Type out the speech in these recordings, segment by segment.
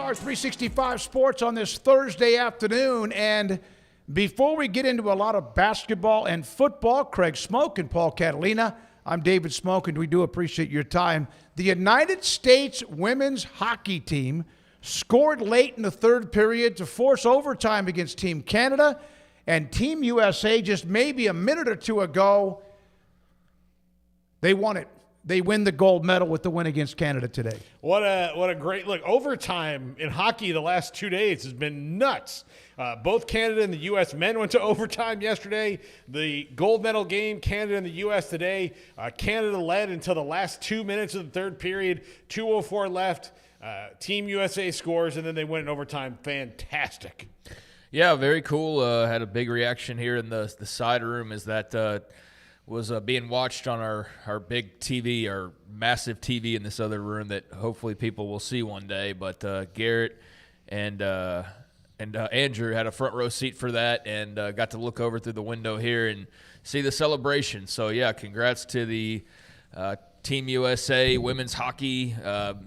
are 365 Sports on this Thursday afternoon. And before we get into a lot of basketball and football, Craig Smoak and Paul Catalina, I'm David Smoak, and we do appreciate your time. The United States women's hockey team scored late in the third period to force overtime against Team Canada, and Team USA just maybe a minute or two ago, they won it. They win the gold medal with the win against Canada today. What a great look. Overtime in hockey the last 2 days has been nuts. Both Canada and the U.S. men went to overtime yesterday. The gold medal game, Canada and the U.S. today. Canada led until the last 2 minutes of the third period. 2:04 left. Team USA scores, and then they win in overtime. Fantastic. Yeah, very cool. Had a big reaction here in the side room as that was being watched on our big TV, our massive TV in this other room that hopefully people will see one day. But Garrett and Andrew had a front row seat for that and got to look over through the window here and see the celebration. So, yeah, congrats to the Team USA women's hockey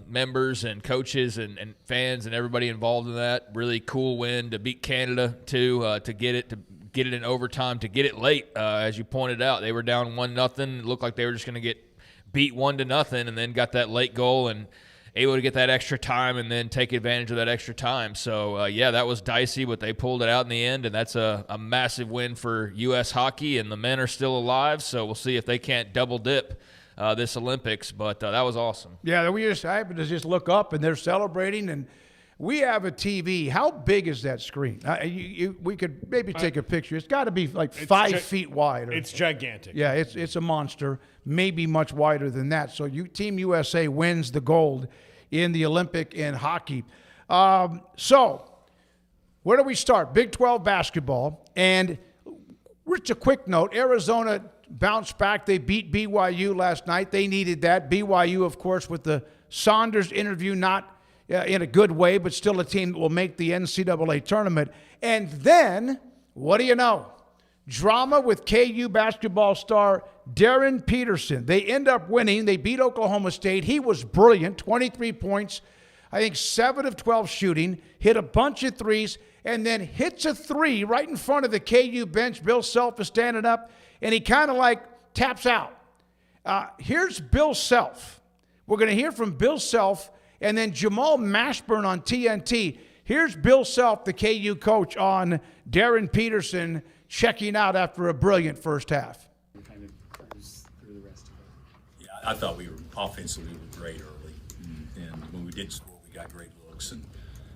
members and coaches and fans and everybody involved in that. Really cool win to beat Canada, too, to get it in overtime, to get it late. As you pointed out, they were down 1-0. It looked like they were just going to get beat 1-0, and then got that late goal and able to get that extra time and then take advantage of that extra time. So, yeah, that was dicey, but they pulled it out in the end, and that's a massive win for U.S. hockey, and the men are still alive, so we'll see if they can't double dip this Olympics, but that was awesome. Yeah, I happened to just look up, and they're celebrating, and we have a TV. How big is that screen? We could maybe take a picture. It's got to be like 5 feet wide. It's gigantic. Yeah, it's a monster, maybe much wider than that. So Team USA wins the gold in the Olympic in hockey. So where do we start? Big 12 basketball. And just a quick note, Arizona bounced back. They beat BYU last night. They needed that. BYU, of course, with the Saunders interview, not in a good way, but still a team that will make the NCAA tournament. And then, what do you know? Drama with KU basketball star Darryn Peterson. They end up winning. They beat Oklahoma State. He was brilliant, 23 points, I think 7 of 12 shooting, hit a bunch of threes, and then hits a three right in front of the KU bench. Bill Self is standing up, and he kind of like taps out. Here's Bill Self. We're going to hear from Bill Self, and then Jamal Mashburn on TNT. Here's Bill Self, the KU coach, on Darryn Peterson checking out after a brilliant first half. Kind of cruise through the rest of it. Yeah, I thought we were offensively great early, and when we did score, we got great looks. And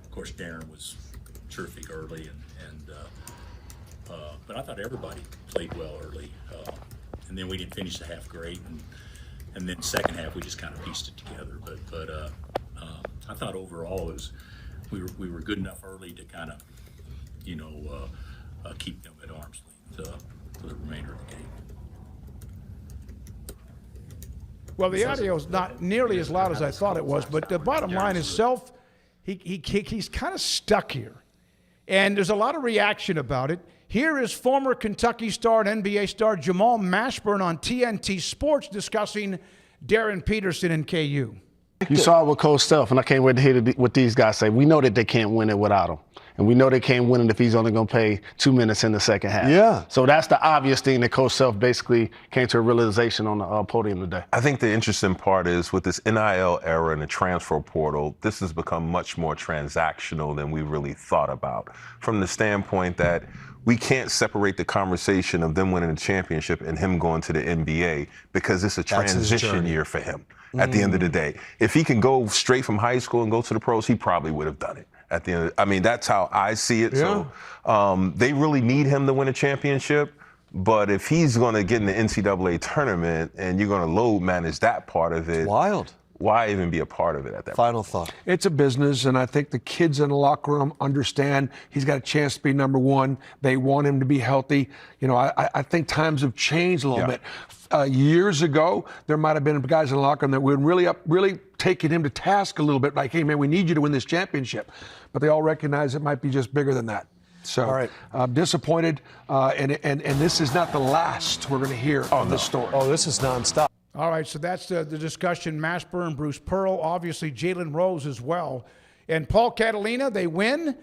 of course, Darryn was terrific early, but I thought everybody played well early, and then we didn't finish the half great, and then second half we just kind of pieced it together. But I thought overall we were good enough early to kind of keep them at arm's length for the remainder of the game. Well, the audio is not nearly as loud as I thought it was, but the bottom line is Self, he's kind of stuck here. And there's a lot of reaction about it. Here is former Kentucky star and NBA star Jamal Mashburn on TNT Sports discussing Darryn Peterson and KU. You saw it with Coach Self, and I can't wait to hear what these guys say. We know that they can't win it without him. And we know they can't win it if he's only going to play 2 minutes in the second half. Yeah. So that's the obvious thing that Coach Self basically came to a realization on the podium today. I think the interesting part is with this NIL era and the transfer portal, this has become much more transactional than we really thought about, from the standpoint that we can't separate the conversation of them winning the championship and him going to the NBA, because it's a transition year for him at the end of the day. If he can go straight from high school and go to the pros, he probably would have done it. At the end, I mean, that's how I see it. Yeah. So they really need him to win a championship. But if he's going to get in the NCAA tournament and you're going to load manage that part of it, Wild. Why even be a part of it at that point? Final thought. It's a business, and I think the kids in the locker room understand he's got a chance to be number one. They want him to be healthy. You know, I think times have changed a little bit. Years ago, there might have been guys in the locker room that would really taken him to task a little bit, like, hey, man, we need you to win this championship. But they all recognize it might be just bigger than that. So all right. I'm disappointed, and this is not the last we're going to hear on this story. Oh, this is nonstop. All right, so that's the discussion. Mashburn, Bruce Pearl, obviously Jalen Rose as well. And Paul Catalina, they win.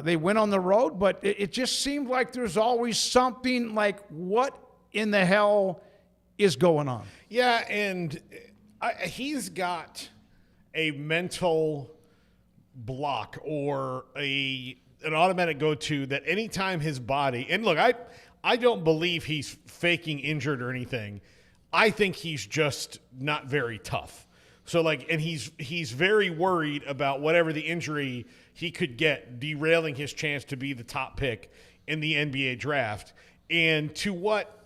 They win on the road, but it just seemed like there's always something like, what in the hell is going on? Yeah, and he's got a mental block or an automatic go-to that anytime his body, and look, I don't believe he's faking injured or anything. I think he's just not very tough. So and he's very worried about whatever the injury he could get, derailing his chance to be the top pick in the NBA draft. And to what,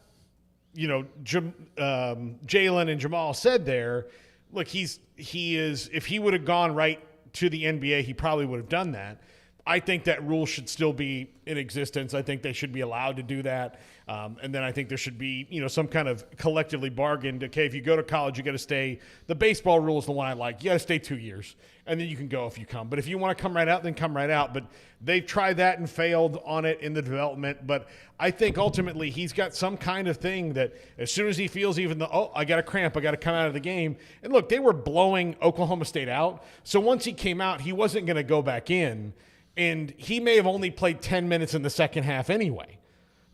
Jalen and Jamal said there, look, he is, if he would have gone right to the NBA, he probably would have done that. I think that rule should still be in existence. I think they should be allowed to do that. And then I think there should be, some kind of collectively bargained, okay, if you go to college, you got to stay. The baseball rule is the one I like. You got to stay 2 years, and then you can go if you come. But if you want to come right out, then come right out. But they've tried that and failed on it in the development. But I think ultimately he's got some kind of thing that as soon as he feels I got a cramp, I got to come out of the game. And look, they were blowing Oklahoma State out. So once he came out, he wasn't going to go back in. And he may have only played 10 minutes in the second half anyway.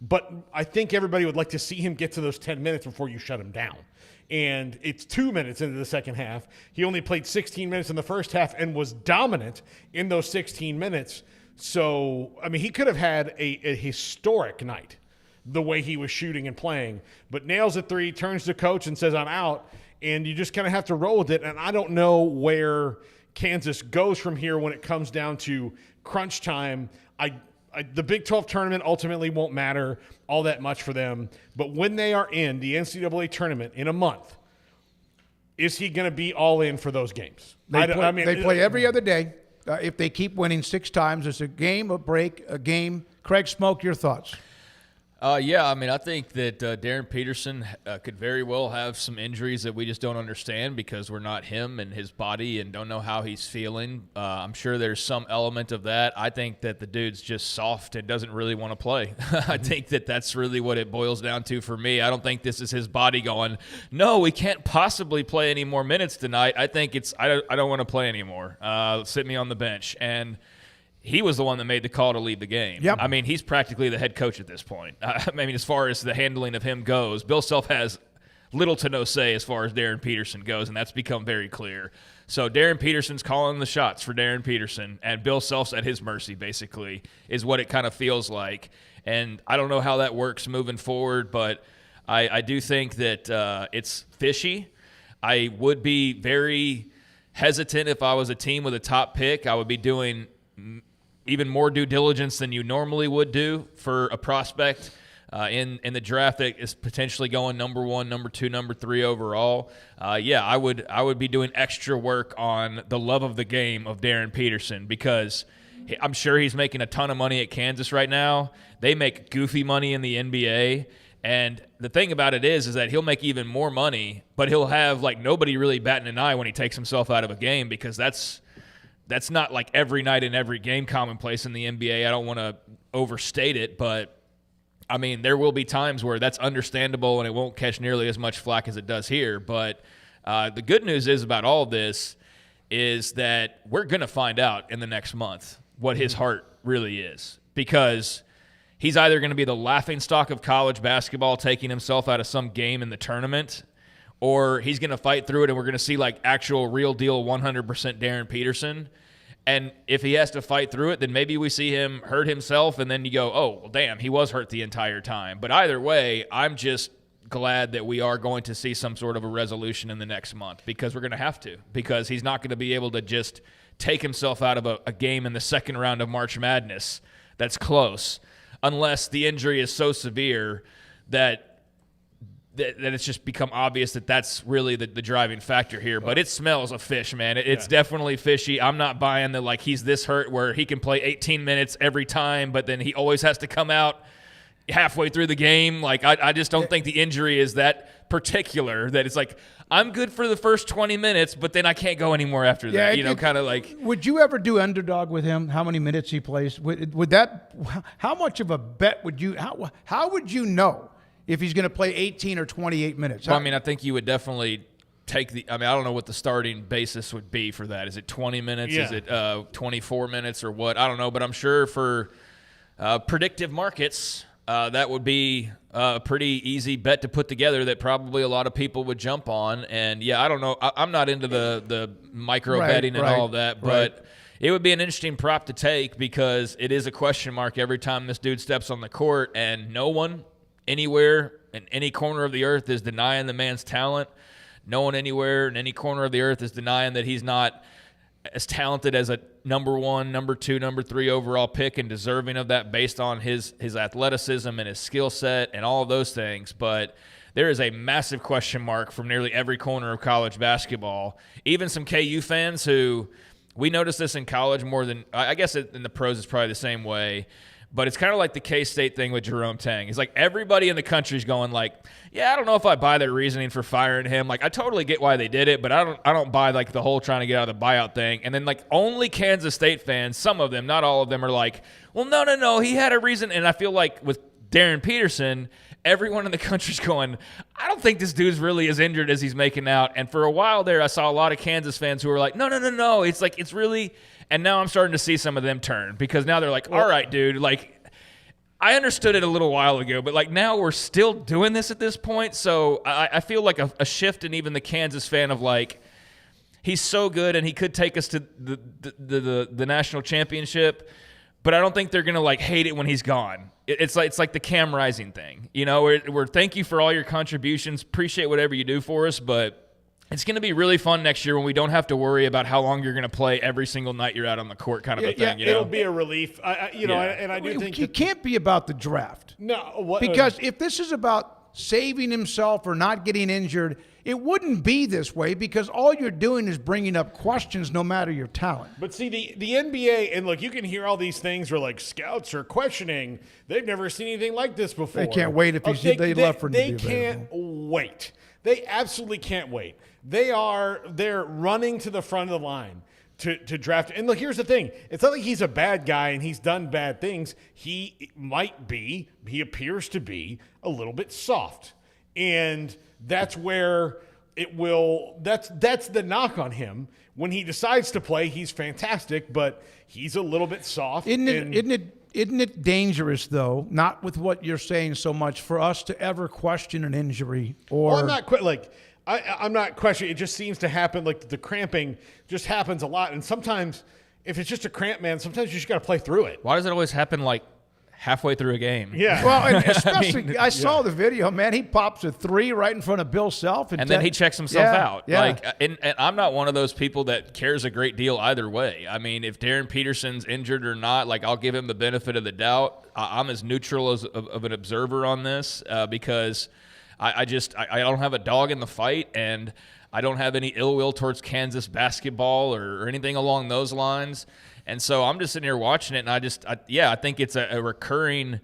But I think everybody would like to see him get to those 10 minutes before you shut him down. And it's 2 minutes into the second half. He only played 16 minutes in the first half and was dominant in those 16 minutes. So, he could have had a historic night the way he was shooting and playing. But nails a three, turns to coach and says, I'm out. And you just kind of have to roll with it. And I don't know where Kansas goes from here when it comes down to crunch time. The Big 12 tournament ultimately won't matter all that much for them. But when they are in the NCAA tournament in a month, is he going to be all in for those games? They play every other day. If they keep winning 6 times, it's a game, a break, a game. Craig Smoak, your thoughts? I think that Darryn Peterson could very well have some injuries that we just don't understand because we're not him and his body and don't know how he's feeling. I'm sure there's some element of that. I think that the dude's just soft and doesn't really want to play. I think that that's really what it boils down to for me. I don't think this is his body going, no, we can't possibly play any more minutes tonight. I think it's I don't want to play anymore. Sit me on the bench. And he was the one that made the call to leave the game. Yep. He's practically the head coach at this point. As far as the handling of him goes, Bill Self has little to no say as far as Darryn Peterson goes, and that's become very clear. So Darryn Peterson's calling the shots for Darryn Peterson, and Bill Self's at his mercy, basically, is what it kind of feels like. And I don't know how that works moving forward, but I do think that it's fishy. I would be very hesitant if I was a team with a top pick. I would be doing even more due diligence than you normally would do for a prospect in the draft that is potentially going number 1, number 2, number 3 overall. I would be doing extra work on the love of the game of Darryn Peterson because I'm sure he's making a ton of money at Kansas right now. They make goofy money in the NBA. And the thing about it is that he'll make even more money, but he'll have nobody really batting an eye when he takes himself out of a game because that's not every night in every game commonplace in the NBA. I don't want to overstate it, but there will be times where that's understandable and it won't catch nearly as much flack as it does here. But the good news is about all of this is that we're going to find out in the next month what his heart really is because he's either going to be the laughingstock of college basketball taking himself out of some game in the tournament, or he's going to fight through it and we're going to see actual real deal 100% Darryn Peterson. And if he has to fight through it, then maybe we see him hurt himself and then you go, oh, well, damn, he was hurt the entire time. But either way, I'm just glad that we are going to see some sort of a resolution in the next month because we're going to have to because he's not going to be able to just take himself out of a game in the second round of March Madness that's close unless the injury is so severe that it's just become obvious that that's really the driving factor here. But it smells of fish, man. It's definitely fishy. I'm not buying that he's this hurt where he can play 18 minutes every time, but then he always has to come out halfway through the game. I just don't think the injury is that particular that it's I'm good for the first 20 minutes, but then I can't go anymore after that. Would you ever do underdog with him? How many minutes he plays? Would that? How much of a bet would you? How would you know if he's going to play 18 or 28 minutes? Well, I think you would definitely take the – I mean, I don't know what the starting basis would be for that. Is it 20 minutes? Yeah. Is it 24 minutes or what? I don't know, but I'm sure for predictive markets that would be a pretty easy bet to put together that probably a lot of people would jump on. And, yeah, I don't know. I'm not into the micro betting and all of that, but it would be an interesting prop to take because it is a question mark every time this dude steps on the court, and no one anywhere in any corner of the earth is denying the man's talent. No one anywhere in any corner of the earth is denying that he's not as talented as a number 1, number 2, number 3 overall pick and deserving of that based on his athleticism and his skill set and all of those things. But there is a massive question mark from nearly every corner of college basketball. Even some KU fans who we noticed this in college more than – I guess in the pros it's probably the same way. But it's kind of like the K-State thing with Jerome Tang. It's like everybody in the country is going like, yeah, I don't know if I buy their reasoning for firing him. Like, I totally get why they did it, but I don't buy like the whole trying to get out of the buyout thing. And then like only Kansas State fans, some of them, not all of them, are like, well, no, he had a reason. And I feel like with Darryn Peterson, everyone in the country's going, I don't think this dude's really as injured as he's making out. And for a while there, I saw a lot of Kansas fans who were like, no. It's like, it's really – and now I'm starting to see some of them turn because now they're like, all right, dude, like I understood it a little while ago, but like now we're still doing this at this point. So I feel like a shift in even the Kansas fan of like, he's so good and he could take us to the national championship, but I don't think they're going to like hate it when he's gone. It's like the Cam Rising thing, you know, we're thank you for all your contributions. Appreciate whatever you do for us, but it's going to be really fun next year when we don't have to worry about how long you're going to play every single night you're out on the court kind of a thing. It'll be a relief. And I do think it can't be about the draft. No. Because if this is about saving himself or not getting injured, it wouldn't be this way because all you're doing is bringing up questions no matter your talent. But see, the NBA, and look, you can hear all these things where like scouts are questioning. They've never seen anything like this before. They can't wait if they left for him to be available. They can't wait. They absolutely can't wait. They're running to the front of the line to draft. And look, here's the thing. It's not like he's a bad guy and he's done bad things. He appears to be a little bit soft. And that's where that's the knock on him. When he decides to play, he's fantastic, but he's a little bit soft. Isn't it dangerous, though, not with what you're saying so much, for us to ever question an injury? Or I'm not questioning. It just seems to happen. Like the cramping just happens a lot. And sometimes if it's just a cramp, man, sometimes you just got to play through it. Why does it always happen like halfway through a game? Yeah. Well, and especially, I saw the video, man. He pops a 3 right in front of Bill Self. And then he checks himself out. Yeah. Like, and I'm not one of those people that cares a great deal either way. I mean, if Darryn Peterson's injured or not, like I'll give him the benefit of the doubt. I'm as neutral as of an observer on this because I don't have a dog in the fight, and I don't have any ill will towards Kansas basketball or anything along those lines. And so I'm just sitting here watching it, and I think it's a recurring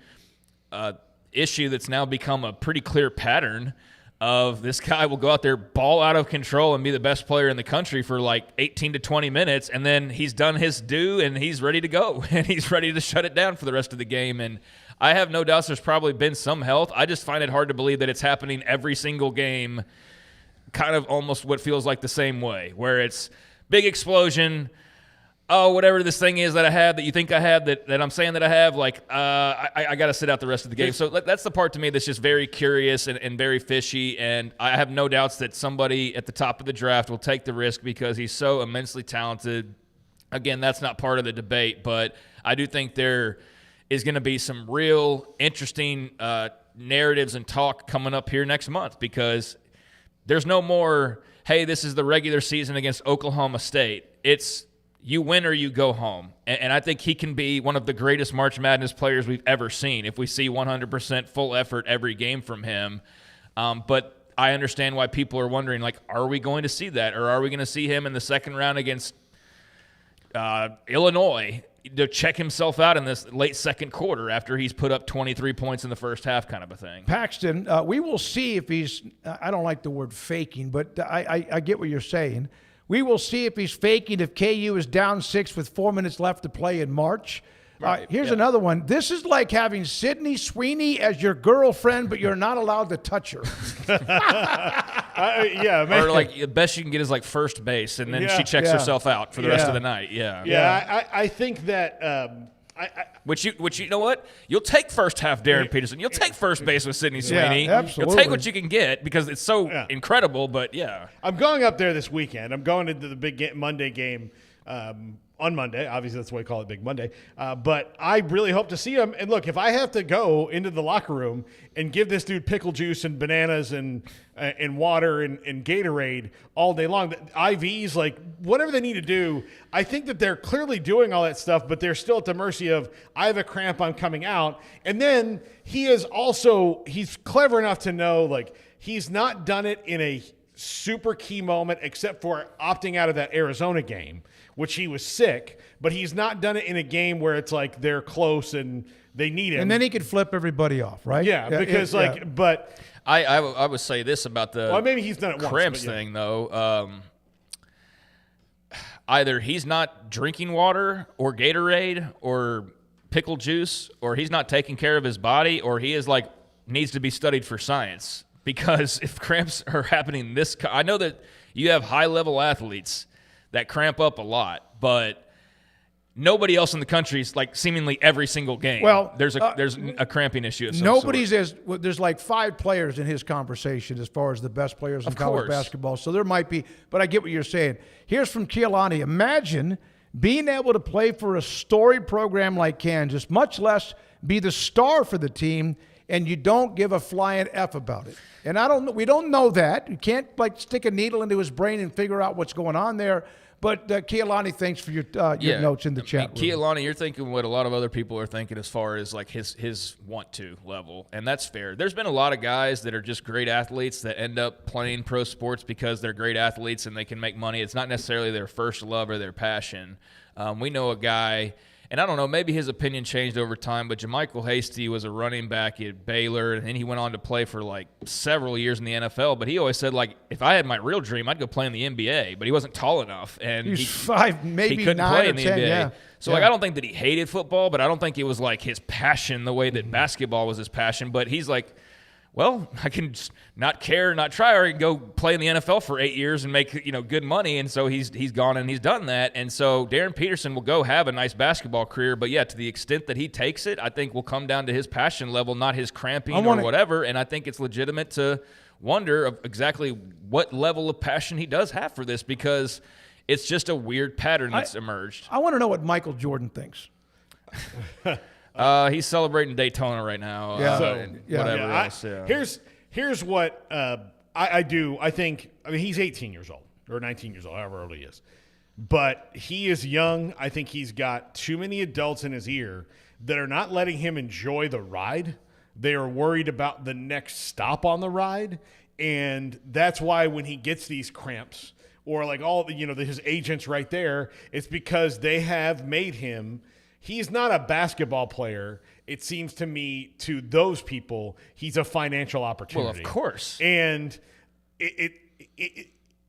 issue that's now become a pretty clear pattern of this guy will go out there, ball out of control, and be the best player in the country for like 18 to 20 minutes, and then he's done his due, and he's ready to go, and he's ready to shut it down for the rest of the game. And I have no doubts there's probably been some health. I just find it hard to believe that it's happening every single game, kind of almost what feels like the same way, where it's big explosion, oh, whatever this thing is that I have that you think I have that I'm saying that I have, like I got to sit out the rest of the game. So that's the part to me that's just very curious and very fishy, and I have no doubts that somebody at the top of the draft will take the risk because he's so immensely talented. Again, that's not part of the debate, but I do think there is going to be some real interesting narratives and talk coming up here next month because there's no more, hey, this is the regular season against Oklahoma State. It's you win or you go home. And I think he can be one of the greatest March Madness players we've ever seen if we see 100% full effort every game from him. But I understand why people are wondering, like, are we going to see that? Or are we going to see him in the second round against Illinois to check himself out in this late second quarter after he's put up 23 points in the first half kind of a thing? Paxton, we will see if he's I don't like the word faking, but I get what you're saying. We will see if he's faking if KU is down 6 with 4 minutes left to play in March. Here's another one. This is like having Sydney Sweeney as your girlfriend, but you're not allowed to touch her. Yeah, man. Or like the best you can get is like first base, and then Yeah. she checks Yeah. herself out for the rest of the night. Yeah. Yeah, I think that Which you know what? You'll take first half Darryn Peterson. You'll take first base with Sydney Sweeney. absolutely. You'll take what you can get because it's so incredible. But yeah, I'm going up there this weekend. I'm going into the big Monday game on Monday. Obviously, that's why we call it Big Monday. But I really hope to see him. And look, if I have to go into the locker room and give this dude pickle juice and bananas and water and Gatorade all day long, IVs, like whatever they need to do, I think that they're clearly doing all that stuff, but they're still at the mercy of, I have a cramp, I'm coming out. And then he's clever enough to know, like, he's not done it in a super key moment except for opting out of that Arizona game, which he was sick, but he's not done it in a game where it's like they're close and they need him. And then he could flip everybody off, right? Yeah, because but I would say this about the maybe he's done it once, cramps but yeah. thing though. Either he's not drinking water or Gatorade or pickle juice, or he's not taking care of his body, or he is like needs to be studied for science. Because if cramps are happening I know that you have high-level athletes that cramp up a lot, but nobody else in the country is like seemingly every single game. Well, there's a cramping issue. Of some Nobody's sort. there's like 5 players in his conversation as far as the best players in Of college course. basketball. So there might be, but I get what you're saying. Here's from Keelani. Imagine being able to play for a storied program like Kansas, much less be the star for the team, and you don't give a flying F about it. And we don't know that. You can't like stick a needle into his brain and figure out what's going on there. But Keelani, thanks for your notes in the chat room. Keelani, you're thinking what a lot of other people are thinking as far as like his want to level, and that's fair. There's been a lot of guys that are just great athletes that end up playing pro sports because they're great athletes and they can make money. It's not necessarily their first love or their passion. We know a guy. And I don't know, maybe his opinion changed over time, but JaMychal Hasty was a running back at Baylor, and then he went on to play for like several years in the NFL. But he always said, like, if I had my real dream, I'd go play in the NBA. But he wasn't tall enough, and He's 5, maybe he couldn't 9 play or in the 10, NBA. yeah. So, like, I don't think that he hated football, but I don't think it was like his passion the way that basketball was his passion. But he's like, well, I can just not care, not try, or I can go play in the NFL for 8 years and make good money. And so he's gone and he's done that. And so Darryn Peterson will go have a nice basketball career, but yeah, to the extent that he takes it, I think will come down to his passion level, not his cramping or whatever. And I think it's legitimate to wonder of exactly what level of passion he does have for this, because it's just a weird pattern that's emerged. I want to know what Michael Jordan thinks. He's celebrating Daytona right now. Yeah. Whatever else. Yeah. Here's what I do. I think, he's 18 years old or 19 years old, however old he is. But he is young. I think he's got too many adults in his ear that are not letting him enjoy the ride. They are worried about the next stop on the ride. And that's why when he gets these cramps or like his agents right there, it's because they have made him – he's not a basketball player. It seems to me, to those people, he's a financial opportunity. Well, of course. And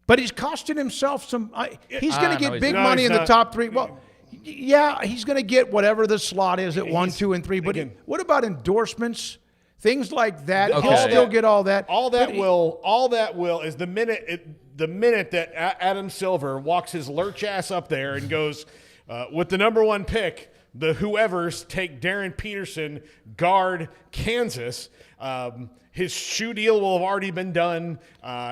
But he's costing himself some. He's going to get big No, money he's in the not. top 3. Well, yeah, he's going to get whatever the slot is at 1, 2, and 3. But what about endorsements? Things like that. Okay. He'll still get all that. All that will is the minute that Adam Silver walks his lurch ass up there and goes, with the number 1 pick, the whoever's take Darryn Peterson, guard Kansas. His shoe deal will have already been done.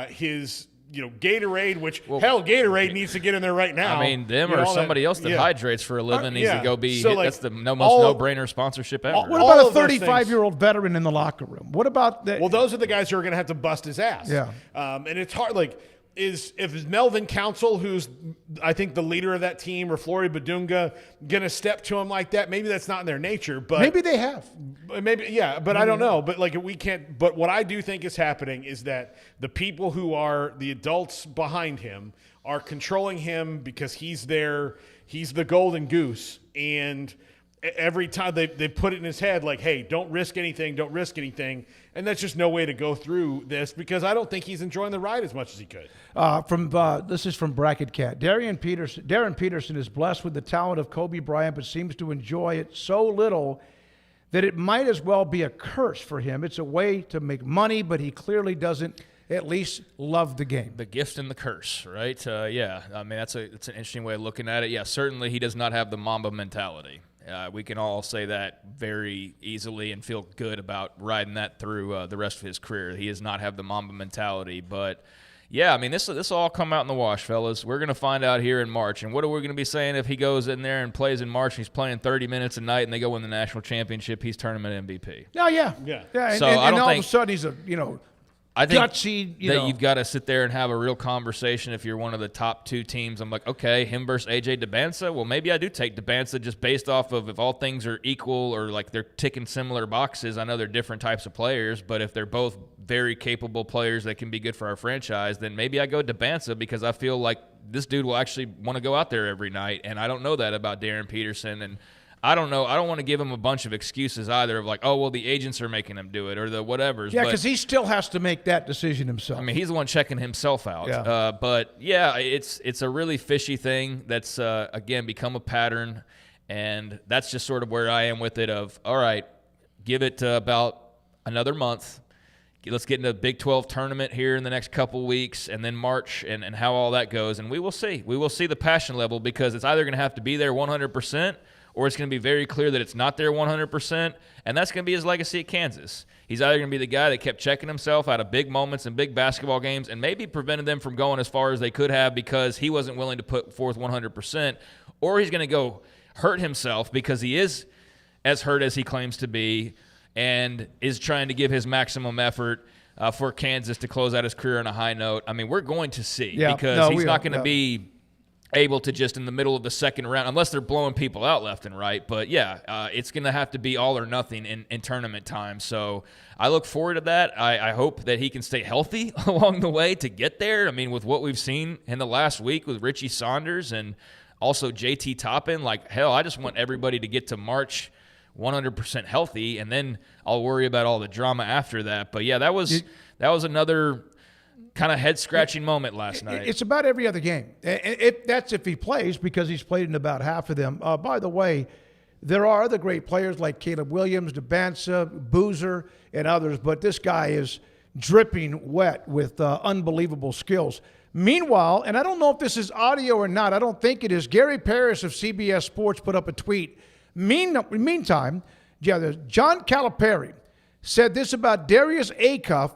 His Gatorade, Gatorade needs to get in there right now. I mean, them or somebody else that hydrates for a living needs to go be. So, that's the most no-brainer sponsorship ever. What about a 35-year-old veteran in the locker room? What about that? Well, those are the guys who are going to have to bust his ass. Yeah. And it's hard. Like, if Melvin Council, who's I think the leader of that team, or Flory Badunga, going to step to him like that? Maybe that's not in their nature, but maybe they have. Maybe, yeah, but I don't know. But like, we can't. But what I do think is happening is that the people who are the adults behind him are controlling him because he's there. He's the golden goose, and every time they put it in his head, like, hey, don't risk anything, don't risk anything. And that's just no way to go through this because I don't think he's enjoying the ride as much as he could. This is from Bracket Cat. Darryn Peterson is blessed with the talent of Kobe Bryant, but seems to enjoy it so little that it might as well be a curse for him. It's a way to make money, but he clearly doesn't at least love the game. The gift and the curse, right? Yeah, I mean, it's an interesting way of looking at it. Yeah, certainly he does not have the Mamba mentality. We can all say that very easily and feel good about riding that through the rest of his career. He does not have the Mamba mentality. But, yeah, I mean, this will all come out in the wash, fellas. We're going to find out here in March. And what are we going to be saying if he goes in there and plays in March and he's playing 30 minutes a night and they go win the national championship, he's tournament MVP? Oh, yeah. And, So and all of a sudden he's a, I think gutsy, you've got to sit there and have a real conversation if you're one of the top two teams. I'm like, okay, him versus AJ DeBansa. Well, maybe I do take DeBansa just based off of if all things are equal or like they're ticking similar boxes. I know they're different types of players, but if they're both very capable players that can be good for our franchise, then maybe I go DeBansa because I feel like this dude will actually want to go out there every night, and I don't know that about Darryn Peterson. And I don't know. I don't want to give him a bunch of excuses either of like, oh, well, the agents are making him do it or the whatevers. Yeah, because he still has to make that decision himself. I mean, he's the one checking himself out. Yeah. But, yeah, it's a really fishy thing that's, again, become a pattern. And that's just sort of where I am with it of, all right, give it about another month. Let's get into the Big 12 tournament here in the next couple weeks and then March and how all that goes. And we will see. We will see the passion level because it's either going to have to be there 100% or it's going to be very clear that it's not there 100%, and that's going to be his legacy at Kansas. He's either going to be the guy that kept checking himself out of big moments and big basketball games and maybe prevented them from going as far as they could have because he wasn't willing to put forth 100%, or he's going to go hurt himself because he is as hurt as he claims to be and is trying to give his maximum effort for Kansas to close out his career on a high note. I mean, we're going to see because he's not going to be able to just in the middle of the second round, unless they're blowing people out left and right. But, yeah, it's going to have to be all or nothing in tournament time. So I look forward to that. I hope that he can stay healthy along the way to get there. I mean, with what we've seen in the last week with Richie Saunders and also JT Toppin, like, hell, I just want everybody to get to March 100% healthy, and then I'll worry about all the drama after that. But, yeah, that was another kind of head-scratching moment last night. It's about every other game. That's if he plays because he's played in about half of them. By the way, there are other great players like Caleb Williams, DeBansa, Boozer, and others, but this guy is dripping wet with unbelievable skills. Meanwhile, and I don't know if this is audio or not, I don't think it is, Gary Parrish of CBS Sports put up a tweet. Meantime, John Calipari said this about Darius Acuff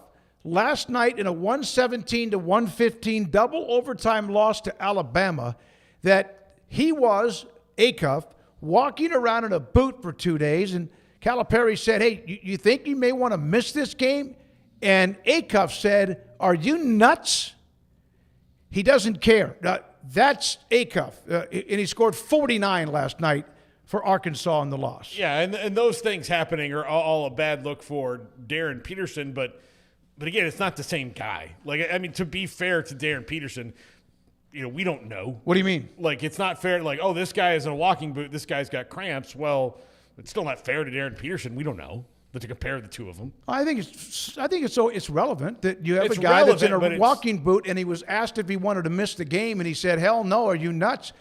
last night in a 117-115 double overtime loss to Alabama, that he was, Acuff, walking around in a boot for 2 days, and Calipari said, hey, you think you may want to miss this game? And Acuff said, are you nuts? He doesn't care. That's Acuff, and he scored 49 last night for Arkansas in the loss. Yeah, and those things happening are all a bad look for Darryn Peterson, but again, it's not the same guy. Like, I mean, to be fair to Darryn Peterson, we don't know. What do you mean? Like, it's not fair. Like, oh, this guy is in a walking boot. This guy's got cramps. Well, it's still not fair to Darryn Peterson. We don't know. But to compare the two of them, I think it's relevant that you have a guy that's in a walking boot, and he was asked if he wanted to miss the game, and he said, "Hell no, are you nuts?"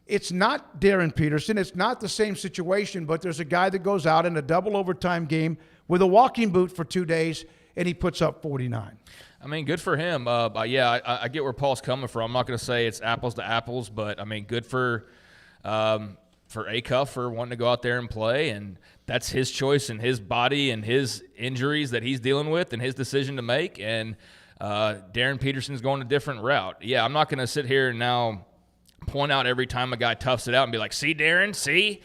It's not Darryn Peterson. It's not the same situation, but there's a guy that goes out in a double overtime game with a walking boot for 2 days, and he puts up 49. I mean, good for him. I get where Paul's coming from. I'm not going to say it's apples to apples, but, I mean, good for Acuff for wanting to go out there and play, and that's his choice and his body and his injuries that he's dealing with and his decision to make, and Darryn Peterson's going a different route. Yeah, I'm not going to sit here and now point out every time a guy toughs it out and be like, see, Darryn, see?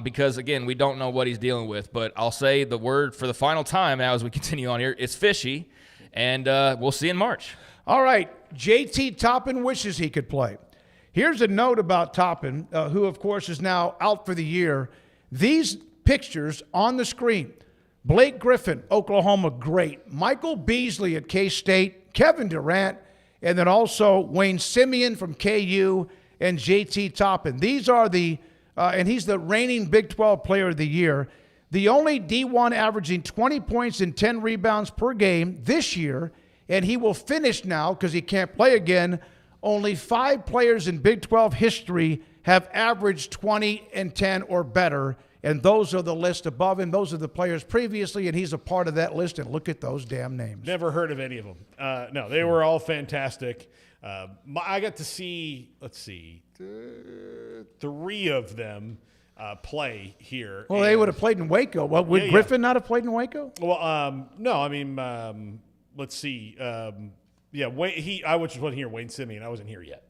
Because, again, we don't know what he's dealing with. But I'll say the word for the final time now as we continue on here. It's fishy, and we'll see in March. All right. JT Toppin wishes he could play. Here's a note about Toppin, who, of course, is now out for the year. These pictures on the screen. Blake Griffin, Oklahoma, great. Michael Beasley at K-State, Kevin Durant, and then also Wayne Simeon from KU and JT Toppin. These are the and he's the reigning Big 12 Player of the Year. The only D1 averaging 20 points and 10 rebounds per game this year, and he will finish now because he can't play again. Only 5 players in Big 12 history have averaged 20 and 10 or better, and those are the list above him. Those are the players previously, and he's a part of that list, and look at those damn names. Never heard of any of them. No, they were all fantastic. I got to see, 3 of them play here. Well, they would have played in Waco. Well, would Griffin not have played in Waco? Well, no, I mean, let's see. I wasn't here. Wayne Simeon. I wasn't here yet.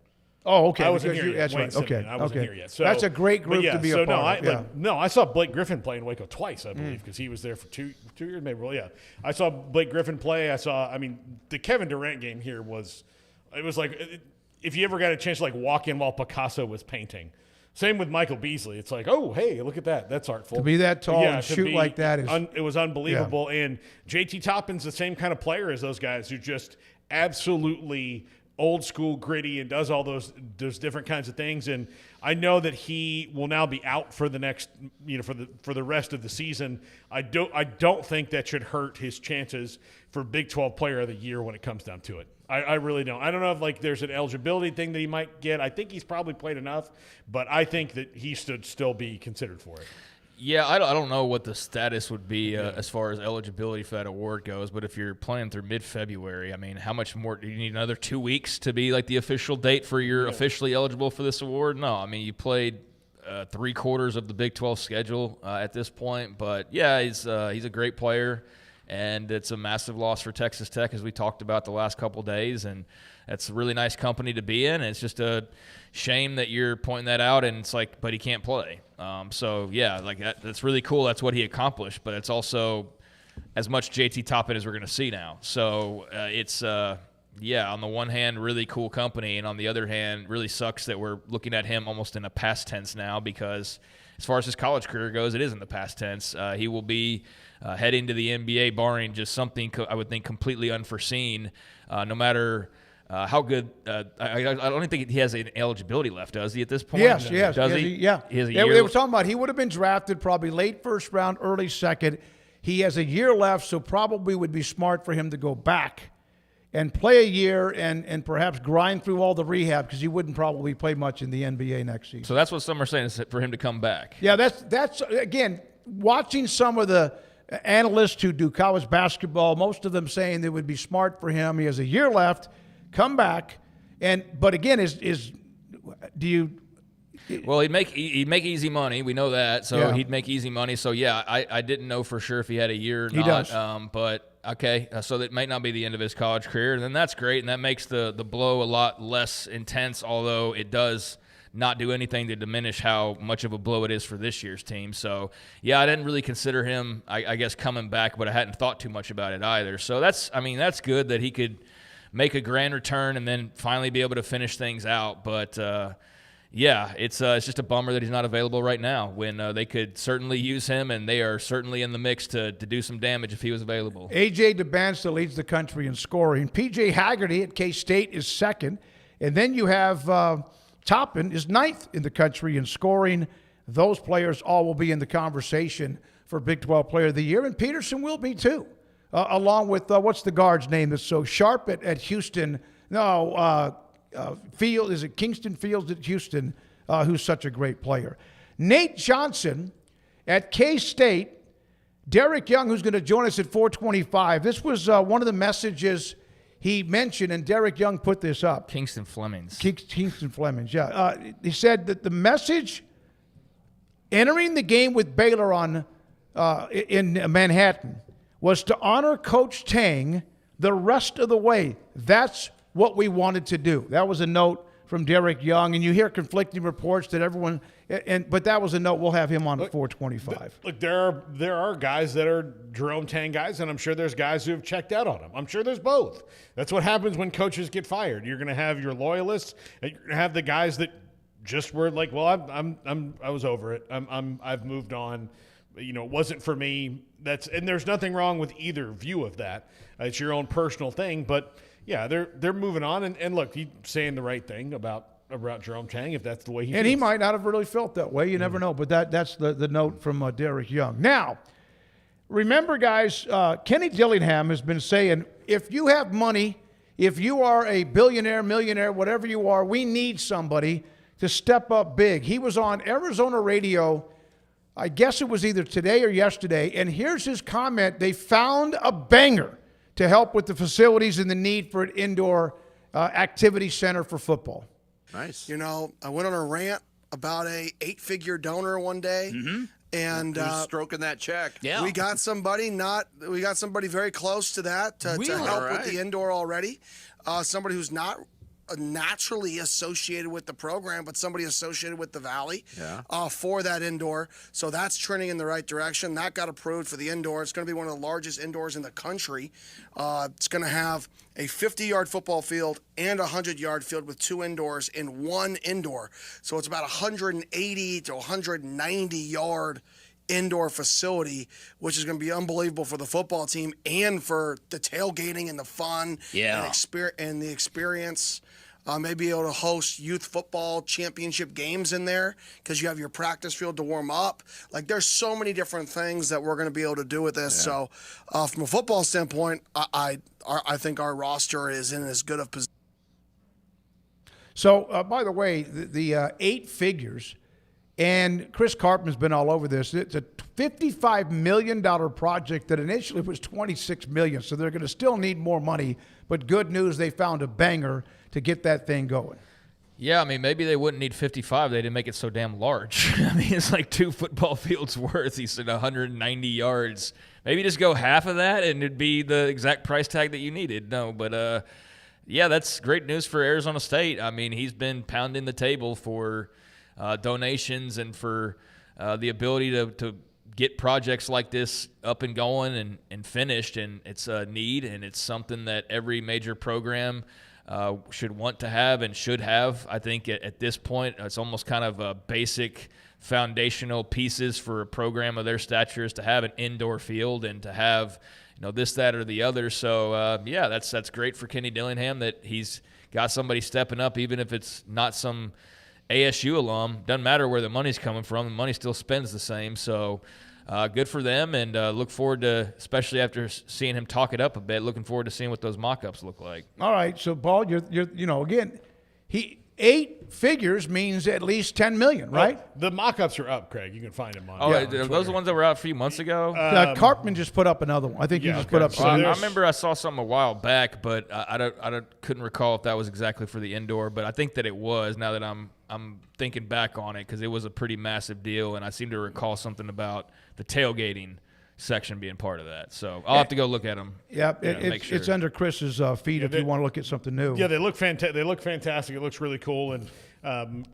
Oh, okay. I wasn't Because here yet. That's Wayne right. Simeon. Okay. I wasn't okay. here yet. So that's a great group to be a part of. No, I saw Blake Griffin play in Waco twice, I believe, because he was there for two years, maybe. Well, yeah. I saw Blake Griffin play. The Kevin Durant game here was like, if you ever got a chance to like walk in while Picasso was painting. Same with Michael Beasley. It's like, oh, hey, look at that. That's artful. To be that tall and shoot like that is it was unbelievable. Yeah. And JT Toppin's the same kind of player as those guys who just absolutely old school gritty and does all those different kinds of things. And I know that he will now be out for the next, for the rest of the season. I don't think that should hurt his chances for Big 12 Player of the Year when it comes down to it. I really don't. I don't know if there's an eligibility thing that he might get. I think he's probably played enough, but I think that he should still be considered for it. Yeah, I don't know what the status would be as far as eligibility for that award goes, but if you're playing through mid-February, I mean, how much more? Do you need another 2 weeks to be like the official date for you're officially eligible for this award? No, I mean, you played 3/4 of the Big 12 schedule at this point, but yeah, he's a great player. And it's a massive loss for Texas Tech, as we talked about the last couple of days. And that's a really nice company to be in. It's just a shame that you're pointing that out, and it's like, but he can't play. So, yeah, like that's really cool. That's what he accomplished. But it's also as much JT Toppin as we're going to see now. So it's, on the one hand, really cool company. And on the other hand, really sucks that we're looking at him almost in a past tense now, because as far as his college career goes, it is in the past tense. He will be heading to the NBA, barring just something I would think completely unforeseen, no matter how good. I don't think he has an eligibility left, does he, at this point? Yes. Does he? Yeah. He has a They year. were talking about he would have been drafted probably late first round, early second. He has a year left, so probably would be smart for him to go back and play a year and perhaps grind through all the rehab, because he wouldn't probably play much in the NBA next season. So that's what some are saying, is for him to come back. Yeah, that's again, watching some of the analysts who do college basketball, most of them saying it would be smart for him. He has a year left, come back, but again, Well, he'd make easy money. We know that, so he'd make easy money. So yeah, I didn't know for sure if he had a year or not. He does. But okay, so that might not be the end of his college career. And then that's great, and that makes the blow a lot less intense. Although it does not do anything to diminish how much of a blow it is for this year's team. So yeah, I didn't really consider him, I guess, coming back, but I hadn't thought too much about it either. So that's good that he could make a grand return and then finally be able to finish things out. But it's just a bummer that he's not available right now, when they could certainly use him, and they are certainly in the mix to do some damage if he was available. A.J. DeBansta leads the country in scoring. P.J. Haggerty at K-State is second. And then you have Toppin is ninth in the country in scoring. Those players all will be in the conversation for Big 12 Player of the Year, and Peterson will be too, along with, what's the guard's name that's so sharp at Houston? Is it Kingston Fields at Houston, who's such a great player. Nate Johnson at K-State. Derek Young, who's going to join us at 4:25. This was one of the messages he mentioned, and Derek Young put this up. Kingston Flemings, yeah. He said that the message entering the game with Baylor in Manhattan was to honor Coach Tang the rest of the way. That's what we wanted to do. That was a note from Derek Young, and you hear conflicting reports that everyone, but that was a note. We'll have him on at 4:25. Look, there are guys that are Jerome Tang guys, and I'm sure there's guys who have checked out on him. I'm sure there's both. That's what happens when coaches get fired. You're going to have your loyalists, and you're going to have the guys that just were like, well, I was over it. I've moved on. It wasn't for me. And there's nothing wrong with either view of that. It's your own personal thing, but yeah, they're moving on. And look, he's saying the right thing about Jerome Tang if that's the way he And feels. he might not have really felt that way. You never know. But that's the note from Derek Young. Now, remember, guys, Kenny Dillingham has been saying, if you have money, if you are a billionaire, millionaire, whatever you are, we need somebody to step up big. He was on Arizona radio, I guess it was either today or yesterday, and here's his comment. They found a banger to help with the facilities and the need for an indoor activity center for football. Nice. You know, I went on a rant about a 8-figure donor one day, and Who's stroking that check? Yeah. we got somebody very close to that to help All with right. the indoor already. Somebody who's not naturally associated with the program, but somebody associated with the Valley for that indoor. So that's trending in the right direction. That got approved for the indoor. It's going to be one of the largest indoors in the country. It's going to have a 50-yard football field and a 100-yard field with 2 indoors in one indoor. So it's about 180 to 190-yard indoor facility, which is going to be unbelievable for the football team and for the tailgating and the fun and the experience. Maybe able to host youth football championship games in there because you have your practice field to warm up. Like, there's so many different things that we're going to be able to do with this. So from a football standpoint, I think our roster is in as good of position. So, by the way, the 8 figures, and Chris Carpman's been all over this. It's a $55 million project that initially was $26 million. So they're going to still need more money. But good news, they found a banger to get that thing going. Yeah, I mean, maybe they wouldn't need 55. They didn't make it so damn large. I mean, it's like 2 football fields worth. He said 190 yards. Maybe just go half of that, and it'd be the exact price tag that you needed. No, but yeah, that's great news for Arizona State. I mean, he's been pounding the table for donations and for the ability to get projects like this up and going and finished. And it's a need, and it's something that every major program should want to have and should have. I think at this point, it's almost kind of a basic foundational pieces for a program of their stature is to have an indoor field and to have, this, that, or the other. So, yeah, that's great for Kenny Dillingham that he's got somebody stepping up, even if it's not some ASU alum. Doesn't matter where the money's coming from. The money still spends the same. So good for them, and look forward to, especially after seeing him talk it up a bit, looking forward to seeing what those mock-ups look like. All right, so Paul, you're again, 8 figures means at least $10 million, right? The mock-ups are up, Craig. You can find them on. Are those the ones that were out a few months ago? Cartman just put up another one. I think he just put up So some. I remember I saw something a while back, but I couldn't recall if that was exactly for the indoor. But I think that it was. Now that I'm thinking back on it, because it was a pretty massive deal, and I seem to recall something about the tailgating section being part of that. So I'll have to go look at them. Yeah, make sure. it's under Chris's feed if you want to look at something new. Yeah, they look fantastic. They look fantastic. It looks really cool, and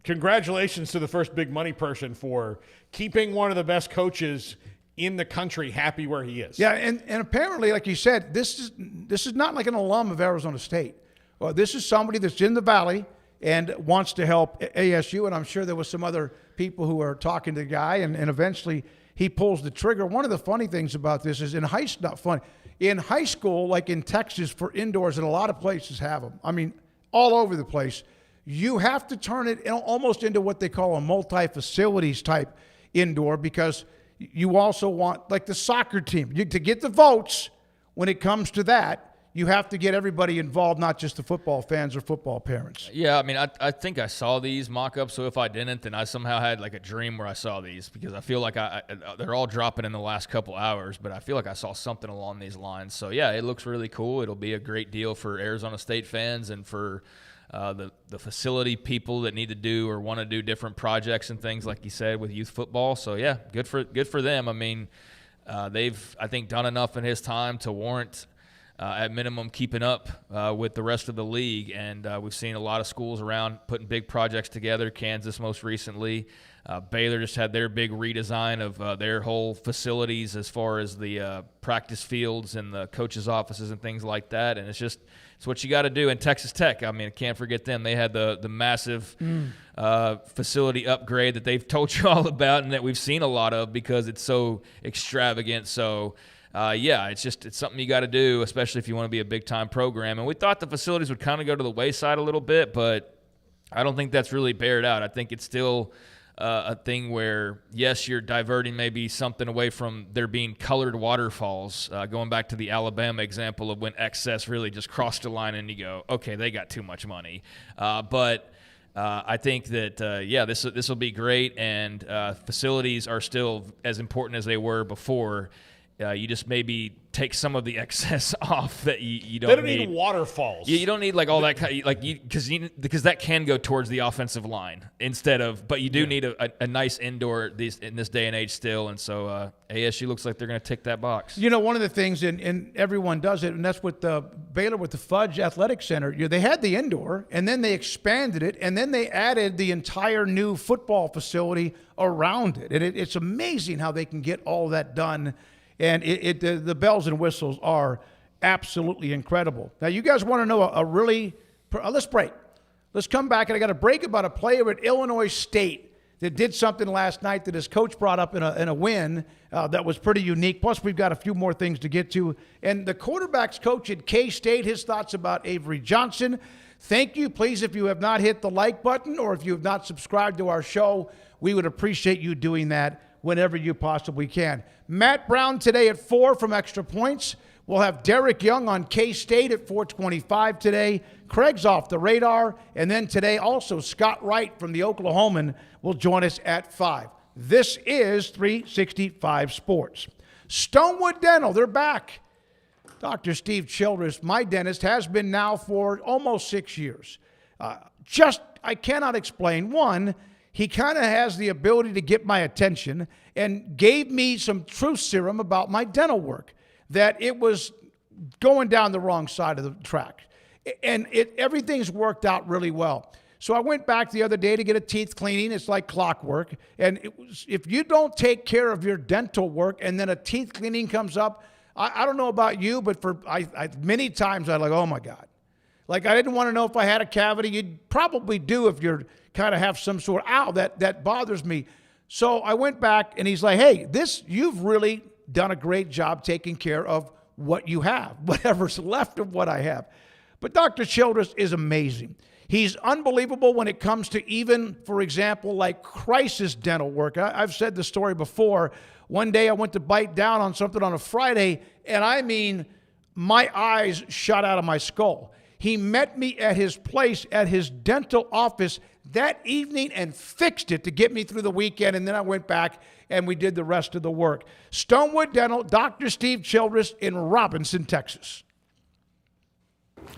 congratulations to the first big money person for keeping one of the best coaches in the country happy where he is. Yeah, and apparently, like you said, this is not like an alum of Arizona State. This is somebody that's in the Valley and wants to help ASU, and I'm sure there was some other people who are talking to the guy, and eventually he pulls the trigger. One of the funny things about this is in high school, like in Texas for indoors, and a lot of places have them. I mean, all over the place. You have to turn it almost into what they call a multi-facilities type indoor, because you also want, like the soccer team, to get the votes when it comes to that, you have to get everybody involved, not just the football fans or football parents. Yeah, I mean, I think I saw these mock-ups, so if I didn't, then I somehow had like a dream where I saw these, because I feel like they're all dropping in the last couple hours, but I feel like I saw something along these lines. So, yeah, it looks really cool. It'll be a great deal for Arizona State fans and for the facility people that need to do or want to do different projects and things, like you said, with youth football. So, yeah, good for them. I mean, they've, I think, done enough in his time to warrant at minimum keeping up with the rest of the league. And we've seen a lot of schools around putting big projects together, Kansas most recently. Baylor just had their big redesign of their whole facilities as far as the practice fields and the coaches' offices and things like that. And it's what you got to do. And Texas Tech, I mean, can't forget them. They had the massive facility upgrade that they've told you all about and that we've seen a lot of because it's so extravagant. So, yeah, it's something you got to do, especially if you want to be a big-time program. And we thought the facilities would kind of go to the wayside a little bit, but I don't think that's really bared out. I think it's still a thing where, yes, you're diverting maybe something away from there being colored waterfalls, going back to the Alabama example of when excess really just crossed the line and you go, okay, they got too much money. But I think that, this will be great, and facilities are still as important as they were before. You just maybe take some of the excess off that you don't need. They don't need waterfalls. You don't need like all that kind, because that can go towards the offensive line instead of. But you do need a nice indoor in this day and age still, and so ASU looks like they're going to tick that box. You know, one of the things, and everyone does it, and that's with the Baylor with the Fudge Athletic Center. They had the indoor, and then they expanded it, and then they added the entire new football facility around it. And it's amazing how they can get all that done. And the bells and whistles are absolutely incredible. Now, you guys want to know let's break. Let's come back, and I got a break about a player at Illinois State that did something last night that his coach brought up in a win that was pretty unique. Plus, we've got a few more things to get to. And the quarterback's coach at K-State, his thoughts about Avery Johnson. Thank you. Please, if you have not hit the like button or if you have not subscribed to our show, we would appreciate you doing that whenever you possibly can. Matt Brown today at 4 from Extra Points. We'll have Derek Young on K-State at 4:25 today. Craig's off the radar. And then today also Scott Wright from the Oklahoman will join us at 5. This is 365 Sports. Stonewood Dental, they're back. Dr. Steve Childress, my dentist, has been now for almost 6 years. I cannot explain. One, he kind of has the ability to get my attention and gave me some truth serum about my dental work, that it was going down the wrong side of the track. And everything's worked out really well. So I went back the other day to get a teeth cleaning. It's like clockwork. And if you don't take care of your dental work and then a teeth cleaning comes up, I don't know about you, but many times I'm like, oh my God. Like, I didn't want to know if I had a cavity. You'd probably do if you're kind of have some sort of, that bothers me. So I went back and he's like, hey, you've really done a great job taking care of what you have, whatever's left of what I have. But Dr. Childress is amazing. He's unbelievable when it comes to even, for example, like crisis dental work. I've said the story before. One day I went to bite down on something on a Friday, and I mean, my eyes shot out of my skull. He met me at his place, at his dental office that evening, and fixed it to get me through the weekend. And then I went back and we did the rest of the work. Stonewood Dental, Dr. Steve Childress in Robinson, Texas.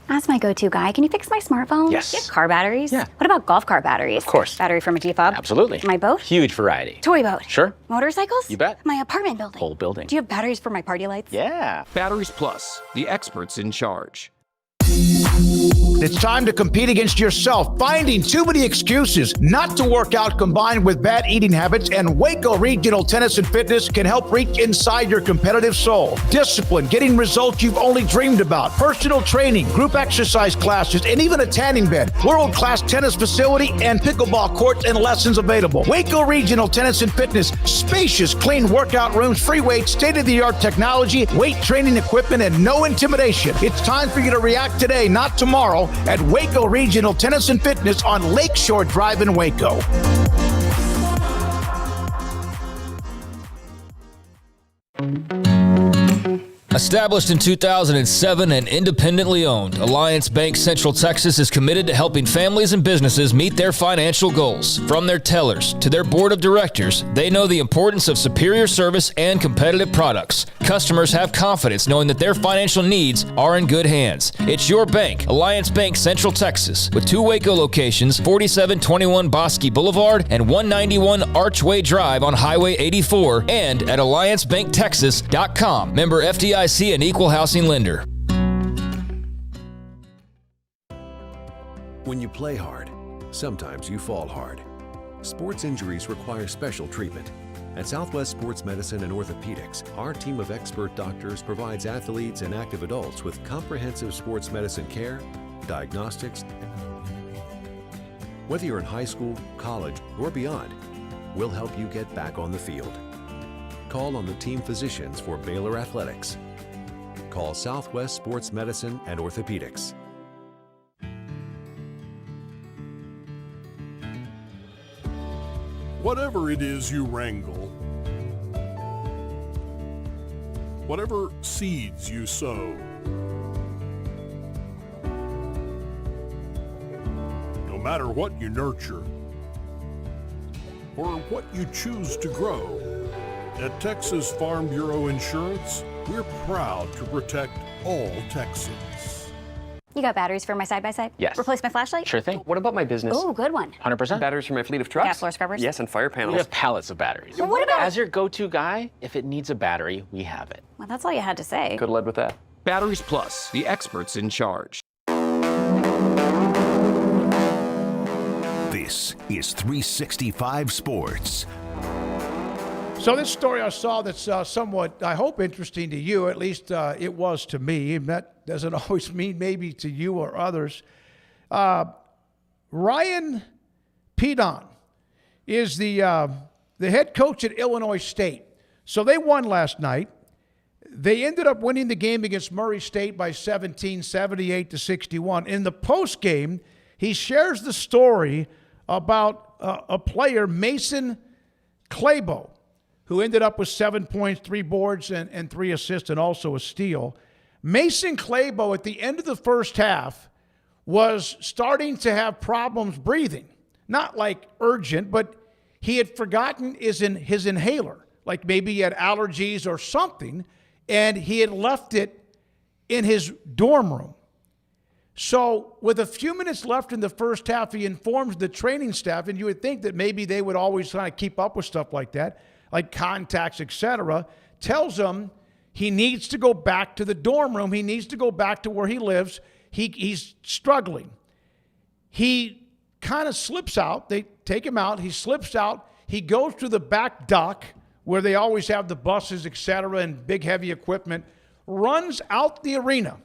As my go-to guy, can you fix my smartphone? Yes. Do you have car batteries? Yeah. What about golf cart batteries? Of course. Battery for my G-Fob? Absolutely. My boat? Huge variety. Toy boat? Sure. Motorcycles? You bet. My apartment building? Whole building. Do you have batteries for my party lights? Yeah. Batteries Plus, the experts in charge. It's time to compete against yourself, finding too many excuses not to work out combined with bad eating habits, and Waco Regional Tennis and Fitness can help reach inside your competitive soul. Discipline, getting results you've only dreamed about, personal training, group exercise classes, and even a tanning bed, world-class tennis facility, and pickleball courts and lessons available. Waco Regional Tennis and Fitness, spacious, clean workout rooms, free weights, state-of-the-art technology, weight training equipment, and no intimidation. It's time for you to react today, not tomorrow, at Waco Regional Tennis and Fitness on Lakeshore Drive in Waco. Established in 2007 and independently owned, Alliance Bank Central Texas is committed to helping families and businesses meet their financial goals. From their tellers to their board of directors, they know the importance of superior service and competitive products. Customers have confidence knowing that their financial needs are in good hands. It's your bank, Alliance Bank Central Texas, with 2 Waco locations, 4721 Bosque Boulevard and 191 Archway Drive on Highway 84, and at alliancebanktexas.com. Member FDIC and equal housing lender. When you play hard, sometimes you fall hard. Sports injuries require special treatment. At Southwest Sports Medicine and Orthopedics, our team of expert doctors provides athletes and active adults with comprehensive sports medicine care, diagnostics. Whether you're in high school, college, or beyond, we'll help you get back on the field. Call on the team physicians for Baylor Athletics. Call Southwest Sports Medicine and Orthopedics. Whatever it is you wrangle, whatever seeds you sow, no matter what you nurture or what you choose to grow, at Texas Farm Bureau Insurance, we're proud to protect all Texans. You got batteries for my side-by-side? Yes. Replace my flashlight? Sure thing. What about my business? Oh, good one. 100%. Batteries for my fleet of trucks? Gas floor scrubbers? Yes, and fire panels. We have pallets of batteries. Well, what about... As your go-to guy, if it needs a battery, we have it. Well, that's all you had to say. Could have led with that. Batteries Plus, the experts in charge. This is 365 Sports. So this story I saw that's somewhat, I hope, interesting to you. At least it was to me. And that doesn't always mean maybe to you or others. Ryan Pedon is the head coach at Illinois State. So they won last night. They ended up winning the game against Murray State by 17, 78-61. In the postgame, he shares the story about a player, Mason Claybo, who ended up with 7 points, 3 boards, and 3 assists, and also a steal. Mason Claybo, at the end of the first half, was starting to have problems breathing. Not like urgent, but he had forgotten his inhaler. Like maybe he had allergies or something, and he had left it in his dorm room. So with a few minutes left in the first half, he informs the training staff, and you would think that maybe they would always kind of keep up with stuff like that, like contacts, etc., tells him he needs to go back to the dorm room. He needs to go back to where he lives. He's struggling. He kind of slips out. They take him out. He slips out. He goes to the back dock where they always have the buses, etc., and big heavy equipment, runs out the arena.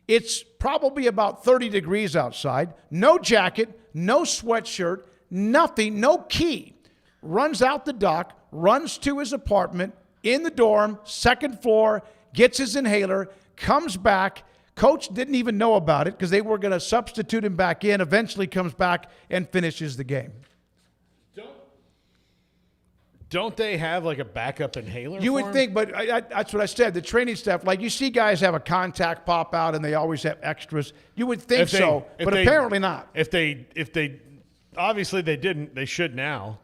It's probably about 30 degrees outside. No jacket, no sweatshirt, nothing, no key. Runs out the dock, runs to his apartment in the dorm, second floor, gets his inhaler, comes back. Coach didn't even know about it because they were going to substitute him back in, eventually comes back and finishes the game. Don't they have like a backup inhaler? You for would him? think, but that's what I said. The training staff, like you see guys have a contact pop out and they always have extras. You would think so, but apparently not. If they, obviously they didn't, they should now.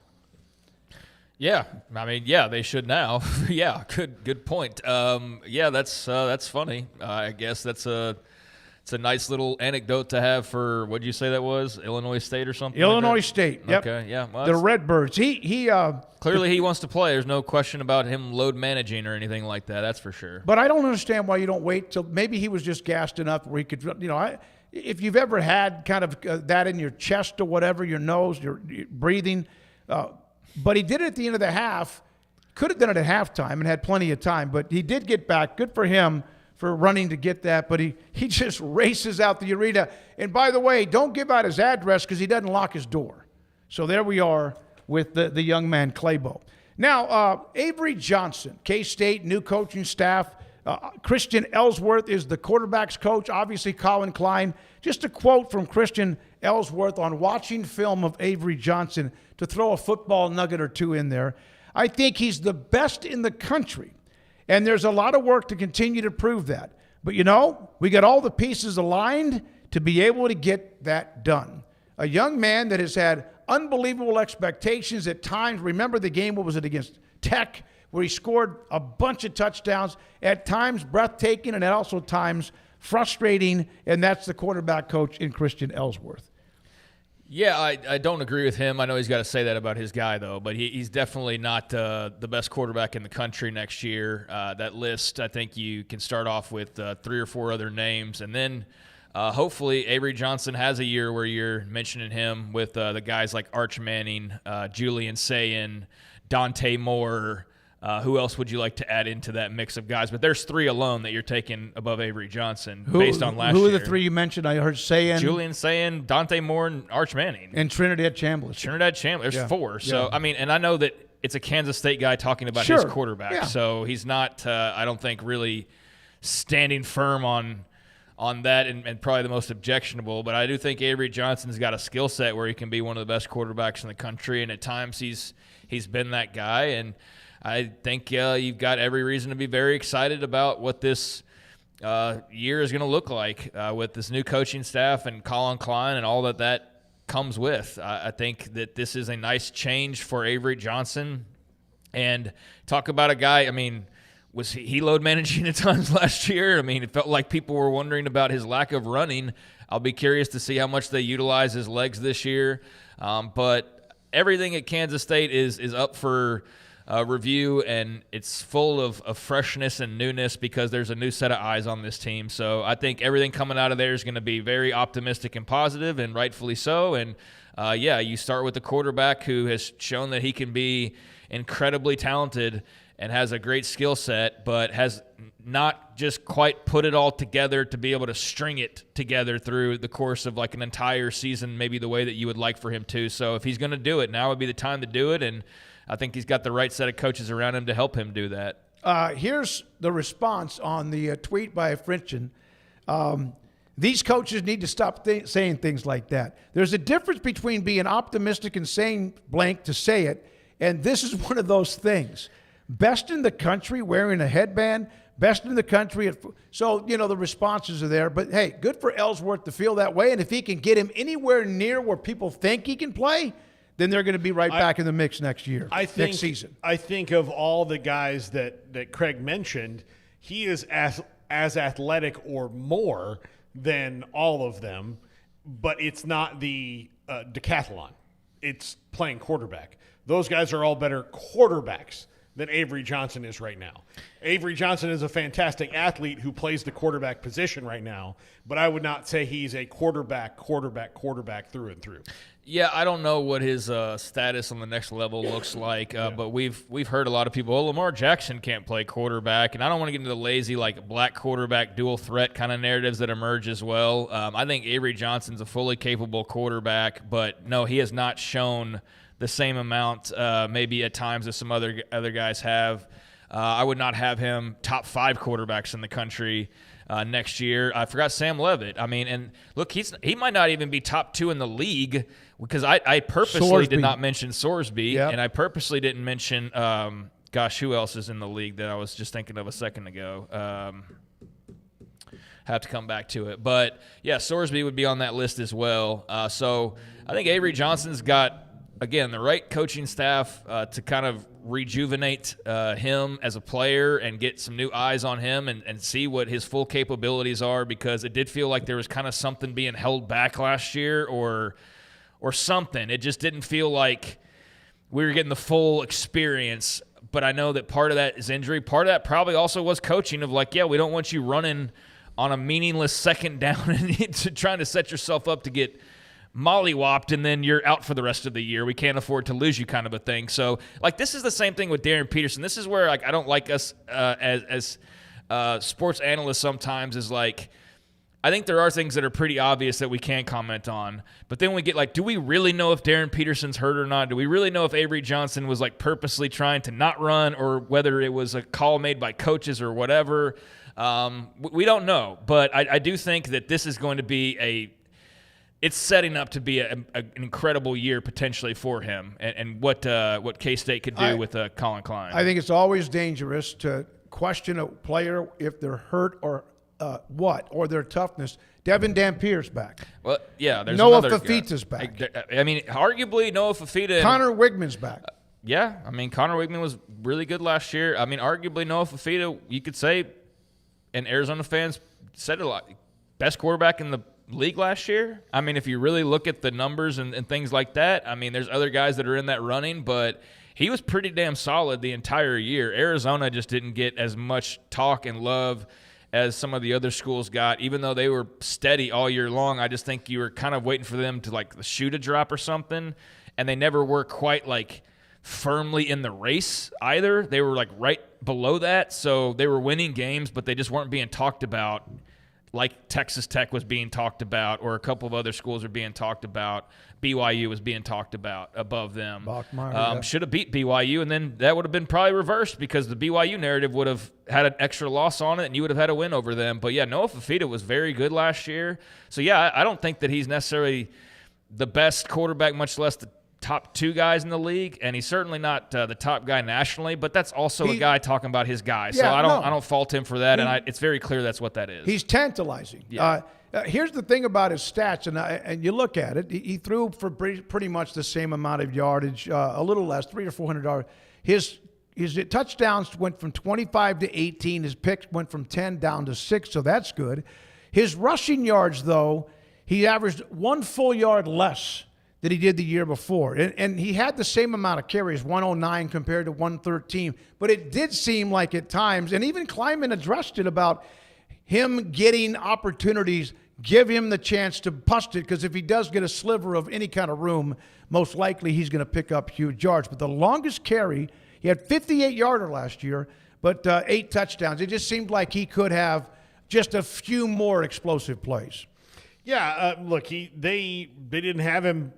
Yeah, I mean, yeah, they should now. Yeah, good point. Yeah, that's funny. I guess it's a nice little anecdote to have for, what'd you say that was, Illinois State or something? Illinois like State. Yep. Okay, yeah. Well, the Redbirds. He clearly he wants to play. There's no question about him load managing or anything like that. That's for sure. But I don't understand why you don't wait till maybe he was just gassed enough where he could, if you've ever had kind of that in your chest or whatever, your nose, your breathing. But he did it at the end of the half. Could have done it at halftime and had plenty of time, but he did get back. Good for him for running to get that, but he just races out the arena. And by the way, don't give out his address because he doesn't lock his door. So there we are with the young man, Claybo. Now, Avery Johnson, K-State, new coaching staff. Christian Ellsworth is the quarterback's coach. Obviously, Colin Klein. Just a quote from Christian Ellsworth on watching film of Avery Johnson, to throw a football nugget or two in there. I think he's the best in the country. And there's a lot of work to continue to prove that. But, we got all the pieces aligned to be able to get that done. A young man that has had unbelievable expectations at times. Remember the game, what was it, against Tech, where he scored a bunch of touchdowns, at times breathtaking and at also times frustrating, and that's the quarterback coach in Christian Ellsworth. Yeah, I don't agree with him. I know he's got to say that about his guy, though, but he's definitely not the best quarterback in the country next year. That list, I think you can start off with 3 or 4 other names, and then hopefully Avery Johnson has a year where you're mentioning him with the guys like Arch Manning, Julian Sayin, Dante Moore. Who else would you like to add into that mix of guys? But there's 3 alone that you're taking above Avery Johnson based on last year. Who are the 3 you mentioned? I heard Julian Sayin, Dante Moore, and Arch Manning. And Trinidad Chambliss. There's 4. So, I mean, and I know that it's a Kansas State guy talking about his quarterback. Yeah. So he's not, I don't think, really standing firm on on that and probably the most objectionable. But I do think Avery Johnson's got a skill set where he can be one of the best quarterbacks in the country, and at times he's been that guy. And I think you've got every reason to be very excited about what this year is going to look like with this new coaching staff and Colin Klein and all that comes with. I think that this is a nice change for Avery Johnson. And talk about a guy, I mean, was he load managing at times last year? I mean, it felt like people were wondering about his lack of running. I'll be curious to see how much they utilize his legs this year. But everything at Kansas State is up for review, and it's full of freshness and newness because there's a new set of eyes on this team. So I think everything coming out of there is going to be very optimistic and positive, and rightfully so. And, you start with the quarterback who has shown that he can be incredibly talented and has a great skill set, but has not just quite put it all together to be able to string it together through the course of like an entire season, maybe the way that you would like for him to. So if he's going to do it, now would be the time to do it, and I think he's got the right set of coaches around him to help him do that. Here's the response on the tweet by Frenchen. These coaches need to stop saying things like that. There's a difference between being optimistic and saying blank to say it, and this is one of those things. Best in the country wearing a headband, best in the country. So, the responses are there. But, hey, good for Ellsworth to feel that way, and if he can get him anywhere near where people think he can play, then they're going to be right back in the mix next next season. I think of all the guys that Craig mentioned, he is as athletic or more than all of them, but it's not the decathlon. It's playing quarterback. Those guys are all better quarterbacks than Avery Johnson is right now. Avery Johnson is a fantastic athlete who plays the quarterback position right now, but I would not say he's a quarterback through and through. Yeah, I don't know what his status on the next level looks like, but we've heard a lot of people, Lamar Jackson can't play quarterback, and I don't want to get into the lazy like black quarterback dual threat kind of narratives that emerge as well. I think Avery Johnson's a fully capable quarterback, but no, he has not shown the same amount maybe at times as some other guys have. I would not have him top 5 quarterbacks in the country next year. I forgot Sam Levitt. I mean, and look, he might not even be top 2 in the league because I purposely did not mention Sorsby, and I purposely didn't mention, who else is in the league that I was just thinking of a second ago. Have to come back to it. But, yeah, Sorsby would be on that list as well. So I think Avery Johnson's got, again, the right coaching staff to kind of rejuvenate him as a player and get some new eyes on him and see what his full capabilities are, because it did feel like there was kind of something being held back last year or something. It just didn't feel like we were getting the full experience. But I know that part of that is injury. Part of that probably also was coaching of like, we don't want you running on a meaningless second down and trying to set yourself up to get mollywopped and then you're out for the rest of the year. We can't afford to lose you kind of a thing. So, like, this is the same thing with Darryn Peterson. This is where, like, I don't like us as sports analysts sometimes is, like, I think there are things that are pretty obvious that we can't comment on. But then we get, like, do we really know if Darryn Peterson's hurt or not? Do we really know if Avery Johnson was, like, purposely trying to not run or whether it was a call made by coaches or whatever? We don't know. But I do think that this is going to be it's setting up to be an incredible year potentially for him and what K-State could do with Colin Klein. I think it's always dangerous to question a player if they're hurt or or their toughness. Devin Dampier's back. Well, yeah, there's Noah another Fafita's back. I mean, arguably Noah Fafita. Connor Wigman's back. Yeah, I mean, Connor Wigman was really good last year. I mean, arguably Noah Fafita, you could say, and Arizona fans said it a lot, best quarterback in the league last year. I mean, if you really look at the numbers and things like that, I mean, there's other guys that are in that running, but he was pretty damn solid the entire year. Arizona just didn't get as much talk and love as some of the other schools got, even though they were steady all year long. I just think you were kind of waiting for them to, like, the shoe to drop or something, and they never were quite, like, firmly in the race either. They were, like, right below that, so they were winning games, but they just weren't being talked about like Texas Tech was being talked about, or a couple of other schools are being talked about. BYU was being talked about above them. Should have beat BYU, and then that would have been probably reversed because the BYU narrative would have had an extra loss on it, and you would have had a win over them. But, yeah, Noah Fifita was very good last year. So, yeah, I don't think that he's necessarily the best quarterback, much less the top 2 guys in the league, and he's certainly not the top guy nationally, but that's also a guy talking about his guy. So I don't fault him for that, and it's very clear that's what that is. He's tantalizing. Yeah. Here's the thing about his stats, and you look at it. He threw for pretty much the same amount of yardage, a little less, 300 or 400 yards. His touchdowns went from 25 to 18. His picks went from 10 down to 6, so that's good. His rushing yards, though, he averaged 1 full yard less that he did the year before. And he had the same amount of carries, 109 compared to 113. But it did seem like at times, and even Kleiman addressed it about him getting opportunities, give him the chance to bust it, because if he does get a sliver of any kind of room, most likely he's going to pick up huge yards. But the longest carry, he had 58-yarder last year, but 8 touchdowns. It just seemed like he could have just a few more explosive plays. Yeah, look, they didn't have him.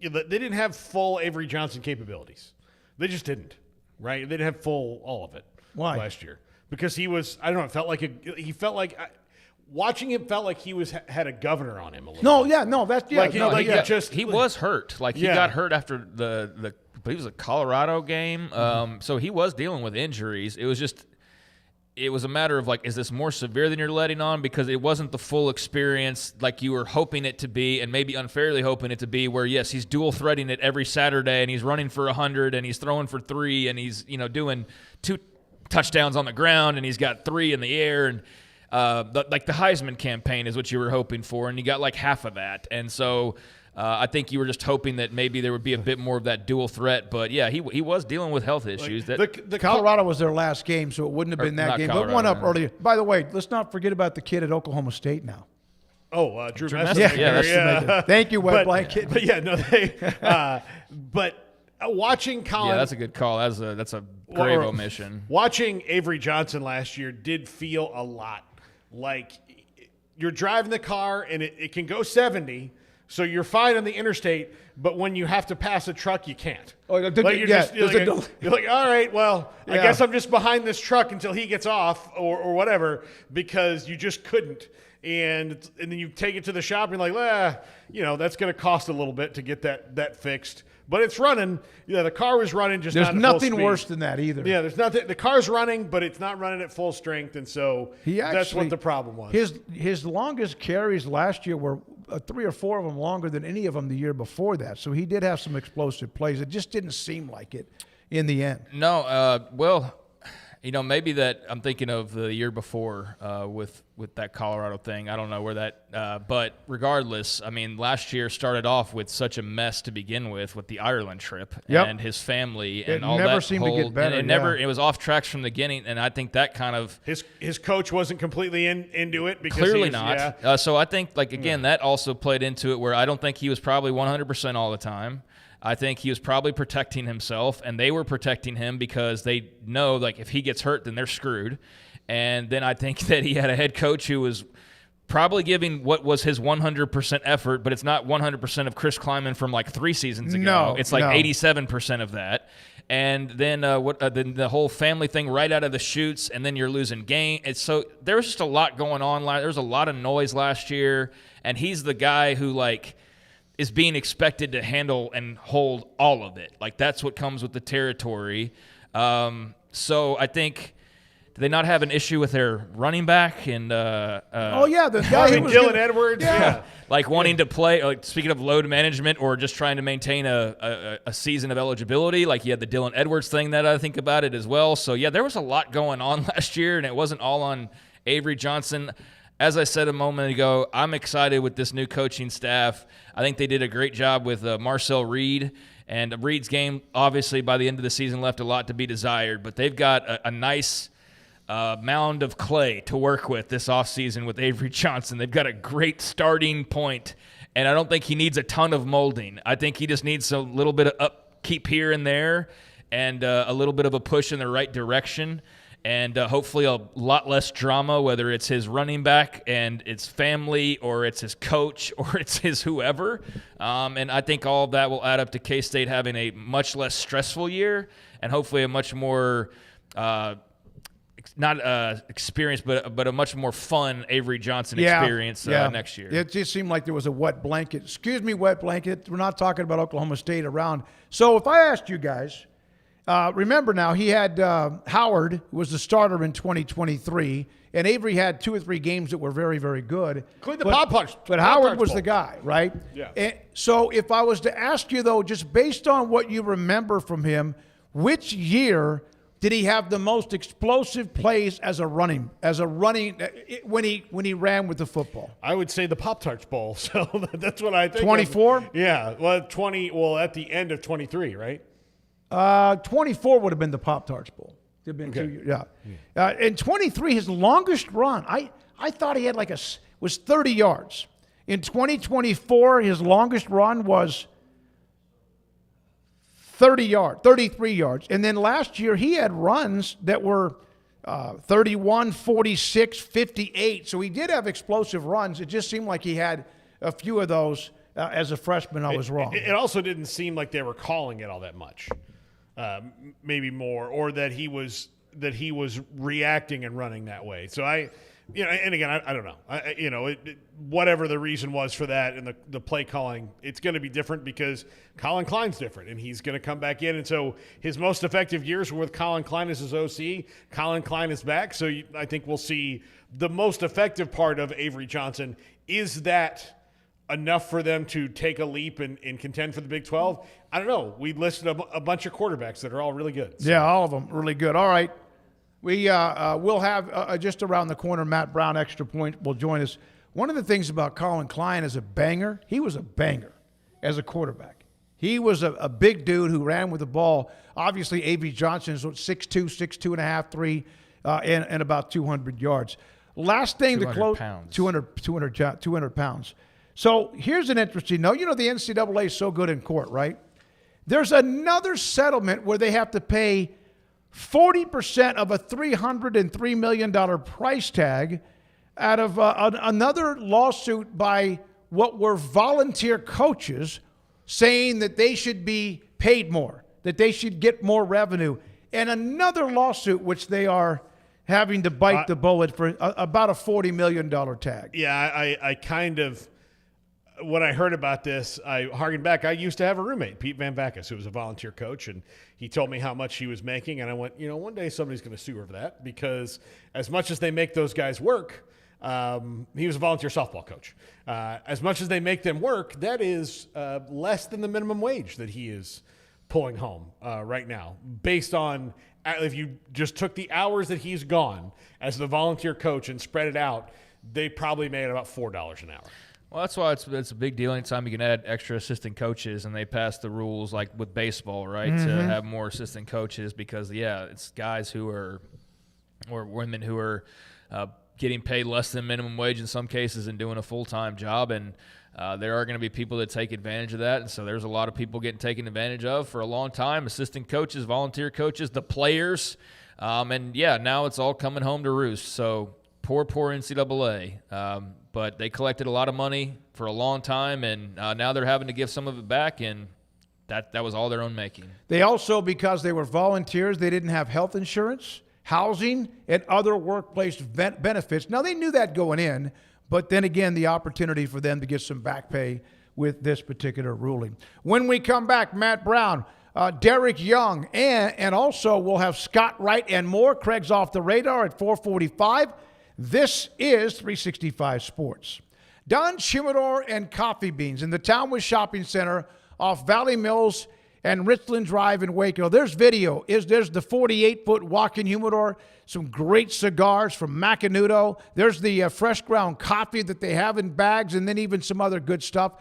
They didn't have full Avery Johnson capabilities. They just didn't, right? They didn't have full all of it. Why? Last year. Because he was, I don't know, it felt like watching him felt like he had a governor on him a little bit. He was hurt. Like, he got hurt after the I believe it was a Colorado game. So he was dealing with injuries. It was a matter of, like, is this more severe than you're letting on? Because it wasn't the full experience like you were hoping it to be, and maybe unfairly hoping it to be, where, yes, he's dual threading it every Saturday, and he's running for 100, and he's throwing for 3, and he's, doing 2 touchdowns on the ground, and he's got 3 in the air. And like the Heisman campaign is what you were hoping for, and you got like half of that. And so I think you were just hoping that maybe there would be a bit more of that dual threat. But, yeah, he was dealing with health issues. The Colorado was their last game, so it wouldn't have been that game. Colorado, but one up earlier. By the way, let's not forget about the kid at Oklahoma State now. Oh, Drew Messina. Yeah. Thank you, Wet Blanket. But, yeah, no, but watching Colin. Yeah, that's a good call. That's a grave omission. Watching Avery Johnson last year did feel a lot like you're driving the car and it can go 70, so you're fine on the interstate, but when you have to pass a truck, you can't. You're like, all right, well, I guess I'm just behind this truck until he gets off or whatever, because you just couldn't. And then you take it to the shop and you're like, that's going to cost a little bit to get that fixed. But it's running. Yeah, the car was running, just there's not at full nothing speed. Worse than that either. Yeah, there's nothing. The car's running, but it's not running at full strength, and so that's what the problem was. His longest carries last year were 3 or 4 of them longer than any of them the year before that. So he did have some explosive plays. It just didn't seem like it in the end. No, maybe that I'm thinking of the year before with that Colorado thing. I don't know where that but regardless, I mean, last year started off with such a mess to begin with the Ireland trip and his family and all that. It never seemed to get better. It was off tracks from the beginning, and I think that kind of his coach wasn't completely into it because clearly not. Yeah. So I think that also played into it, where I don't think he was probably 100% all the time. I think he was probably protecting himself, and they were protecting him because they know, like, if he gets hurt, then they're screwed. And then I think that he had a head coach who was probably giving what was his 100% effort, but it's not 100% of Chris Kleiman from like 3 seasons ago. No, it's like 87% of that. And then then the whole family thing right out of the chutes, and then you're losing game. So there was just a lot going on. There was a lot of noise last year, and he's the guy who, like, is being expected to handle and hold all of it. Like, that's what comes with the territory. So I think, do they not have an issue with their running back? And the guy who was Dylan Edwards. Yeah. Like wanting to play, like, speaking of load management, or just trying to maintain a season of eligibility. Like, you had the Dylan Edwards thing that I think about it as well. So, yeah, there was a lot going on last year, and it wasn't all on Avery Johnson. As I said a moment ago, I'm excited with this new coaching staff. I think they did a great job with Marcel Reed. And Reed's game, obviously, by the end of the season, left a lot to be desired. But they've got a nice mound of clay to work with this offseason with Avery Johnson. They've got a great starting point, and I don't think he needs a ton of molding. I think he just needs a little bit of upkeep here and there, and a little bit of a push in the right direction. and hopefully a lot less drama, whether it's his running back and its family, or it's his coach, or it's his whoever. And I think all of that will add up to K-State having a much less stressful year, and hopefully a much more not experience, but a much more fun Avery Johnson experience next year. It just seemed like there was a wet blanket. Excuse me, wet blanket. We're not talking about Oklahoma State around. So if I asked you guys, remember now, he had Howard, who was the starter in 2023, and Avery had 2 or 3 games that were very, very good. Including the Pop-Tarts. But Howard was the guy, right? Yeah. And so if I was to ask you, though, just based on what you remember from him, which year did he have the most explosive plays as a running when he ran with the football? I would say the Pop-Tarts Bowl. So that's what I think. 24? Yeah. Well, at the end of 23, right? 24 would have been the Pop-Tarts Bowl. It'd been 2 years. Yeah. In 23, his longest run, I thought he had was 30 yards. In 2024, his longest run was 33 yards. And then last year, he had runs that were 31, 46, 58. So he did have explosive runs. It just seemed like he had a few of those as a freshman. I was wrong. It also didn't seem like they were calling it all that much. Maybe more, or that he was reacting and running that way. So and again, I don't know. Whatever the reason was for that and the play calling, it's going to be different because Colin Klein's different, and he's going to come back in. And so his most effective years were with Colin Klein as his OC. Colin Klein is back, so I think we'll see the most effective part of Avery Johnson. Is that enough for them to take a leap and contend for the Big 12? I don't know. We listed a bunch of quarterbacks that are all really good. So. Yeah, all of them really good. All right. We'll have just around the corner, Matt Brown, Extra Point, will join us. One of the things about Colin Klein is a banger. He was a banger as a quarterback. He was a big dude who ran with the ball. Obviously, Avery Johnson is 6'2", and a half, 3, and about 200 yards. Last thing to close, 200 pounds. So here's an interesting note. You know the NCAA is so good in court, right? There's another settlement where they have to pay 40% of a $303 million price tag out of another lawsuit by what were volunteer coaches saying that they should be paid more, that they should get more revenue, and another lawsuit which they are having to bite the bullet for about a $40 million tag. Yeah, I kind of, when I heard about this, I harkened back. I used to have a roommate, Pete Van Vackus, who was a volunteer coach, and he told me how much he was making, and I went, one day somebody's going to sue over that, because as much as they make those guys work, he was a volunteer softball coach. As much as they make them work, that is less than the minimum wage that he is pulling home right now, based on if you just took the hours that he's gone as the volunteer coach and spread it out, they probably made about $4 an hour. Well, that's why it's a big deal anytime you can add extra assistant coaches, and they pass the rules like with baseball, right, to have more assistant coaches, because, it's guys who are or women who are getting paid less than minimum wage in some cases and doing a full-time job, and there are going to be people that take advantage of that, and so there's a lot of people getting taken advantage of for a long time, assistant coaches, volunteer coaches, the players, now it's all coming home to roost. So poor NCAA. But they collected a lot of money for a long time, and now they're having to give some of it back, and that was all their own making. They also, because they were volunteers, they didn't have health insurance, housing, and other workplace benefits. Now, they knew that going in, but then again, the opportunity for them to get some back pay with this particular ruling. When we come back, Matt Brown, Derek Young, and also we'll have Scott Wright and more. Craig's off the radar at 4:45. This is 365 Sports. Don's Humidor and Coffee Beans in the Townwood Shopping Center off Valley Mills and Richland Drive in Waco. There's video. There's the 48-foot walk-in humidor, some great cigars from Macanudo. There's the fresh ground coffee that they have in bags, and then even some other good stuff.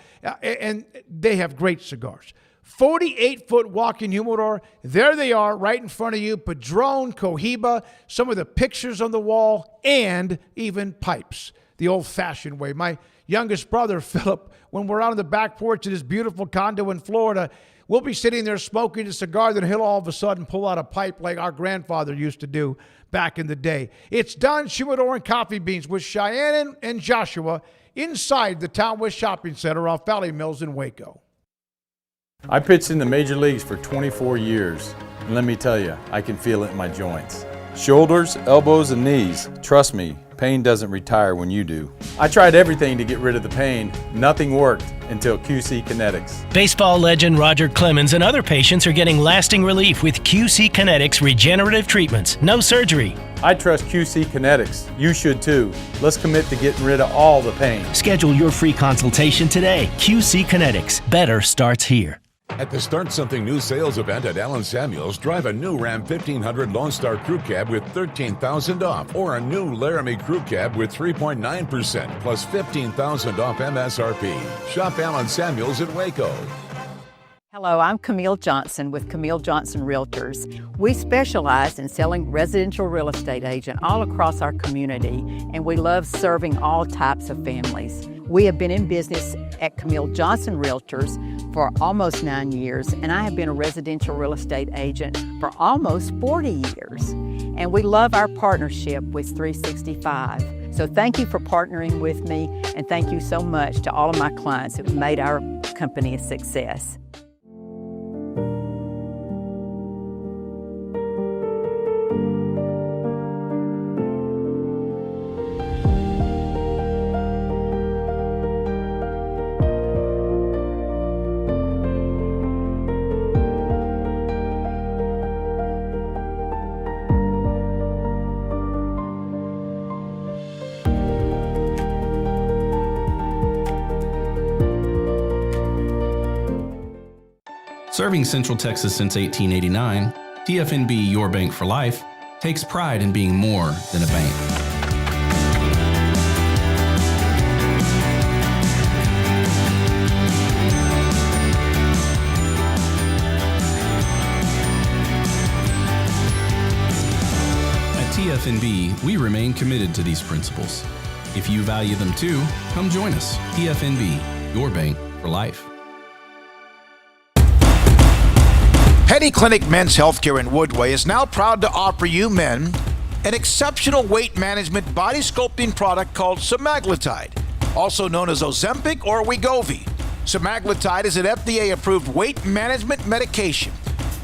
And they have great cigars. 48-foot walk-in humidor. There they are right in front of you. Padron, Cohiba, some of the pictures on the wall, and even pipes, the old-fashioned way. My youngest brother, Philip, when we're out on the back porch of his beautiful condo in Florida, we'll be sitting there smoking a cigar, then he'll all of a sudden pull out a pipe like our grandfather used to do back in the day. It's Don Shumador and Coffee Beans with Cheyenne and Joshua inside the Town West Shopping Center off Valley Mills in Waco. I pitched in the major leagues for 24 years, and let me tell you, I can feel it in my joints. Shoulders, elbows, and knees. Trust me, pain doesn't retire when you do. I tried everything to get rid of the pain. Nothing worked until QC Kinetics. Baseball legend Roger Clemens and other patients are getting lasting relief with QC Kinetics regenerative treatments. No surgery. I trust QC Kinetics. You should too. Let's commit to getting rid of all the pain. Schedule your free consultation today. QC Kinetics. Better starts here. At the Start Something New sales event at Allen Samuels, drive a new Ram 1500 Lone Star Crew Cab with $13,000 off, or a new Laramie Crew Cab with 3.9% plus $15,000 off MSRP. Shop Allen Samuels at Waco. Hello, I'm Camille Johnson with Camille Johnson Realtors. We specialize in selling residential real estate agent all across our community, and we love serving all types of families. We have been in business at Camille Johnson Realtors for almost 9 years, and I have been a residential real estate agent for almost 40 years. And we love our partnership with 365. So thank you for partnering with me, and thank you so much to all of my clients who have made our company a success. Serving Central Texas since 1889, TFNB Your Bank for Life takes pride in being more than a bank. At TFNB, we remain committed to these principles. If you value them too, come join us. TFNB, Your Bank for Life. Petty Clinic Men's Healthcare in Woodway is now proud to offer you men an exceptional weight management body sculpting product called semaglutide, also known as Ozempic or Wegovy. Semaglutide is an FDA-approved weight management medication.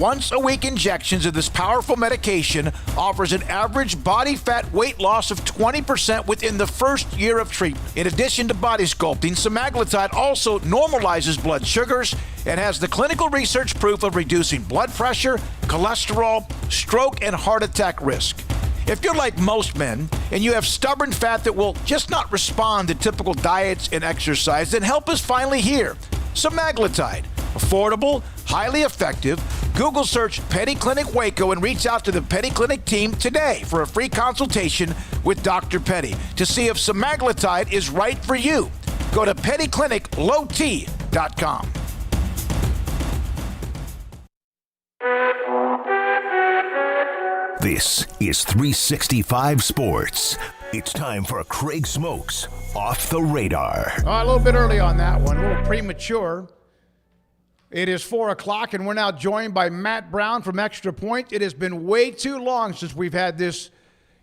Once-a-week injections of this powerful medication offers an average body fat weight loss of 20% within the first year of treatment. In addition to body sculpting, semaglutide also normalizes blood sugars and has the clinical research proof of reducing blood pressure, cholesterol, stroke, and heart attack risk. If you're like most men and you have stubborn fat that will just not respond to typical diets and exercise, then help us finally hear semaglutide. Affordable, highly effective. Google search Petty Clinic Waco and reach out to the Petty Clinic team today for a free consultation with Dr. Petty to see if semaglutide is right for you. Go to pettycliniclowt.com. This is 365 Sports. It's time for Craig Smoak's Off the Radar. A little bit early on that one, a little premature. It is 4 o'clock, and we're now joined by Matt Brown from Extra Point. It has been way too long since we've had this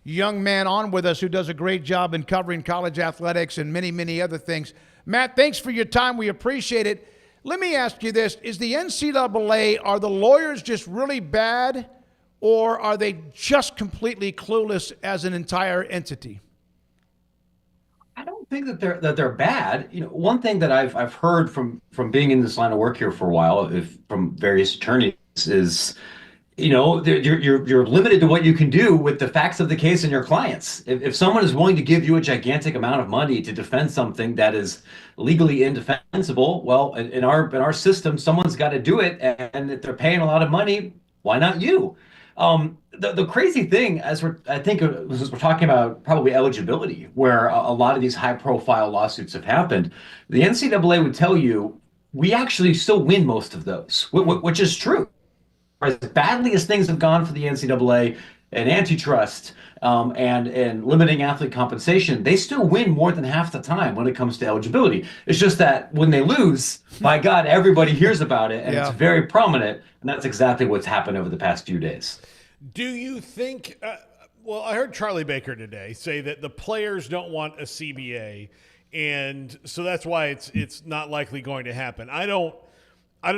young man on with us who does a great job in covering college athletics and many, many other things. Matt, thanks for your time. We appreciate it. Let me ask you this. Is the NCAA, are the lawyers just really bad, or are they just completely clueless as an entire entity? I don't think that they're bad. You know, one thing that I've heard from being in this line of work here for a while, from various attorneys, is, you know, you're limited to what you can do with the facts of the case and your clients. If someone is willing to give you a gigantic amount of money to defend something that is legally indefensible, well, in our system, someone's got to do it, and if they're paying a lot of money, why not you? The crazy thing, as we're talking about probably eligibility, where a lot of these high-profile lawsuits have happened, the NCAA would tell you we actually still win most of those, which is true. As badly as things have gone for the NCAA, and antitrust and limiting athlete compensation, they still win more than half the time when it comes to eligibility. It's just that when they lose, by God, everybody hears about it, and it's very prominent, and that's exactly what's happened over the past few days. Do you think? Well, I heard Charlie Baker today say that the players don't want a CBA, and so that's why it's not likely going to happen. I don't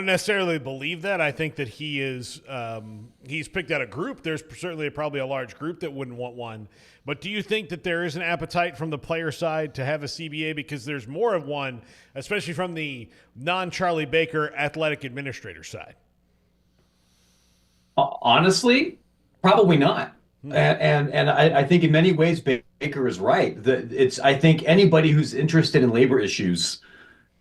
necessarily believe that. I think that he's picked out a group. There's certainly probably a large group that wouldn't want one. But do you think that there is an appetite from the player side to have a CBA because there's more of one, especially from the non-Charlie Baker athletic administrator side? Honestly, probably not. And I think in many ways Baker is right. I think anybody who's interested in labor issues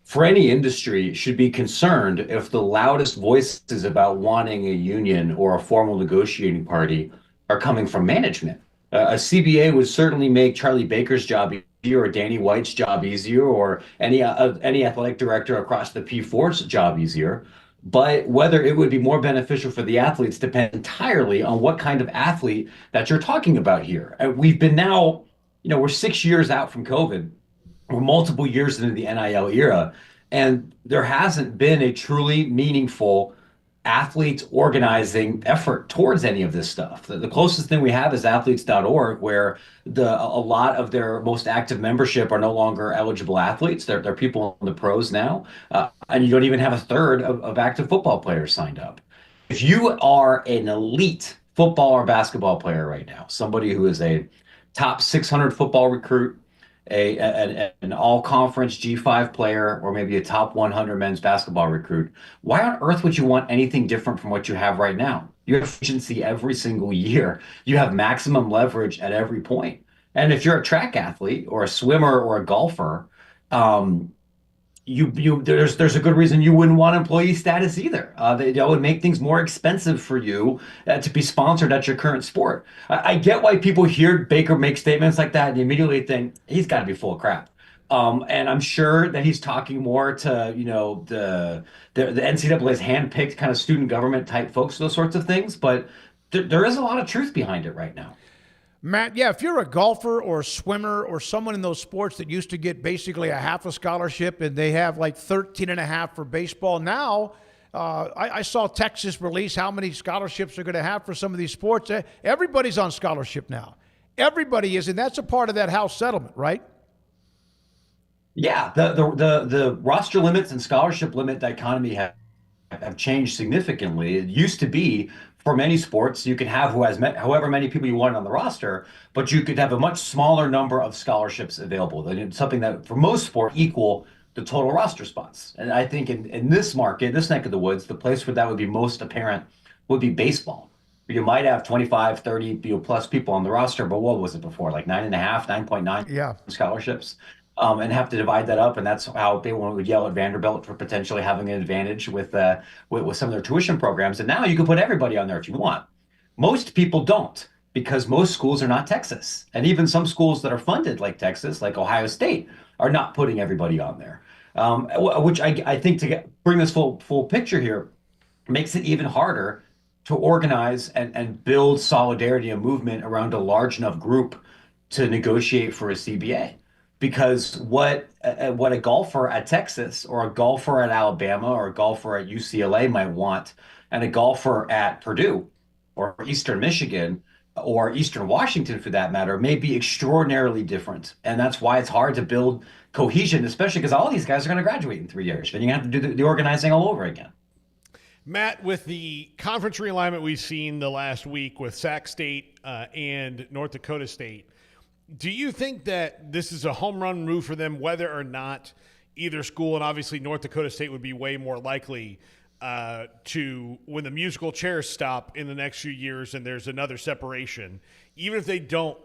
for any industry should be concerned if the loudest voices about wanting a union or a formal negotiating party are coming from management. A CBA would certainly make Charlie Baker's job easier, or Danny White's job easier, or any athletic director across the P4's job easier. But whether it would be more beneficial for the athletes depends entirely on what kind of athlete that you're talking about here. We've been now, we're 6 years out from COVID. We're multiple years into the NIL era, and there hasn't been a truly meaningful athletes organizing effort towards any of this stuff. The closest thing we have is athletes.org, where a lot of their most active membership are no longer eligible athletes. They're people in the pros now, and you don't even have a third of active football players signed up. If you are an elite football or basketball player right now, somebody who is a top 600 football recruit, an all-conference G5 player, or maybe a top 100 men's basketball recruit, why on earth would you want anything different from what you have right now? You have efficiency every single year. You have maximum leverage at every point. And if you're a track athlete or a swimmer or a golfer, there's a good reason you wouldn't want employee status either. That would make things more expensive for you to be sponsored at your current sport. I get why people hear Baker make statements like that and immediately think he's got to be full of crap. And I'm sure that he's talking more to the NCAA's handpicked kind of student government type folks, those sorts of things. But there is a lot of truth behind it right now. Matt, yeah, if you're a golfer or a swimmer or someone in those sports that used to get basically a half a scholarship and they have like 13 and a half for baseball, now I saw Texas release how many scholarships they're going to have for some of these sports. Everybody's on scholarship now. Everybody is, and that's a part of that House settlement, right? Yeah, the roster limits and scholarship limit dichotomy have changed significantly. It used to be, for many sports, you could have however many people you want on the roster, but you could have a much smaller number of scholarships available. It's something that, for most sports, equal the total roster spots. And I think in this market, this neck of the woods, the place where that would be most apparent would be baseball. You might have 25, 30 plus people on the roster, but what was it before? Like 9.5, 9.9 scholarships. And have to divide that up, and that's how they would yell at Vanderbilt for potentially having an advantage with some of their tuition programs. And now you can put everybody on there if you want. Most people don't, because most schools are not Texas, and even some schools that are funded like Texas, like Ohio State, are not putting everybody on there. Which I think to bring this full picture here makes it even harder to organize and build solidarity and movement around a large enough group to negotiate for a CBA. Because what a golfer at Texas or a golfer at Alabama or a golfer at UCLA might want, and a golfer at Purdue or Eastern Michigan or Eastern Washington, for that matter, may be extraordinarily different. And that's why it's hard to build cohesion, especially because all these guys are going to graduate in 3 years. Then you have to do the organizing all over again. Matt, with the conference realignment we've seen the last week with Sac State and North Dakota State, do you think that this is a home run move for them, whether or not either school, and obviously North Dakota State would be way more likely to, when the musical chairs stop in the next few years and there's another separation, even if they don't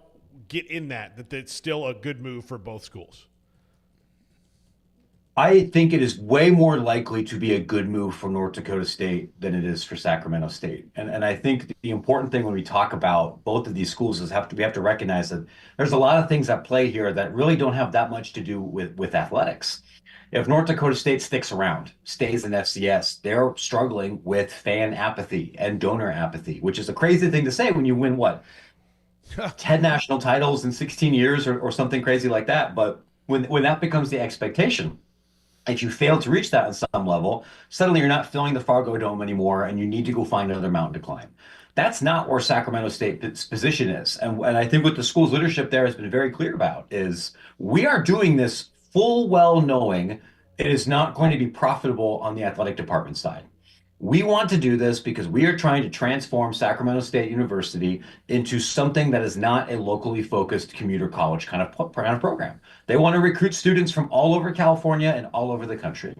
get in that it's still a good move for both schools? I think it is way more likely to be a good move for North Dakota State than it is for Sacramento State. And I think the important thing when we talk about both of these schools is we have to recognize that there's a lot of things at play here that really don't have that much to do with athletics. If North Dakota State sticks around, stays in FCS, they're struggling with fan apathy and donor apathy, which is a crazy thing to say when you win, what, 10 national titles in 16 years or something crazy like that. But when that becomes the expectation, if you fail to reach that on some level, suddenly you're not filling the Fargo Dome anymore and you need to go find another mountain to climb. That's not where Sacramento State's position is. And I think what the school's leadership there has been very clear about is we are doing this full well knowing it is not going to be profitable on the athletic department side. We want to do this because we are trying to transform Sacramento State University into something that is not a locally focused commuter college kind of program. They want to recruit students from all over California and all over the country.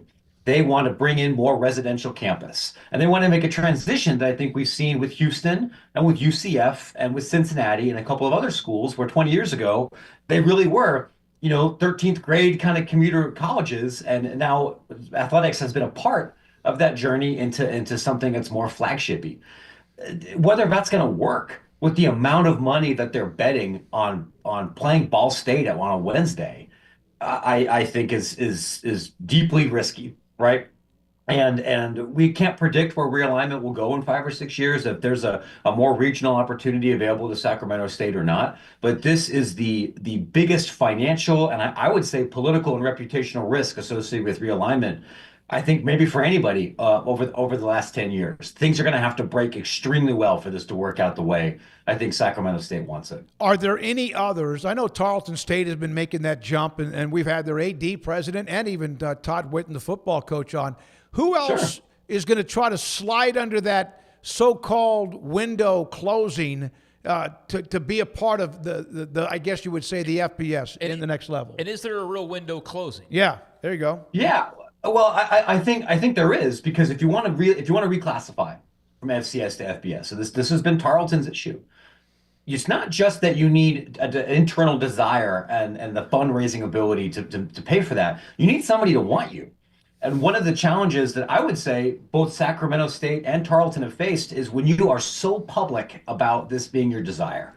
They want to bring in more residential campus. And they want to make a transition that I think we've seen with Houston and with UCF and with Cincinnati and a couple of other schools where 20 years ago, they really were, 13th grade kind of commuter colleges. And now athletics has been a part of that journey into something that's more flagshipy. Whether that's going to work with the amount of money that they're betting on playing Ball State on a Wednesday, I think is deeply risky, right? And we can't predict where realignment will go in 5 or 6 years, if there's a more regional opportunity available to Sacramento State or not. But this is the biggest financial and I would say political and reputational risk associated with realignment, I think maybe for anybody over the last 10 years. Things are going to have to break extremely well for this to work out the way I think Sacramento State wants it. Are there any others? I know Tarleton State has been making that jump, and we've had their AD president and even Todd Whitten, the football coach, on. Who else is going to try to slide under that so-called window closing to be a part of the I guess you would say the FBS in the next level? And is there a real window closing? Yeah, there you go. Yeah. Well, I think there is, because if you want to reclassify from FCS to FBS, so this has been Tarleton's issue. It's not just that you need an internal desire and the fundraising ability to pay for that. You need somebody to want you. And one of the challenges that I would say both Sacramento State and Tarleton have faced is when you are so public about this being your desire,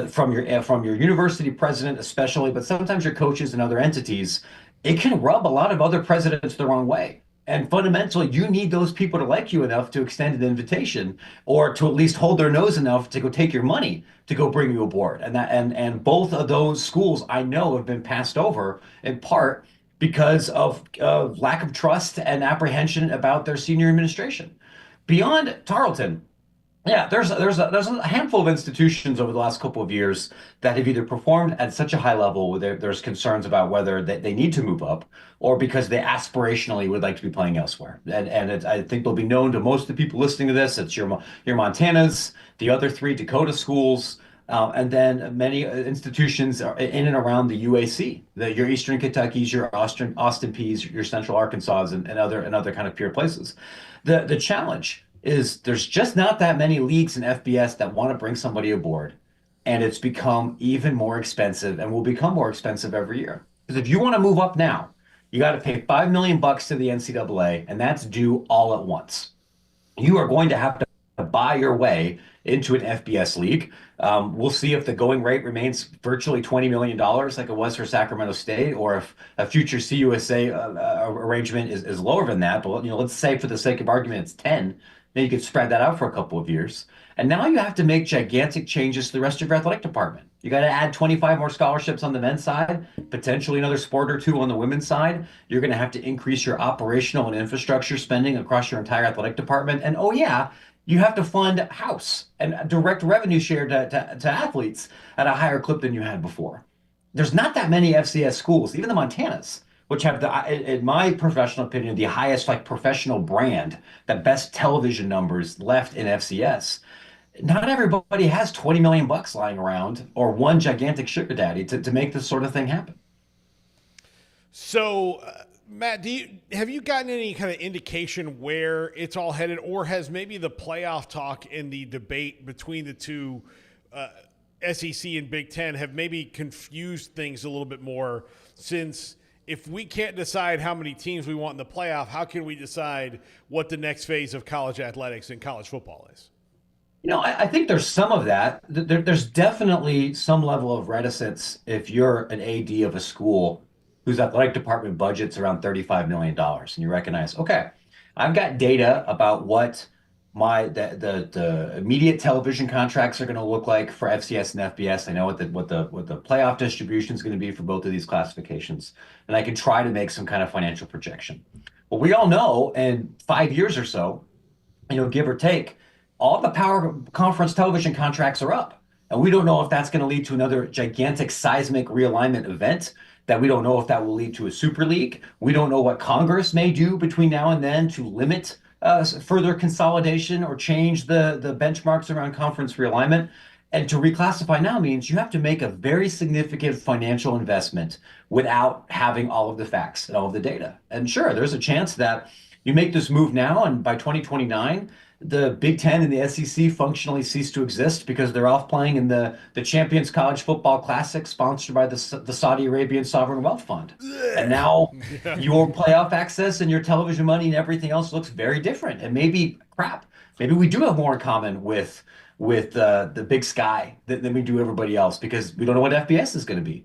from your university president especially, but sometimes your coaches and other entities, it can rub a lot of other presidents the wrong way. And fundamentally, you need those people to like you enough to extend an invitation, or to at least hold their nose enough to go take your money to go bring you aboard. And both of those schools I know have been passed over in part because of lack of trust and apprehension about their senior administration. Beyond Tarleton, yeah, there's a handful of institutions over the last couple of years that have either performed at such a high level where there's concerns about whether they need to move up, or because they aspirationally would like to be playing elsewhere. And I think they'll be known to most of the people listening to this. It's your Montanas, the other 3 Dakota schools, and then many institutions are in and around the UAC, your Eastern Kentuckys, your Austin Peays, your Central Arkansas, and other kind of pure places. The challenge is there's just not that many leagues in FBS that want to bring somebody aboard. And it's become even more expensive and will become more expensive every year. Because if you want to move up now, you got to pay $5 million to the NCAA, and that's due all at once. You are going to have to buy your way into an FBS league. We'll see if the going rate remains virtually $20 million like it was for Sacramento State, or if a future CUSA arrangement is lower than that. But let's say for the sake of argument it's 10. Then you could spread that out for a couple of years. And now you have to make gigantic changes to the rest of your athletic department. You got to add 25 more scholarships on the men's side, potentially another sport or 2 on the women's side. You're going to have to increase your operational and infrastructure spending across your entire athletic department. And you have to fund house and direct revenue share to athletes at a higher clip than you had before. There's not that many FCS schools, even the Montanas, which have, in my professional opinion, the highest professional brand, the best television numbers left in FCS. Not everybody has $20 million lying around or one gigantic sugar daddy to make this sort of thing happen. So, Matt, have you gotten any kind of indication where it's all headed, or has maybe the playoff talk and the debate between the two SEC and Big Ten have maybe confused things a little bit more, since if we can't decide how many teams we want in the playoff, how can we decide what the next phase of college athletics and college football is? I think there's some of that. There's definitely some level of reticence if you're an AD of a school whose athletic department budget's around $35 million. And you recognize, okay, I've got data about what the immediate television contracts are going to look like for FCS and FBS. I know what the playoff distribution is going to be for both of these classifications, and I can try to make some kind of financial projection. But we all know in 5 years or so, give or take, all the power conference television contracts are up. And we don't know if that's going to lead to another gigantic seismic realignment event, that we don't know if that will lead to a super league. We don't know what Congress may do between now and then to limit further consolidation or change the benchmarks around conference realignment. And to reclassify now means you have to make a very significant financial investment without having all of the facts and all of the data. And sure, there's a chance that you make this move now, and by 2029, the Big Ten and the SEC functionally cease to exist because they're off playing in the Champions College Football Classic sponsored by the Saudi Arabian Sovereign Wealth Fund. And now your playoff access and your television money and everything else looks very different. And maybe we do have more in common with the Big Sky than we do everybody else, because we don't know what FBS is going to be.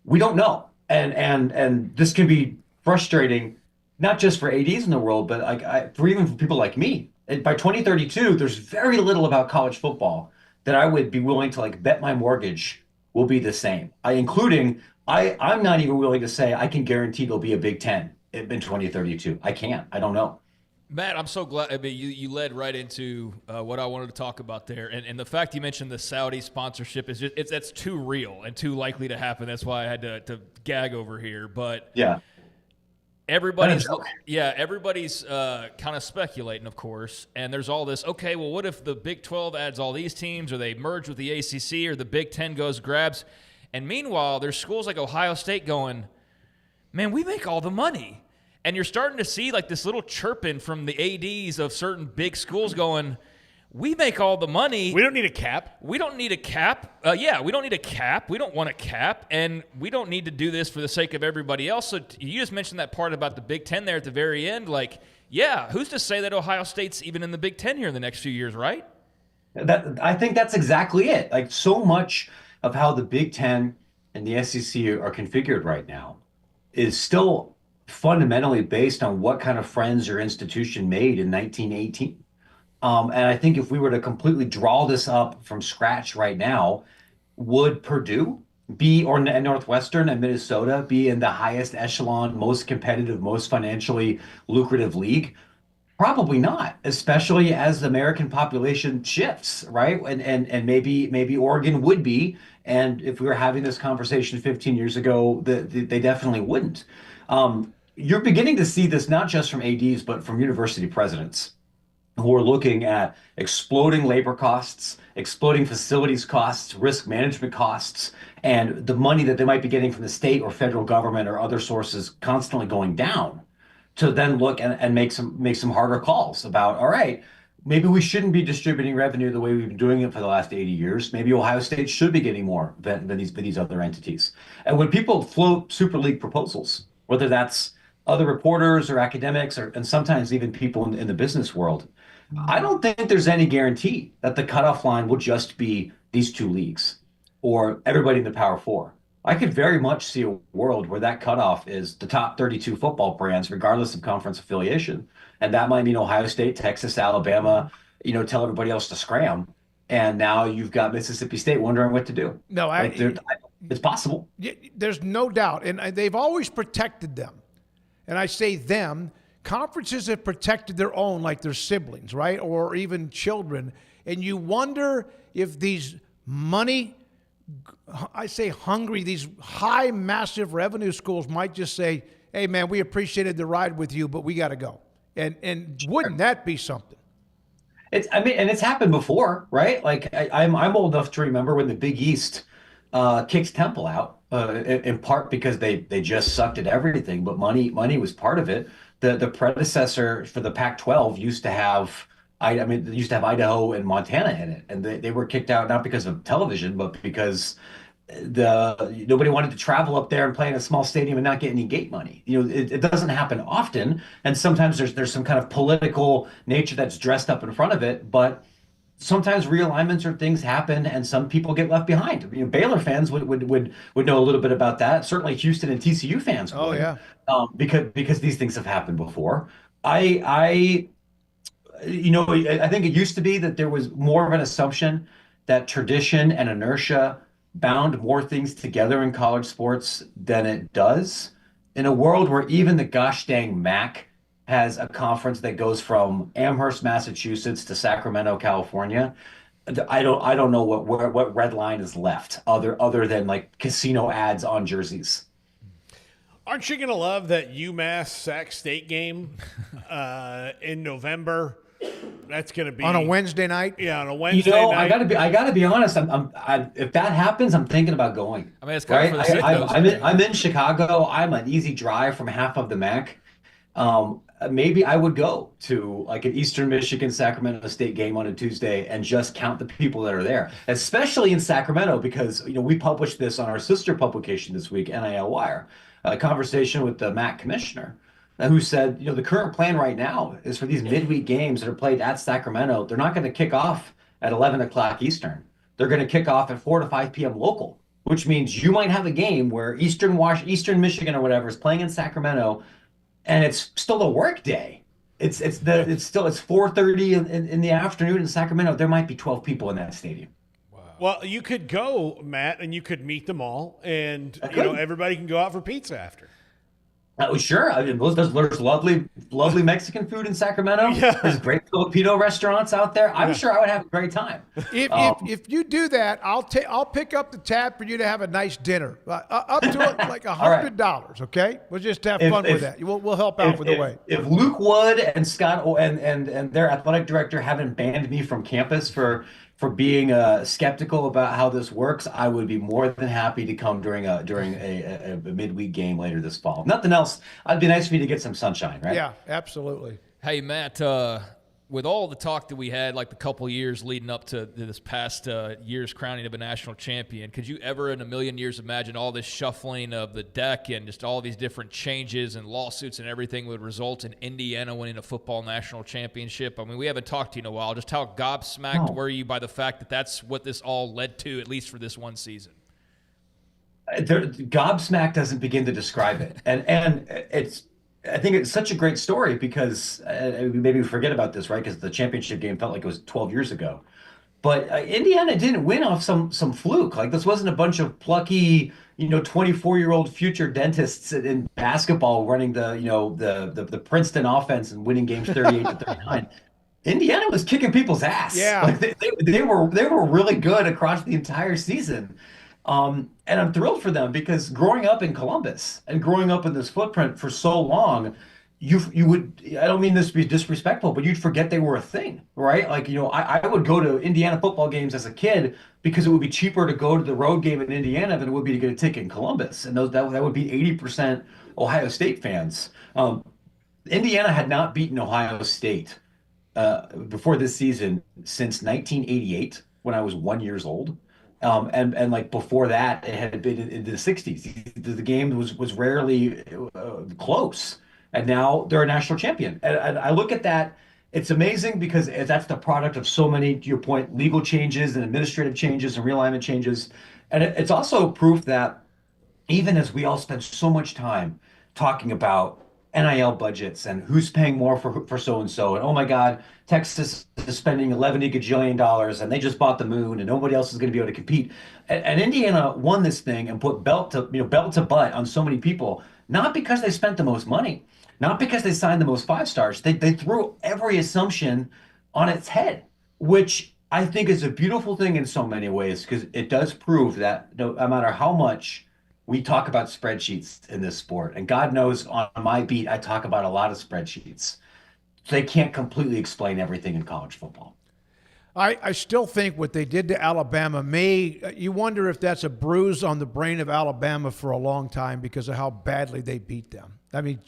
We don't know. And this can be frustrating, not just for ADs in the world, but for even for people like me. And by 2032, there's very little about college football that I would be willing to bet my mortgage will be the same. I'm not even willing to say I can guarantee there'll be a Big Ten in 2032. I can't. I don't know. Matt, I'm so glad. I mean, you led right into what I wanted to talk about there, and the fact you mentioned the Saudi sponsorship is that's too real and too likely to happen. That's why I had to gag over here. But yeah. Everybody's kind of speculating, of course, and there's all this, okay, well, what if the Big 12 adds all these teams, or they merge with the ACC, or the Big 10 goes grabs? And meanwhile, there's schools like Ohio State going, man, we make all the money. And you're starting to see this little chirping from the ADs of certain big schools going, we make all the money. We don't need a cap. We don't need a cap. We don't need a cap. We don't want a cap. And we don't need to do this for the sake of everybody else. So you just mentioned that part about the Big Ten there at the very end. Who's to say that Ohio State's even in the Big Ten here in the next few years, right? I think that's exactly it. So much of how the Big Ten and the SEC are configured right now is still fundamentally based on what kind of friends your institution made in 1918. And I think if we were to completely draw this up from scratch right now, would Purdue and Northwestern and Minnesota be in the highest echelon, most competitive, most financially lucrative league? Probably not, especially as the American population shifts, right? And maybe Oregon would be. And if we were having this conversation 15 years ago, they definitely wouldn't. You're beginning to see this not just from ADs, but from university presidents who are looking at exploding labor costs, exploding facilities costs, risk management costs, and the money that they might be getting from the state or federal government or other sources constantly going down, to then look and make some harder calls about, all right, maybe we shouldn't be distributing revenue the way we've been doing it for the last 80 years. Maybe Ohio State should be getting more than these other entities. And when people float Super League proposals, whether that's other reporters or academics and sometimes even people in the business world, I don't think there's any guarantee that the cutoff line will just be these two leagues or everybody in the Power Four. I could very much see a world where that cutoff is the top 32 football brands, regardless of conference affiliation. And that might mean Ohio State, Texas, Alabama, tell everybody else to scram. And now you've got Mississippi State wondering what to do. No, it's possible. There's no doubt. And they've always protected them. And I say them. Conferences have protected their own, like their siblings, right? Or even children. And you wonder if these hungry, these high, massive revenue schools might just say, hey, man, we appreciated the ride with you, but we got to go. And wouldn't that be something? It's happened before, right? I'm old enough to remember when the Big East kicks Temple out, in part because they just sucked at everything, but money was part of it. The predecessor for the Pac-12 used to have Idaho and Montana in it, and they were kicked out not because of television, but because nobody wanted to travel up there and play in a small stadium and not get any gate money. It doesn't happen often, and sometimes there's some kind of political nature that's dressed up in front of it. But sometimes realignments or things happen and some people get left behind. Baylor fans would know a little bit about that. Certainly Houston and TCU fans would. Oh, yeah. Because these things have happened before. I think it used to be that there was more of an assumption that tradition and inertia bound more things together in college sports than it does. In a world where even the gosh dang MAC has a conference that goes from Amherst, Massachusetts to Sacramento, California, I don't know what red line is left other than like casino ads on jerseys. Aren't you going to love that UMass Sac State game in November? That's going to be on a Wednesday night. Yeah, on a Wednesday night. I gotta be honest. If that happens, I'm thinking about going. I mean, it's kind of for the I'm in Chicago. I'm an easy drive from half of the MAC. Maybe I would go to like an Eastern Michigan Sacramento State game on a Tuesday and just count the people that are there, especially in Sacramento, because we published this on our sister publication this week, NIL Wire, a conversation with the MAC commissioner, who said, the current plan right now is for these midweek games that are played at Sacramento, they're not going to kick off at 11 o'clock Eastern. They're going to kick off at 4 to 5 p.m. local, which means you might have a game where Eastern Michigan or whatever is playing in Sacramento, and it's still a work day. It's 4:30 in the afternoon in Sacramento. There might be 12 people in that stadium. Well, you could go, Matt, and you could meet them all, and everybody can go out for pizza after. Sure. I mean, there's lovely Mexican food in Sacramento. Yeah. There's great Filipino restaurants out there. I'm sure I would have a great time. If you do that, I'll pick up the tab for you to have a nice dinner, up to like $100. Okay, we'll just have fun with that. We'll help out with the way. If Luke Wood and Scott and their athletic director haven't banned me from campus for being skeptical about how this works, I would be more than happy to come during a midweek game later this fall. If nothing else, it'd be nice for me to get some sunshine, right? Yeah, absolutely. Hey, Matt, with all the talk that we had, like the couple years leading up to this past year's crowning of a national champion, could you ever in a million years imagine all this shuffling of the deck and just all these different changes and lawsuits and everything would result in Indiana winning a football national championship? I mean, we haven't talked to you in a while. Just how gobsmacked were you by the fact that that's what this all led to, at least for this one season? Gobsmacked doesn't begin to describe it. And I think it's such a great story because maybe we forget about this, right? Because the championship game felt like it was 12 years ago. But Indiana didn't win off some fluke. Like, this wasn't a bunch of plucky, 24-year-old future dentists in basketball running the Princeton offense and winning games 38-39. Indiana was kicking people's ass. Yeah, like they were really good across the entire season. And I'm thrilled for them because growing up in Columbus and growing up in this footprint for so long, you would, I don't mean this to be disrespectful, but you'd forget they were a thing, right? Like, I would go to Indiana football games as a kid because it would be cheaper to go to the road game in Indiana than it would be to get a ticket in Columbus. And that would be 80% Ohio State fans. Indiana had not beaten Ohio State before this season since 1988 when I was 1 year old. And like before that, it had been in the 60s. The game was rarely close. And now they're a national champion. And I look at that, it's amazing because that's the product of so many, to your point, legal changes and administrative changes and realignment changes. And it's also proof that even as we all spend so much time talking about NIL budgets and who's paying more for so-and-so, and oh my God, Texas is spending $11 gajillion and they just bought the moon and nobody else is going to be able to compete. And Indiana won this thing and put belt to butt on so many people, not because they spent the most money, not because they signed the most 5-stars. They threw every assumption on its head, which I think is a beautiful thing in so many ways, because it does prove that no matter how much we talk about spreadsheets in this sport, and God knows on my beat, I talk about a lot of spreadsheets. They can't completely explain everything in college football. I still think what they did to Alabama you wonder if that's a bruise on the brain of Alabama for a long time because of how badly they beat them. I mean,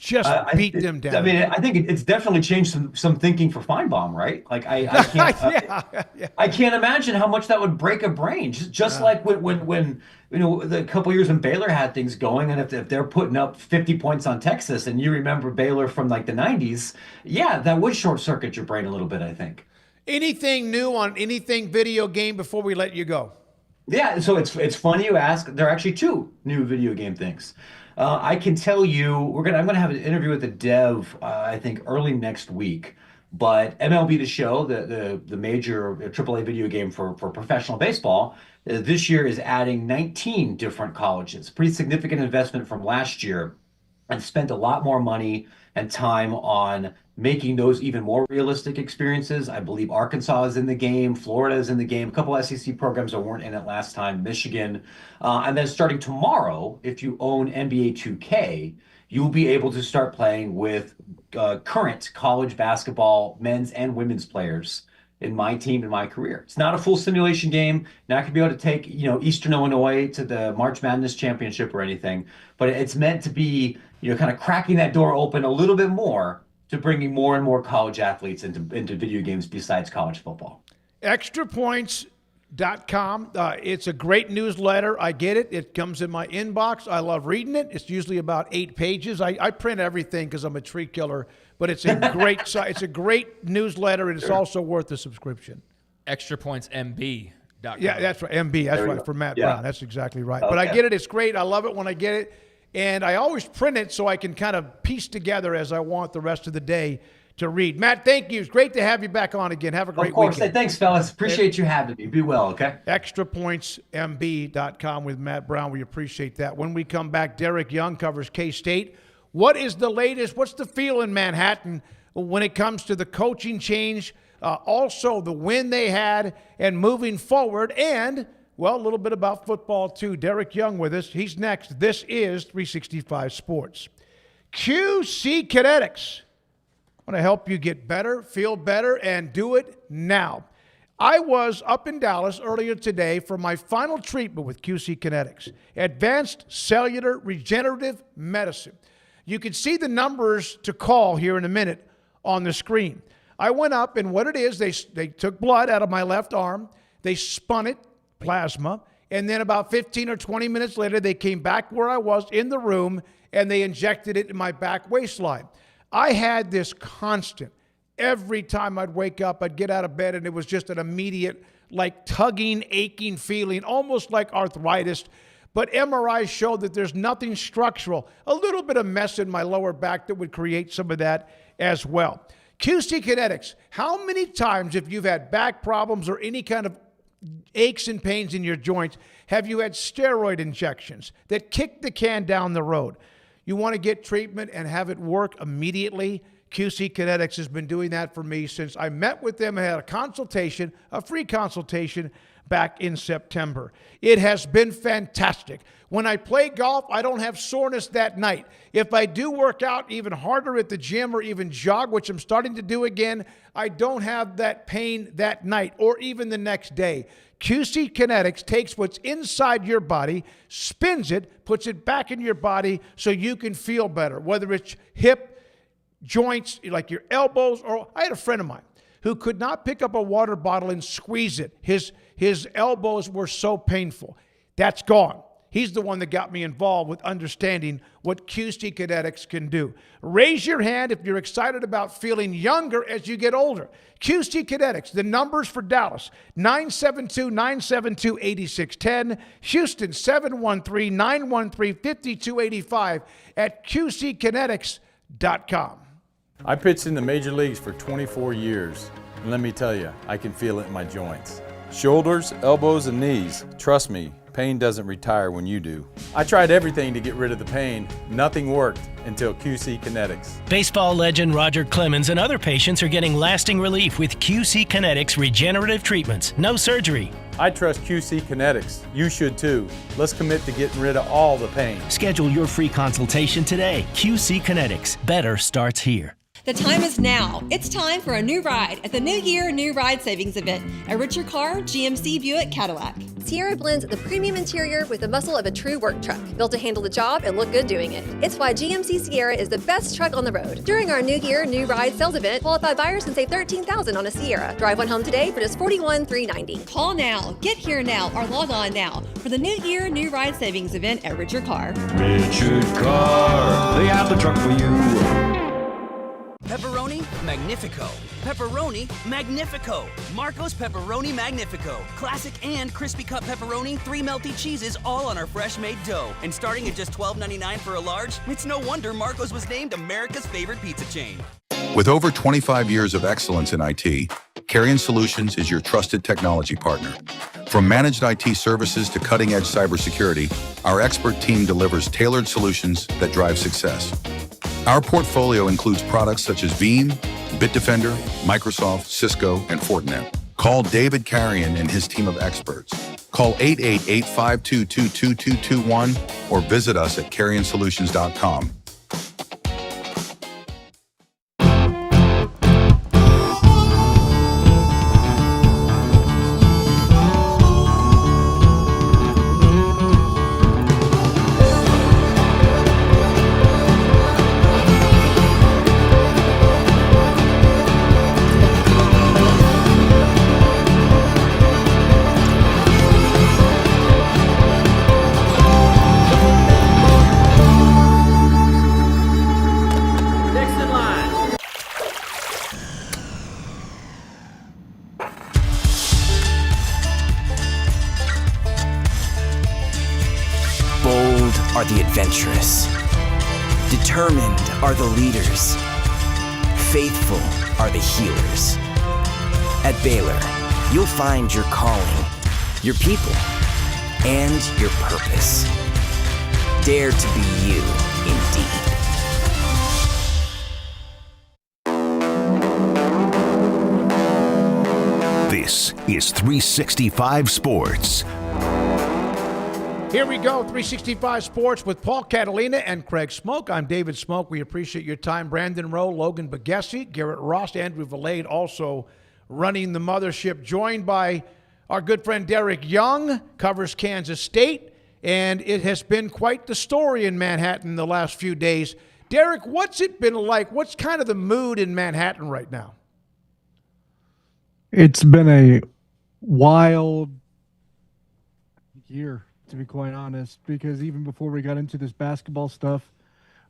beat them down. I mean, I think it's definitely changed some thinking for Feinbaum, right? Like I can't, I can't imagine how much that would break a brain. Just like when the couple years when Baylor had things going, and if they're putting up 50 points on Texas, and you remember Baylor from like the 90s, yeah, that would short circuit your brain a little bit, I think. Anything new on anything video game before we let you go? Yeah, so it's funny you ask. There are actually two new video game things. I can tell you, I'm gonna have an interview with the dev. I think early next week. But MLB The Show, the major AAA video game for professional baseball, this year is adding 19 different colleges. Pretty significant investment from last year, and spent a lot more money and time on making those even more realistic experiences. I believe Arkansas is in the game, Florida is in the game, a couple SEC programs that weren't in it last time, Michigan. And then starting tomorrow, if you own NBA 2K, you'll be able to start playing with current college basketball men's and women's players in my team, in my career. It's not a full simulation game. Not going to be able to take, Eastern Illinois to the March Madness championship or anything, but it's meant to be, kind of cracking that door open a little bit more to bringing more and more college athletes into video games besides college football. ExtraPoints.com. It's a great newsletter. I get it. It comes in my inbox. I love reading it. It's usually about 8 pages. I print everything because I'm a tree killer, but it's a great it's a great newsletter, and it's also worth the subscription. ExtraPointsMB.com. Yeah, that's right. MB. That's right. For Matt Brown. That's exactly right. Okay. But I get it. It's great. I love it when I get it. And I always print it so I can kind of piece together as I want the rest of the day to read. Matt, thank you. It's great to have you back on again. Have a great weekend. Of course. Thanks, fellas. Appreciate you having me. Be well, okay? ExtraPointsMB.com with Matt Brown. We appreciate that. When we come back, Derek Young covers K-State. What is the latest? What's the feel in Manhattan when it comes to the coaching change? Also, the win they had and moving forward. And, well, a little bit about football, too. Derek Young with us. He's next. This is 365 Sports. QC Kinetics. I want to help you get better, feel better, and do it now. I was up in Dallas earlier today for my final treatment with QC Kinetics, Advanced Cellular Regenerative Medicine. You can see the numbers to call here in a minute on the screen. I went up, and what it is, they took blood out of my left arm, they spun it, plasma, and then about 15 or 20 minutes later, they came back where I was in the room, and they injected it in my back waistline. I had this constant. Every time I'd wake up, I'd get out of bed, and it was just an immediate, like tugging, aching feeling, almost like arthritis. But MRIs showed that there's nothing structural. A little bit of mess in my lower back that would create some of that as well. QC Kinetics, how many times, if you've had back problems or any kind of aches and pains in your joints, have you had steroid injections that kick the can down the road? You want to get treatment and have it work immediately? QC Kinetics has been doing that for me since I met with them and had a consultation, a free consultation back in September. It has been fantastic. When I play golf, I don't have soreness that night. If I do work out even harder at the gym or even jog, which I'm starting to do again, I don't have that pain that night or even the next day. QC Kinetics takes what's inside your body, spins it, puts it back in your body so you can feel better, whether it's hip, joints, like your elbows, or I had a friend of mine who could not pick up a water bottle and squeeze it. His elbows were so painful. That's gone. He's the one that got me involved with understanding what QC Kinetics can do. Raise your hand if you're excited about feeling younger as you get older. QC Kinetics, the numbers for Dallas, 972-972-8610, Houston, 713-913-5285 at QCkinetics.com. I pitched in the major leagues for 24 years, and let me tell you, I can feel it in my joints. Shoulders, elbows, and knees. Trust me, pain doesn't retire when you do. I tried everything to get rid of the pain. Nothing worked until QC Kinetics. Baseball legend Roger Clemens and other patients are getting lasting relief with QC Kinetics regenerative treatments. No surgery. I trust QC Kinetics. You should too. Let's commit to getting rid of all the pain. Schedule your free consultation today. QC Kinetics. Better starts here. The time is now. It's time for a new ride at the New Year New Ride Savings Event at Richard Carr GMC Buick Cadillac. Sierra blends the premium interior with the muscle of a true work truck, built to handle the job and look good doing it. It's why GMC Sierra is the best truck on the road. During our New Year New Ride sales event, qualified buyers can save $13,000 on a Sierra. Drive one home today for just $41,390. Call now, get here now, or log on now for the New Year New Ride Savings Event at Richard Carr. Richard Carr, they have the truck for you. Pepperoni Magnifico. Pepperoni Magnifico. Marco's Pepperoni Magnifico. Classic and crispy cut pepperoni, 3 melty cheeses, all on our fresh made dough. And starting at just $12.99 for a large, it's no wonder Marco's was named America's favorite pizza chain. With over 25 years of excellence in IT, Carrion Solutions is your trusted technology partner. From managed IT services to cutting-edge cybersecurity, our expert team delivers tailored solutions that drive success. Our portfolio includes products such as Veeam, Bitdefender, Microsoft, Cisco, and Fortinet. Call David Carrion and his team of experts. Call 888-522-2221 or visit us at carrionsolutions.com. Are the adventurous. Determined are the leaders. Faithful are the healers. At Baylor, you'll find your calling, your people, and your purpose. Dare to be you, indeed. This is 365 Sports. Here we go, 365 Sports with Paul Catalina and Craig Smoak. I'm David Smoak. We appreciate your time. Brandon Rowe, Logan Bagessi, Garrett Ross, Andrew Valade also running the mothership, joined by our good friend Derek Young, covers Kansas State, and it has been quite the story in Manhattan the last few days. Derek, what's it been like? What's kind of the mood in Manhattan right now? It's been a wild year, to be quite honest, because even before we got into this basketball stuff,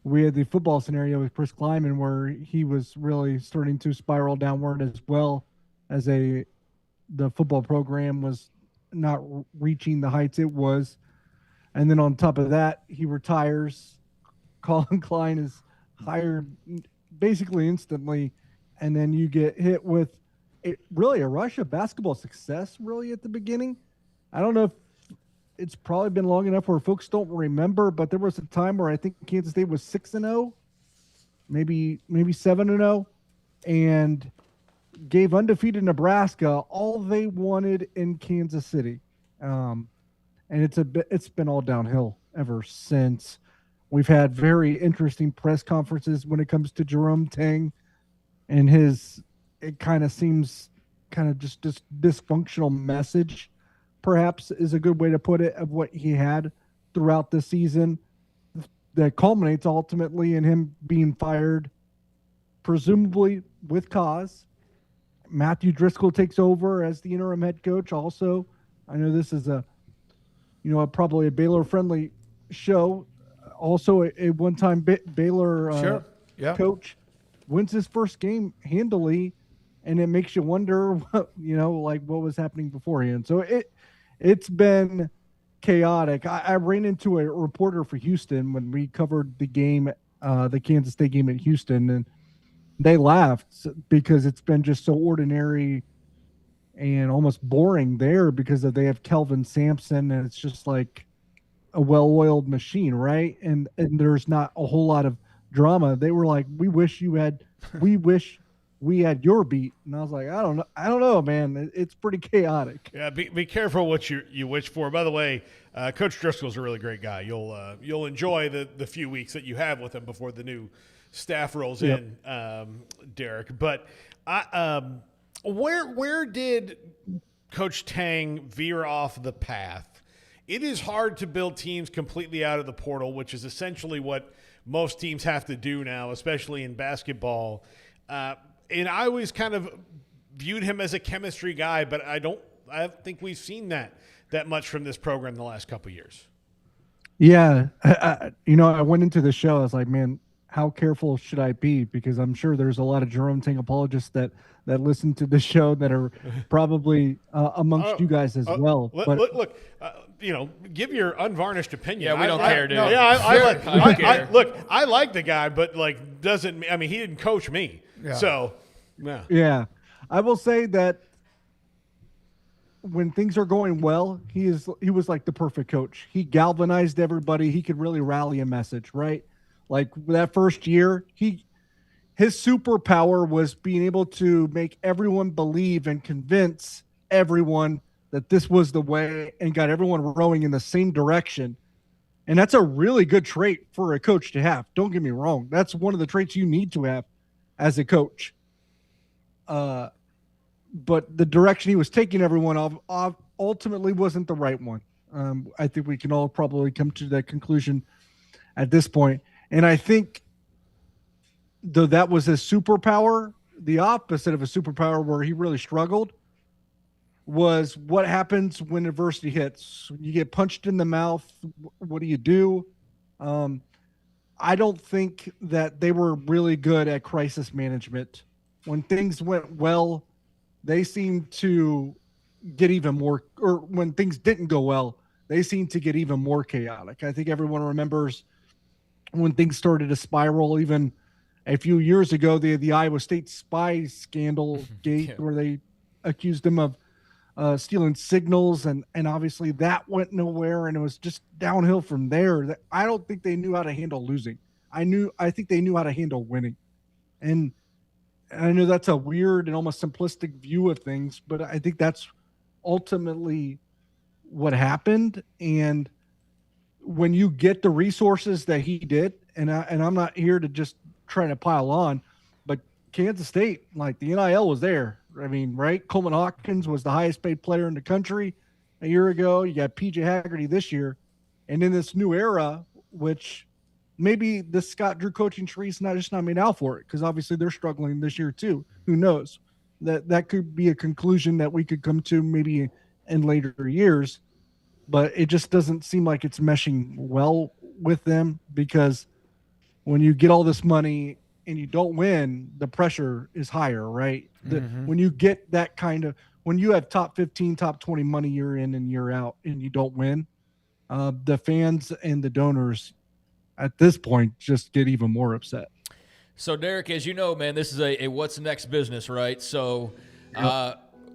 we had the football scenario with Chris Kleiman where he was really starting to spiral downward, as well as the football program was not reaching the heights it was. And then on top of that, he retires. Colin Klein is hired basically instantly, and then you get hit with really a rush of basketball success really at the beginning. I don't know if it's probably been long enough where folks don't remember, but there was a time where I think Kansas State was 6-0, maybe 7-0, and gave undefeated Nebraska all they wanted in Kansas City. And it's been all downhill ever since. We've had very interesting press conferences when it comes to Jerome Tang and it kind of seems kind of just this dysfunctional message, perhaps is a good way to put it, of what he had throughout the season that culminates ultimately in him being fired, presumably with cause. Matthew Driscoll takes over as the interim head coach also. I know this is probably a Baylor-friendly show. Also, a one-time Baylor coach wins his first game handily, and it makes you wonder, what was happening beforehand. So it's been chaotic. I ran into a reporter for Houston when we covered the game, the Kansas State game at Houston, and they laughed because it's been just so ordinary and almost boring there because they have Kelvin Sampson, and it's just like a well-oiled machine, right? And there's not a whole lot of drama. They were like, we wish we had your beat. And I was like, I don't know, man. It's pretty chaotic. Yeah, be careful what you wish for. By the way, Coach Driscoll's a really great guy. You'll enjoy the few weeks that you have with him before the new staff rolls in, Derek. But where did Coach Tang veer off the path? It is hard to build teams completely out of the portal, which is essentially what most teams have to do now, especially in basketball. And I always kind of viewed him as a chemistry guy, but I don't think we've seen that much from this program in the last couple of years. Yeah. I went into the show. I was like, man, how careful should I be? Because I'm sure there's a lot of Jerome Tang apologists that listen to the show that are probably amongst you guys as well. But Look, give your unvarnished opinion. Yeah, we don't care, dude. I like the guy, but he didn't coach me. Yeah. So, yeah. Yeah, I will say that when things are going well, he was like the perfect coach. He galvanized everybody. He could really rally a message, right? Like that first year, his superpower was being able to make everyone believe and convince everyone that this was the way and got everyone rowing in the same direction. And that's a really good trait for a coach to have. Don't get me wrong. That's one of the traits you need to have as a coach. But the direction he was taking everyone off ultimately wasn't the right one. I think we can all probably come to that conclusion at this point. And I think, though that was his superpower, the opposite of a superpower where he really struggled was what happens when adversity hits. You get punched in the mouth. What do you do? I don't think that they were really good at crisis management. When things went well, they seemed to get even more, or when things didn't go well, they seemed to get even more chaotic. I think everyone remembers when things started to spiral, even a few years ago, the Iowa State spy scandal gate, where they accused him of stealing signals, and obviously that went nowhere, and it was just downhill from there. I don't think they knew how to handle losing. I think they knew how to handle winning. And I know that's a weird and almost simplistic view of things, but I think that's ultimately what happened. And when you get the resources that he did, and I'm not here to just try to pile on, but Kansas State, like the NIL was there. I mean, right? Coleman Hawkins was the highest paid player in the country a year ago. You got PJ Haggerty this year. And in this new era, which maybe the Scott Drew coaching tree is not made out for it, because obviously they're struggling this year too. Who knows? That could be a conclusion that we could come to maybe in later years, but it just doesn't seem like it's meshing well with them, because when you get all this money and you don't win, the pressure is higher, right? When you get that kind of, when you have top 15, top 20 money year in and year out and you don't win, the fans and the donors at this point just get even more upset. So, Derek, as you know, man, this is a what's next business, right? So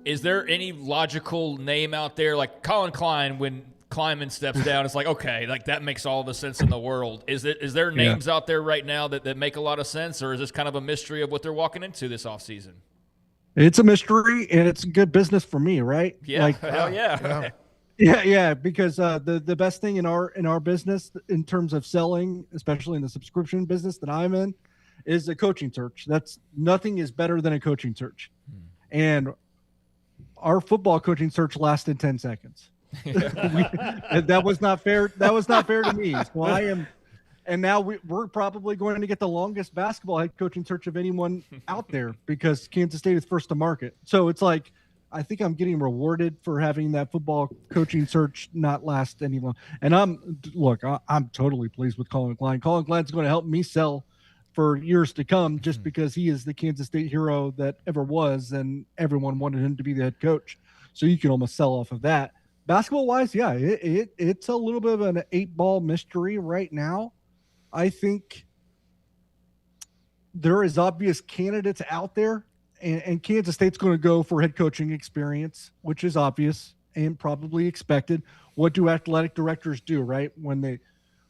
is there any logical name out there? Like Colin Klein, when Kleiman steps down, it's like, okay, like that makes all the sense in the world. Is there names out there right now that make a lot of sense, or is this kind of a mystery of what they're walking into this offseason? It's a mystery, and it's good business for me, right? Yeah, like, hell yeah. Yeah, because the best thing in our business in terms of selling, especially in the subscription business that I'm in, is a coaching search. Nothing is better than a coaching search. And our football coaching search lasted 10 seconds. That was not fair. That was not fair to me. So I am, and now we're probably going to get the longest basketball head coaching search of anyone out there, because Kansas State is first to market. So it's like, I think I'm getting rewarded for having that football coaching search not last any long. And I'm totally pleased with Colin Klein. Colin Klein's going to help me sell for years to come, just because he is the Kansas State hero that ever was, and everyone wanted him to be the head coach. So you can almost sell off of that. Basketball wise, yeah, it's a little bit of an 8-ball mystery right now. I think there is obvious candidates out there, and Kansas State's going to go for head coaching experience, which is obvious and probably expected. What do athletic directors do, right? When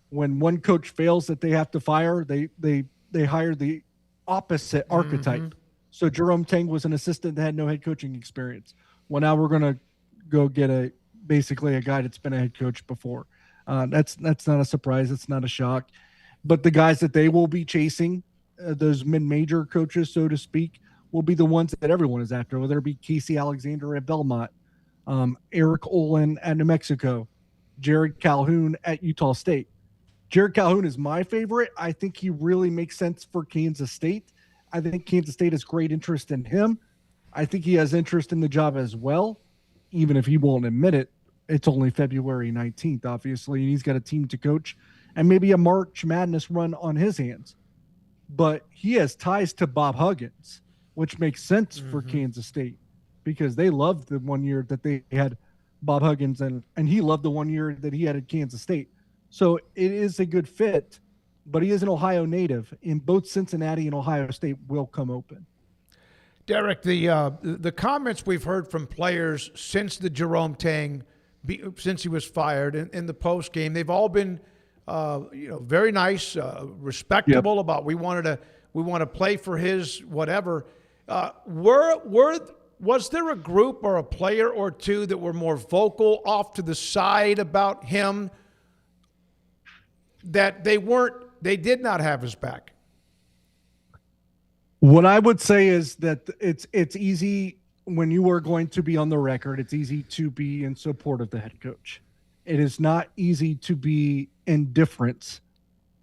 one coach fails that they have to fire, they hire the opposite archetype. So Jerome Tang was an assistant that had no head coaching experience. Well, now we're going to go get basically a guy that's been a head coach before. That's not a surprise. It's not a shock. But the guys that they will be chasing, those mid-major coaches, so to speak, will be the ones that everyone is after, whether it be Casey Alexander at Belmont, Eric Olin at New Mexico, Jared Calhoun at Utah State. Jared Calhoun is my favorite. I think he really makes sense for Kansas State. I think Kansas State has great interest in him. I think he has interest in the job as well, even if he won't admit it. It's only February 19th, obviously, and he's got a team to coach and maybe a March Madness run on his hands. but he has ties to Bob Huggins, which makes sense for Kansas State because they loved the 1 year that they had Bob Huggins and he loved the 1 year that he had at Kansas State. So it is a good fit, but he is an Ohio native, and both Cincinnati and Ohio State will come open. Derek, the comments we've heard from players since the Jerome Tang, since he was fired in the post game, they've all been very nice, respectable about we want to play for his whatever. Was there a group or a player or two that were more vocal off to the side about him that they did not have his back? What I would say is that it's easy when you are going to be on the record, it's easy to be in support of the head coach. It is not easy to be indifferent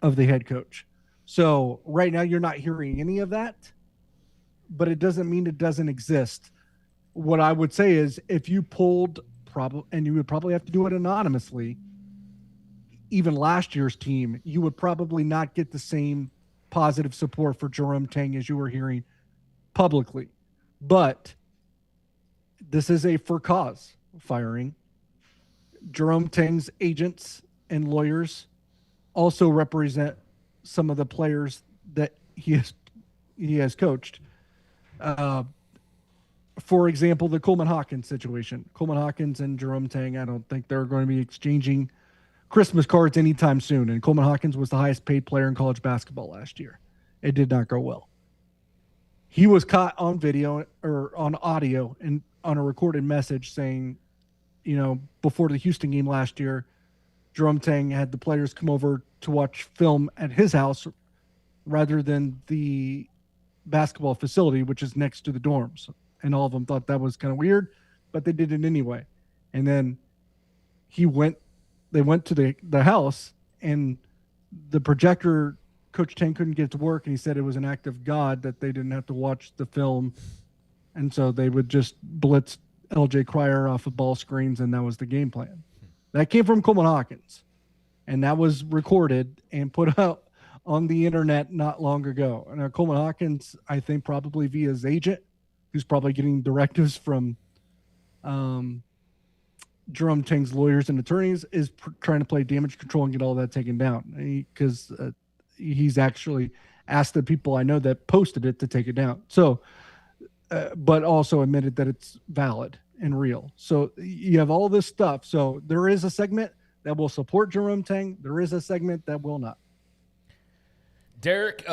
of the head coach. So right now you're not hearing any of that, but it doesn't mean it doesn't exist. What I would say is if you pulled and you would probably have to do it anonymously, even last year's team, you would probably not get the same positive support for Jerome Tang as you were hearing publicly. But this is a for cause firing. Jerome Tang's agents and lawyers also represent some of the players that he has coached. For example, the Coleman Hawkins situation. Coleman Hawkins and Jerome Tang, I don't think they're going to be exchanging Christmas cards anytime soon. And Coleman Hawkins was the highest paid player in college basketball last year. It did not go well. He was caught on video or on audio and on a recorded message saying, before the Houston game last year, Jerome Tang had the players come over to watch film at his house rather than the basketball facility, which is next to the dorms. And all of them thought that was kind of weird, but they did it anyway. And then they went to the house, and the projector, Coach Tang couldn't get to work, and he said it was an act of God that they didn't have to watch the film. And so they would just blitz LJ Cryer off of ball screens, and that was the game plan. That came from Coleman Hawkins, and that was recorded and put out on the internet not long ago. And Coleman Hawkins, I think probably via his agent, who's probably getting directives from Jerome Tang's lawyers and attorneys, is trying to play damage control and get all that taken down because he's actually asked the people I know that posted it to take it down. So, but also admitted that it's valid and real. So you have all this stuff. So there is a segment that will support Jerome Tang. There is a segment that will not. Derek,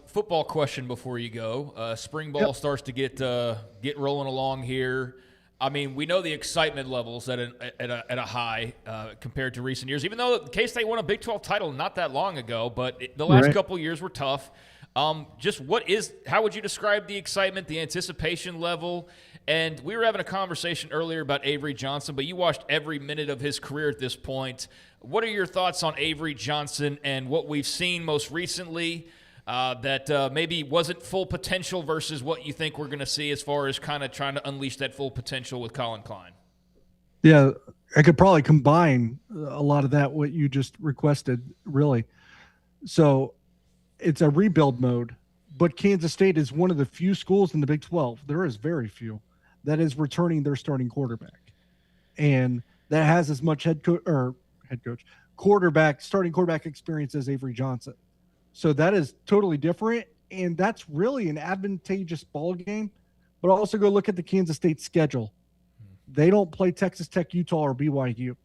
football question before you go. Spring ball starts to get rolling along here. I mean, we know the excitement levels at a high compared to recent years, even though K-State won a Big 12 title not that long ago, but the last couple years were tough. How would you describe the excitement, the anticipation level? And we were having a conversation earlier about Avery Johnson, but you watched every minute of his career at this point. What are your thoughts on Avery Johnson and what we've seen most recently that maybe wasn't full potential versus what you think we're going to see as far as kind of trying to unleash that full potential with Colin Klein? Yeah, I could probably combine a lot of that, what you just requested, really. So it's a rebuild mode, but Kansas State is one of the few schools in the Big 12, there is very few, that is returning their starting quarterback. And that has as much starting quarterback experience as Avery Johnson. So that is totally different, and that's really an advantageous ball game. But also go look at the Kansas State schedule. They don't play Texas Tech, Utah, or BYU.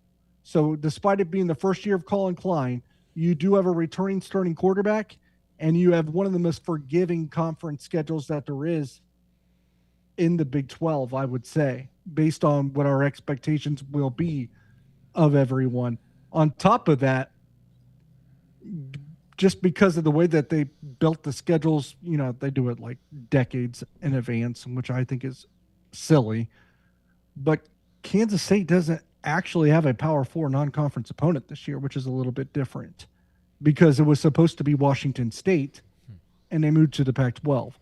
So despite it being the first year of Colin Klein, you do have a returning starting quarterback, and you have one of the most forgiving conference schedules that there is in the Big 12, I would say, based on what our expectations will be of everyone. On top of that, just because of the way that they built the schedules, they do it like decades in advance, which I think is silly. But Kansas State doesn't actually have a Power 4 non-conference opponent this year, which is a little bit different because it was supposed to be Washington State and they moved to the Pac-12.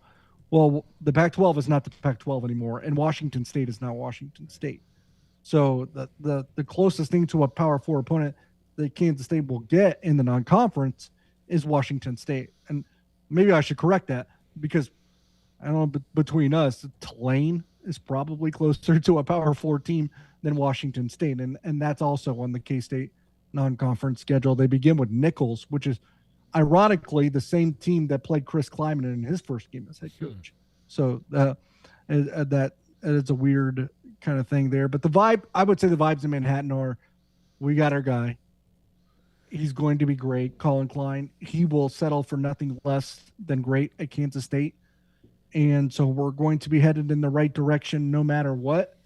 Well, the Pac-12 is not the Pac-12 anymore, and Washington State is not Washington State. So the closest thing to a Power 4 opponent that Kansas State will get in the non-conference is Washington State. And maybe I should correct that, because I don't know, between us, Tulane is probably closer to a Power 4 team than Washington State. And that's also on the K-State non-conference schedule. They begin with Nichols, which is ironically the same team that played Chris Kleiman in his first game as head coach. So that is a weird kind of thing there. But the vibe, I would say the vibes in Manhattan are, we got our guy. He's going to be great. Colin Klein, he will settle for nothing less than great at Kansas State. And so we're going to be headed in the right direction no matter what.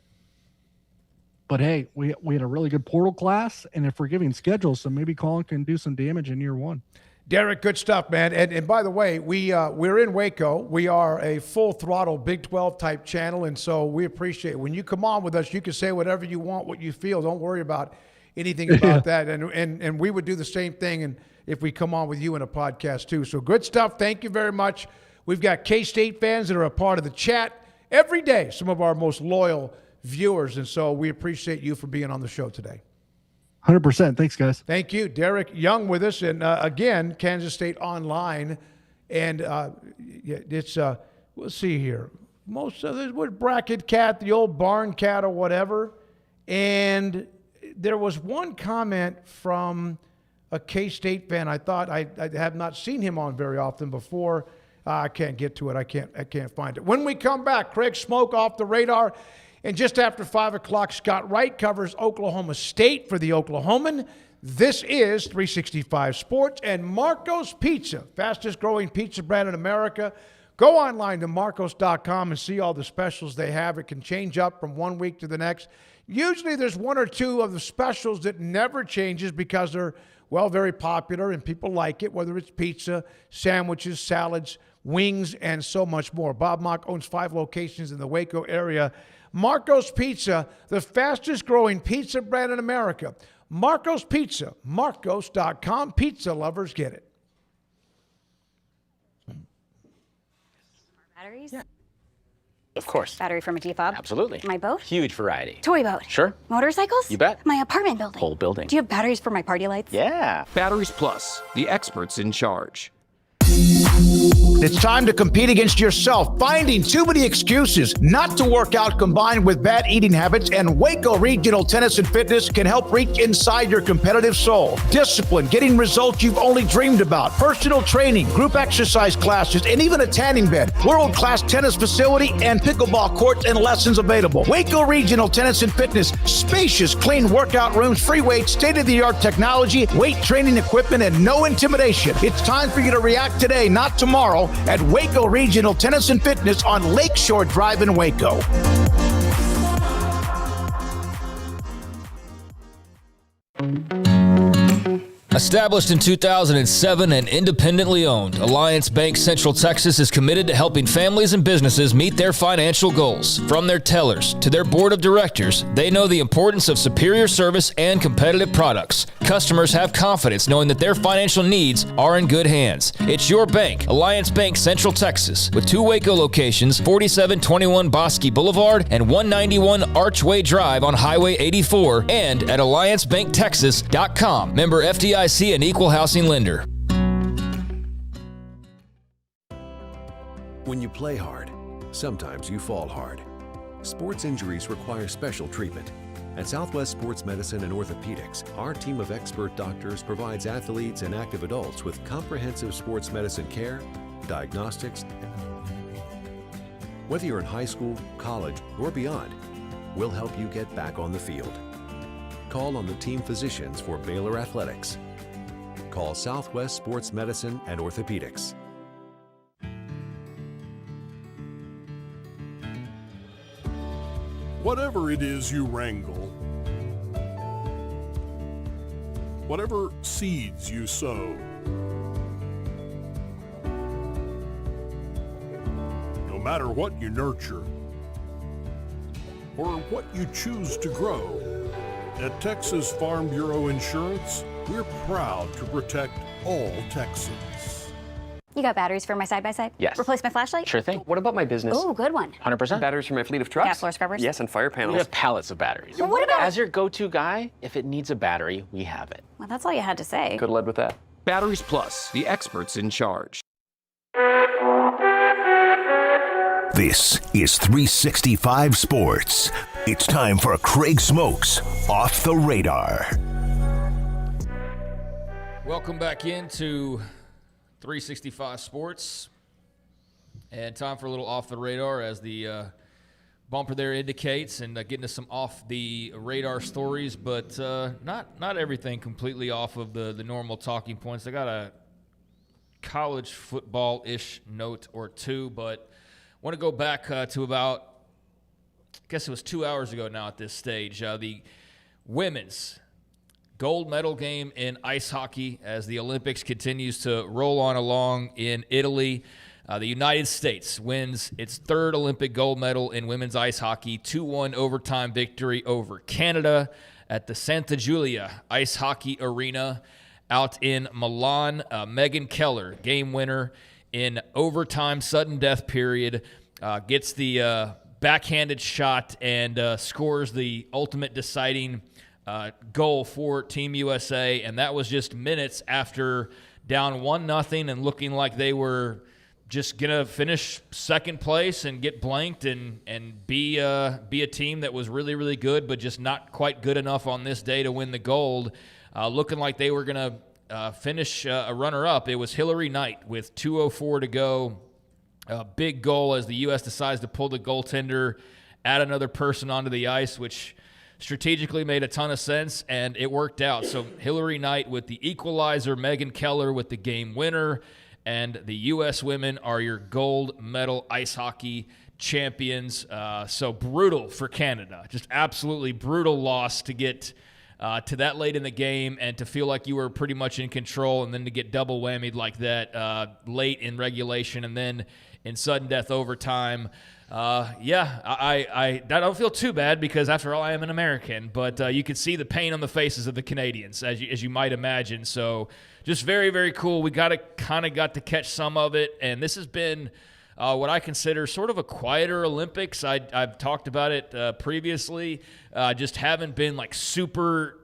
But hey, we had a really good portal class and a forgiving schedule, so maybe Colin can do some damage in year one. Derek, good stuff, man. And by the way, we're in Waco. We are a full throttle Big 12 type channel, and so we appreciate it. When you come on with us, you can say whatever you want, what you feel. Don't worry about anything about that. And we would do the same thing and if we come on with you in a podcast too. So good stuff. Thank you very much. We've got K-State fans that are a part of the chat every day, some of our most loyal viewers. And so we appreciate you for being on the show today. 100%. Thanks, guys. Thank you. Derek Young with us. And again, Kansas State Online. And it's, we'll see here. Most of it was Bracket Cat, the old barn cat or whatever. And there was one comment from a K-State fan. I thought I have not seen him on very often before. I can't get to it. I can't find it. When we come back, Craig Smoak off the radar. And just after 5 o'clock, Scott Wright covers Oklahoma State for the Oklahoman. This is 365 Sports and Marco's Pizza, fastest growing pizza brand in America. Go online to marcos.com and see all the specials they have. It can change up from one week to the next. Usually there's one or two of the specials that never changes because they're, well, very popular and people like it, whether it's pizza, sandwiches, salads, wings, and so much more. Bob Mock owns 5 locations in the Waco area. Marco's Pizza, the fastest growing pizza brand in America. Marco's Pizza, marcos.com. Pizza lovers get it. Batteries? Yeah. Of course. Battery from a T-fob? Absolutely. My boat? Huge variety. Toy boat? Sure. Motorcycles? You bet. My apartment building? Whole building. Do you have batteries for my party lights? Yeah. Batteries Plus, the experts in charge. It's time to compete against yourself, finding too many excuses not to work out combined with bad eating habits, and Waco Regional Tennis and Fitness can help reach inside your competitive soul. Discipline, getting results you've only dreamed about, personal training, group exercise classes, and even a tanning bed, world-class tennis facility, and pickleball courts and lessons available. Waco Regional Tennis and Fitness, spacious, clean workout rooms, free weights, state-of-the-art technology, weight training equipment, and no intimidation. It's time for you to react today, not tomorrow, at Waco Regional Tennis and Fitness on Lakeshore Drive in Waco. Established in 2007 and independently owned, Alliance Bank Central Texas is committed to helping families and businesses meet their financial goals. From their tellers to their board of directors, they know the importance of superior service and competitive products. Customers have confidence knowing that their financial needs are in good hands. It's your bank, Alliance Bank Central Texas, with 2 Waco locations, 4721 Bosque Boulevard and 191 Archway Drive on Highway 84, and at alliancebanktexas.com. Member FDIC and equal housing lender. When you play hard, sometimes you fall hard. Sports injuries require special treatment. At Southwest Sports Medicine and Orthopedics, our team of expert doctors provides athletes and active adults with comprehensive sports medicine care, diagnostics. Whether you're in high school, college, or beyond, we'll help you get back on the field. Call on the team physicians for Baylor Athletics. Call Southwest Sports Medicine and Orthopedics. Whatever it is you wrangle, whatever seeds you sow, no matter what you nurture or what you choose to grow, at Texas Farm Bureau Insurance, we're proud to protect all Texans. You got batteries for my side-by-side? Yes. Replace my flashlight? Sure thing. What about my business? Oh, good one. 100%. Batteries for my fleet of trucks? Gas floor scrubbers? Yes, and fire panels. We have pallets of batteries. Well, what about... As your go-to guy, if it needs a battery, we have it. Well, that's all you had to say. Could have led with that. Batteries Plus, the experts in charge. This is 365 Sports. It's time for Craig Smoak's Off the Radar. Welcome back into 365 Sports. And time for a little Off the Radar, as the bumper there indicates, and getting to some off the radar stories, but not everything completely off of the normal talking points. I got a college football-ish note or two, but I want to go back to about, I guess it was 2 hours ago now at this stage, the women's gold medal game in ice hockey as the Olympics continues to roll on along in Italy. The United States wins its third Olympic gold medal in women's ice hockey, 2-1 overtime victory over Canada at the Santa Giulia Ice Hockey Arena out in Milan. Megan Keller, game winner in overtime sudden death period, gets the backhanded shot and scores the ultimate deciding goal for Team USA, and that was just minutes after down 1-0 and looking like they were just going to finish second place and get blanked and be a team that was really, really good, but just not quite good enough on this day to win the gold. Looking like they were going to finish a runner-up. It was Hillary Knight with 2:04 to go. A big goal as the U.S. decides to pull the goaltender, add another person onto the ice, which strategically made a ton of sense, and it worked out. So Hillary Knight with the equalizer, Megan Keller with the game winner, and the U.S. women are your gold medal ice hockey champions. So brutal for Canada. Just absolutely brutal loss to get to that late in the game and to feel like you were pretty much in control, and then to get double whammied like that late in regulation and then in sudden death overtime. I don't feel too bad because, after all, I am an American. But you could see the pain on the faces of the Canadians, as you might imagine. So just very, very cool. We got to catch some of it. And this has been what I consider sort of a quieter Olympics. I've talked about it previously. Just haven't been like super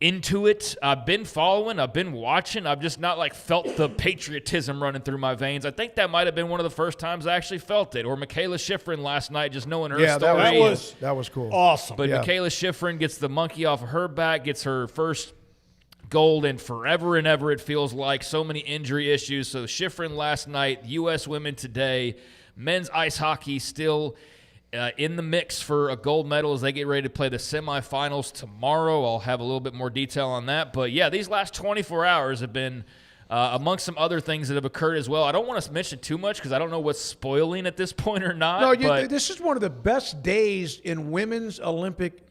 into it. I've been following, I've been watching. I've just not like felt the patriotism running through my veins. I think that might have been one of the first times I actually felt it. Or Michaela Schifrin last night, just knowing her story. That was cool. Awesome. But Michaela Schifrin gets the monkey off of her back, gets her first gold in forever and ever, it feels like. So many injury issues. So Schifrin last night, U.S. women today, men's ice hockey still in the mix for a gold medal as they get ready to play the semifinals tomorrow. I'll have a little bit more detail on that. But, yeah, these last 24 hours have been amongst some other things that have occurred as well. I don't want to mention too much because I don't know what's spoiling at this point or not. No, this is one of the best days in women's Olympic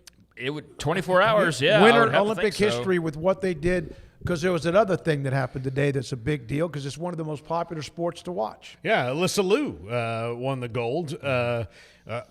24 hours, yeah. Winter Olympic history with what they did, because there was another thing that happened today that's a big deal because it's one of the most popular sports to watch. Yeah, Alyssa Liu won the gold.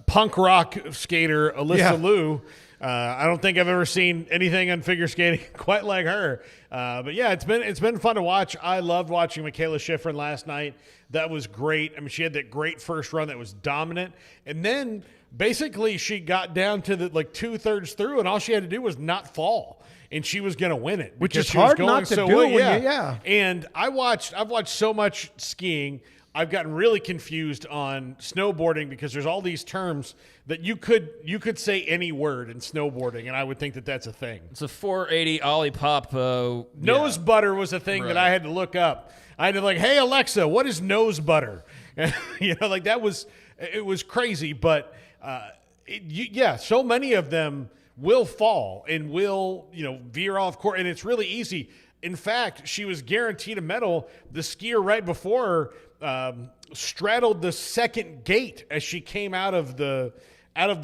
Punk rock skater Alyssa Liu. I don't think I've ever seen anything on figure skating quite like her. But yeah, it's been fun to watch. I loved watching Michaela Schifrin last night. That was great. I mean, she had that great first run that was dominant, and then basically she got down to the 2/3 through, and all she had to do was not fall, and she was going to win it. Which is hard not to do. Well. And I've watched so much skiing. I've gotten really confused on snowboarding because there's all these terms that you could say any word in snowboarding, and I would think that that's a thing. It's a 480 ollie pop. Nose butter was a thing that I had to look up. I had to hey, Alexa, what is nose butter? It was crazy, but so many of them will fall and will, veer off course, and it's really easy. In fact, she was guaranteed a medal. The skier right before her straddled the second gate as she came out of the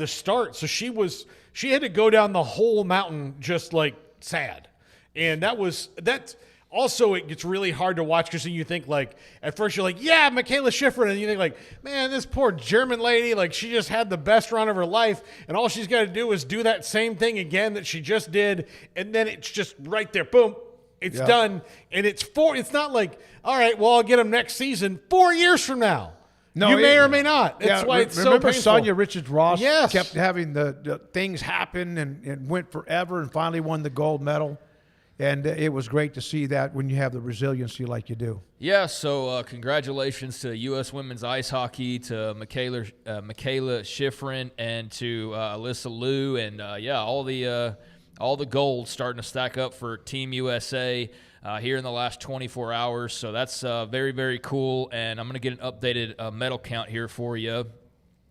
start. So she had to go down the whole mountain just sad. And that's also, it gets really hard to watch because you think at first you're yeah, Michaela Schifrin, and you think man, this poor German lady, she just had the best run of her life, and all she's got to do is do that same thing again that she just did, and then it's just right there, boom. It's done, and it's not all right, well, I'll get them next season 4 years from now. No, you may or may not. That's why it's so painful. Remember Sonia Richards-Ross kept having the things happen and went forever and finally won the gold medal. And it was great to see that when you have the resiliency like you do. Yeah, so congratulations to U.S. women's ice hockey, to Michaela Schifrin, and to Alyssa Liu, and all the gold starting to stack up for Team USA here in the last 24 hours. So that's very, very cool. And I'm going to get an updated medal count here for you,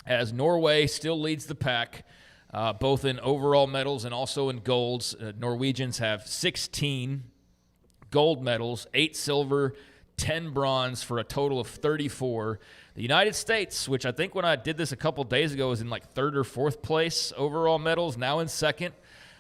as Norway still leads the pack, both in overall medals and also in golds. Norwegians have 16 gold medals, 8 silver, 10 bronze, for a total of 34. The United States, which I think when I did this a couple days ago was in like 3rd or 4th place overall medals, now in 2nd.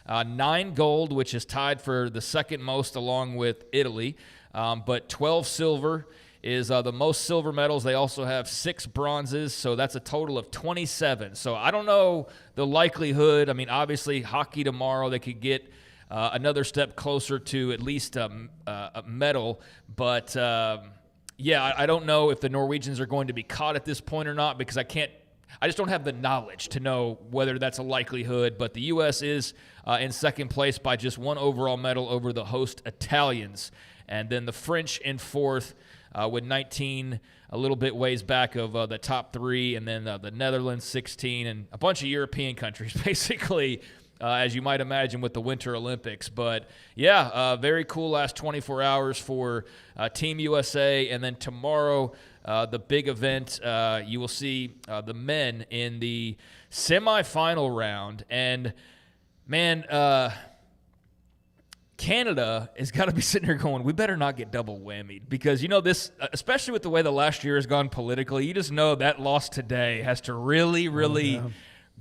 9 gold, which is tied for the 2nd most along with Italy, but 12 silver is the most silver medals. They also have 6 bronzes, so that's a total of 27. So I don't know the likelihood. I mean, obviously, hockey tomorrow, they could get another step closer to at least a medal. But, I don't know if the Norwegians are going to be caught at this point or not, because I just don't have the knowledge to know whether that's a likelihood. But the U.S. is in 2nd place by just 1 overall medal over the host Italians. And then the French in 4th with 19, a little bit ways back of the top 3. And then the Netherlands, 16, and a bunch of European countries, basically, as you might imagine with the Winter Olympics. But, very cool last 24 hours for Team USA. And then tomorrow, the big event, you will see the men in the semifinal round. And, man, Canada has got to be sitting here going, we better not get double whammied, because, this, especially with the way the last year has gone politically, you just know that loss today has to really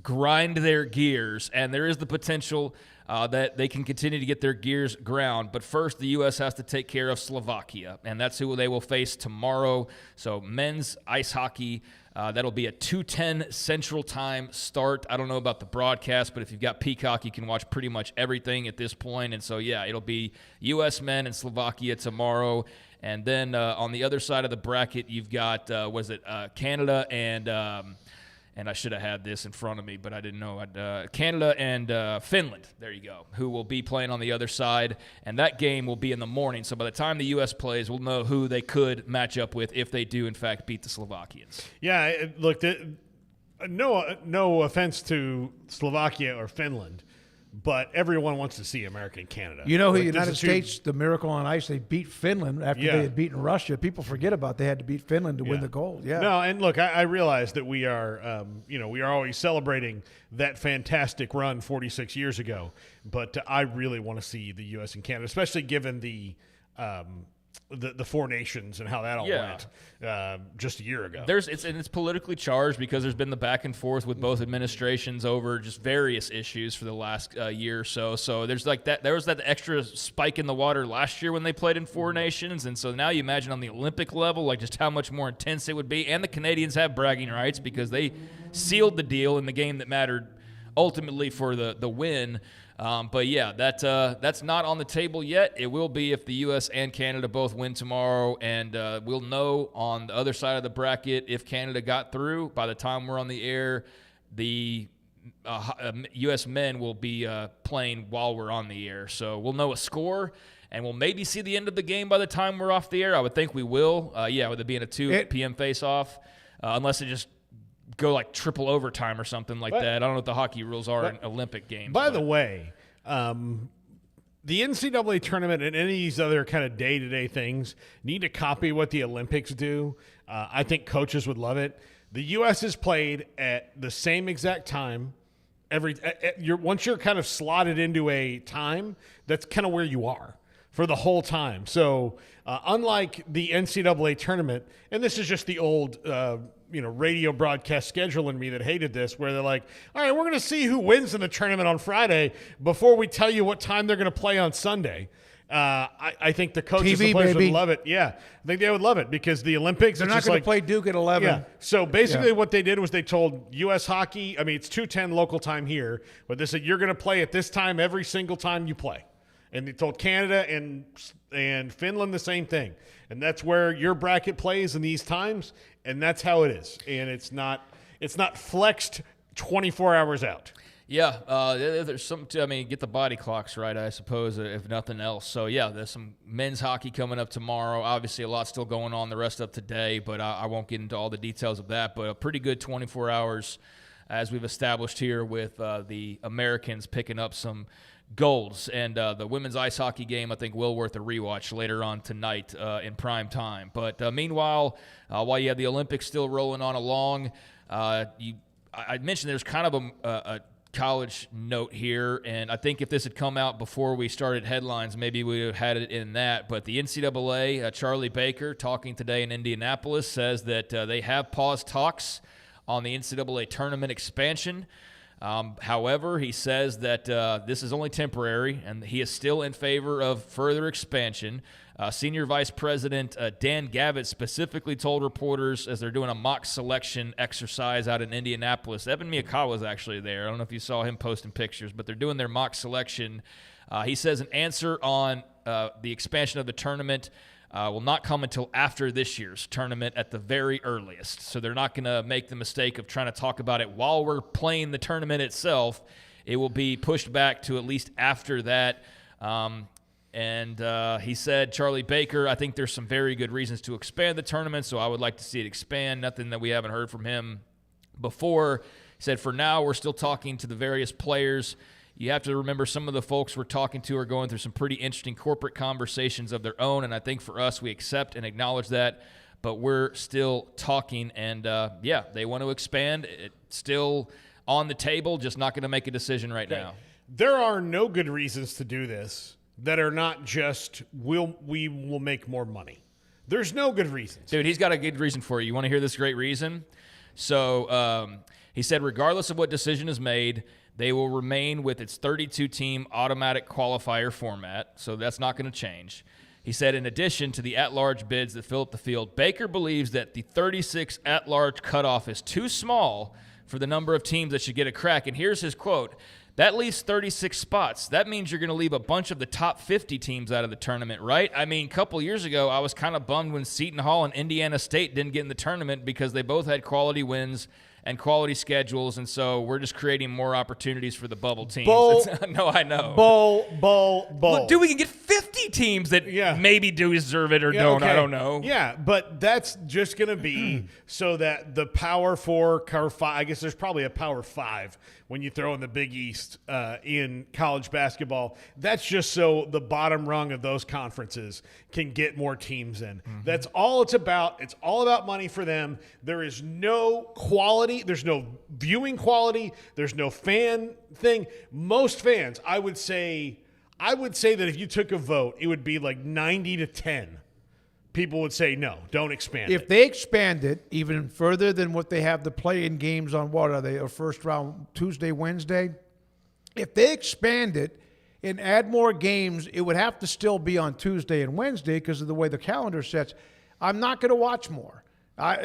grind their gears, and there is the potential that they can continue to get their gears ground. But first, the U.S. has to take care of Slovakia, and that's who they will face tomorrow. So men's ice hockey, that'll be a 2:10 Central Time start. I don't know about the broadcast, but if you've got Peacock, you can watch pretty much everything at this point. And so, it'll be U.S. men and Slovakia tomorrow. And then on the other side of the bracket, you've got, Canada and I should have had this in front of me, but I didn't know. Canada and Finland, there you go, who will be playing on the other side. And that game will be in the morning. So by the time the U.S. plays, we'll know who they could match up with if they do, in fact, beat the Slovakians. Yeah, look, no offense to Slovakia or Finland, but everyone wants to see America and Canada. The United States, the Miracle on Ice, they beat Finland after they had beaten Russia. People forget about they had to beat Finland to win the gold. Yeah. No, and look, I realize that we are, we are always celebrating that fantastic run 46 years ago, but I really want to see the U.S. and Canada, especially given the 4 nations and how that all went just a year ago. It's politically charged because there's been the back and forth with both administrations over just various issues for the last year or so. So there's like that. There was that extra spike in the water last year when they played in 4 nations, and so now you imagine on the Olympic level, like just how much more intense it would be. And the Canadians have bragging rights because they sealed the deal in the game that mattered ultimately for the win. That's not on the table yet. It will be if the U.S. and Canada both win tomorrow, and we'll know on the other side of the bracket if Canada got through. By the time we're on the air, the U.S. men will be playing while we're on the air. So we'll know a score, and we'll maybe see the end of the game by the time we're off the air. I would think we will, with it being a 2 p.m. face-off, unless it just go like triple overtime or something like that. I don't know what the hockey rules are in Olympic games. By the way, the NCAA tournament and any of these other kind of day-to-day things need to copy what the Olympics do. I think coaches would love it. The U.S. is played at the same exact time. Once you're kind of slotted into a time, that's kind of where you are for the whole time. So unlike the NCAA tournament, and this is just the old radio broadcast schedule in me that hated this, where they're like, all right, we're going to see who wins in the tournament on Friday before we tell you what time they're going to play on Sunday. I think the coaches and players would love it. Yeah, I think they would love it because the Olympics, they're not going to play Duke at 11. Yeah. So basically what they did was they told U.S. hockey, it's 2:10 local time here, but they said you're going to play at this time every single time you play. And they told Canada and Finland the same thing. And that's where your bracket plays in these times, and that's how it is. And it's not flexed 24 hours out. Yeah, there's some. Get the body clocks right, I suppose, if nothing else. So yeah, there's some men's hockey coming up tomorrow. Obviously, a lot still going on the rest of today, but I won't get into all the details of that. But a pretty good 24 hours, as we've established here, with the Americans picking up some golds, and the women's ice hockey game I think will worth a rewatch later on tonight in prime time. But meanwhile, while you have the Olympics still rolling on along, I mentioned there's kind of a college note here, and I think if this had come out before we started headlines, maybe we would have had it in that. But the NCAA, Charlie Baker, talking today in Indianapolis, says that they have paused talks on the NCAA tournament expansion. However, he says that this is only temporary, and he is still in favor of further expansion. Senior Vice President Dan Gavitt specifically told reporters as they're doing a mock selection exercise out in Indianapolis. Evan Miyakawa's actually there. I don't know if you saw him posting pictures, but they're doing their mock selection. He says an answer on the expansion of the tournament will not come until after this year's tournament at the very earliest. So they're not going to make the mistake of trying to talk about it while we're playing the tournament itself. It will be pushed back to at least after that. And he said, Charlie Baker, I think there's some very good reasons to expand the tournament, so I would like to see it expand. Nothing that we haven't heard from him before. He said, for now, we're still talking to the various players. You have to remember some of the folks we're talking to are going through some pretty interesting corporate conversations of their own, and I think for us, we accept and acknowledge that, but we're still talking. And, yeah, they want to expand. It's still on the table, just not going to make a decision right now. There are no good reasons to do this that are not just we will make more money. There's no good reasons. Dude, he's got a good reason for you. You want to hear this great reason? So he said, regardless of what decision is made, they will remain with its 32-team automatic qualifier format, so that's not going to change. He said, in addition to the at-large bids that fill up the field, Baker believes that the 36 at-large cutoff is too small for the number of teams that should get a crack. And here's his quote. That leaves 36 spots. That means you're going to leave a bunch of the top 50 teams out of the tournament, right? I mean, a couple years ago, I was kind of bummed when Seton Hall and Indiana State didn't get in the tournament because they both had quality wins and quality schedules, and so we're just creating more opportunities for the bubble teams. No, I know. Bull. Look, dude, we can get 50 teams that maybe do deserve it or don't. Okay. I don't know. Yeah, but that's just going to be so that the Power 4, Power 5, I guess there's probably a Power 5 when you throw in the Big East in college basketball. That's just so the bottom rung of those conferences can get more teams in. That's all it's about. It's all about money for them. There is no quality. There's no viewing quality. There's no fan thing. Most fans, I would say that if you took a vote, it would be like 90-10. People would say, no, don't expand it. If they expand it even further than what they have the play-in games on, what are they, a first round Tuesday, Wednesday? If they expand it and add more games, it would have to still be on Tuesday and Wednesday because of the way the calendar sets. I'm not going to watch more. How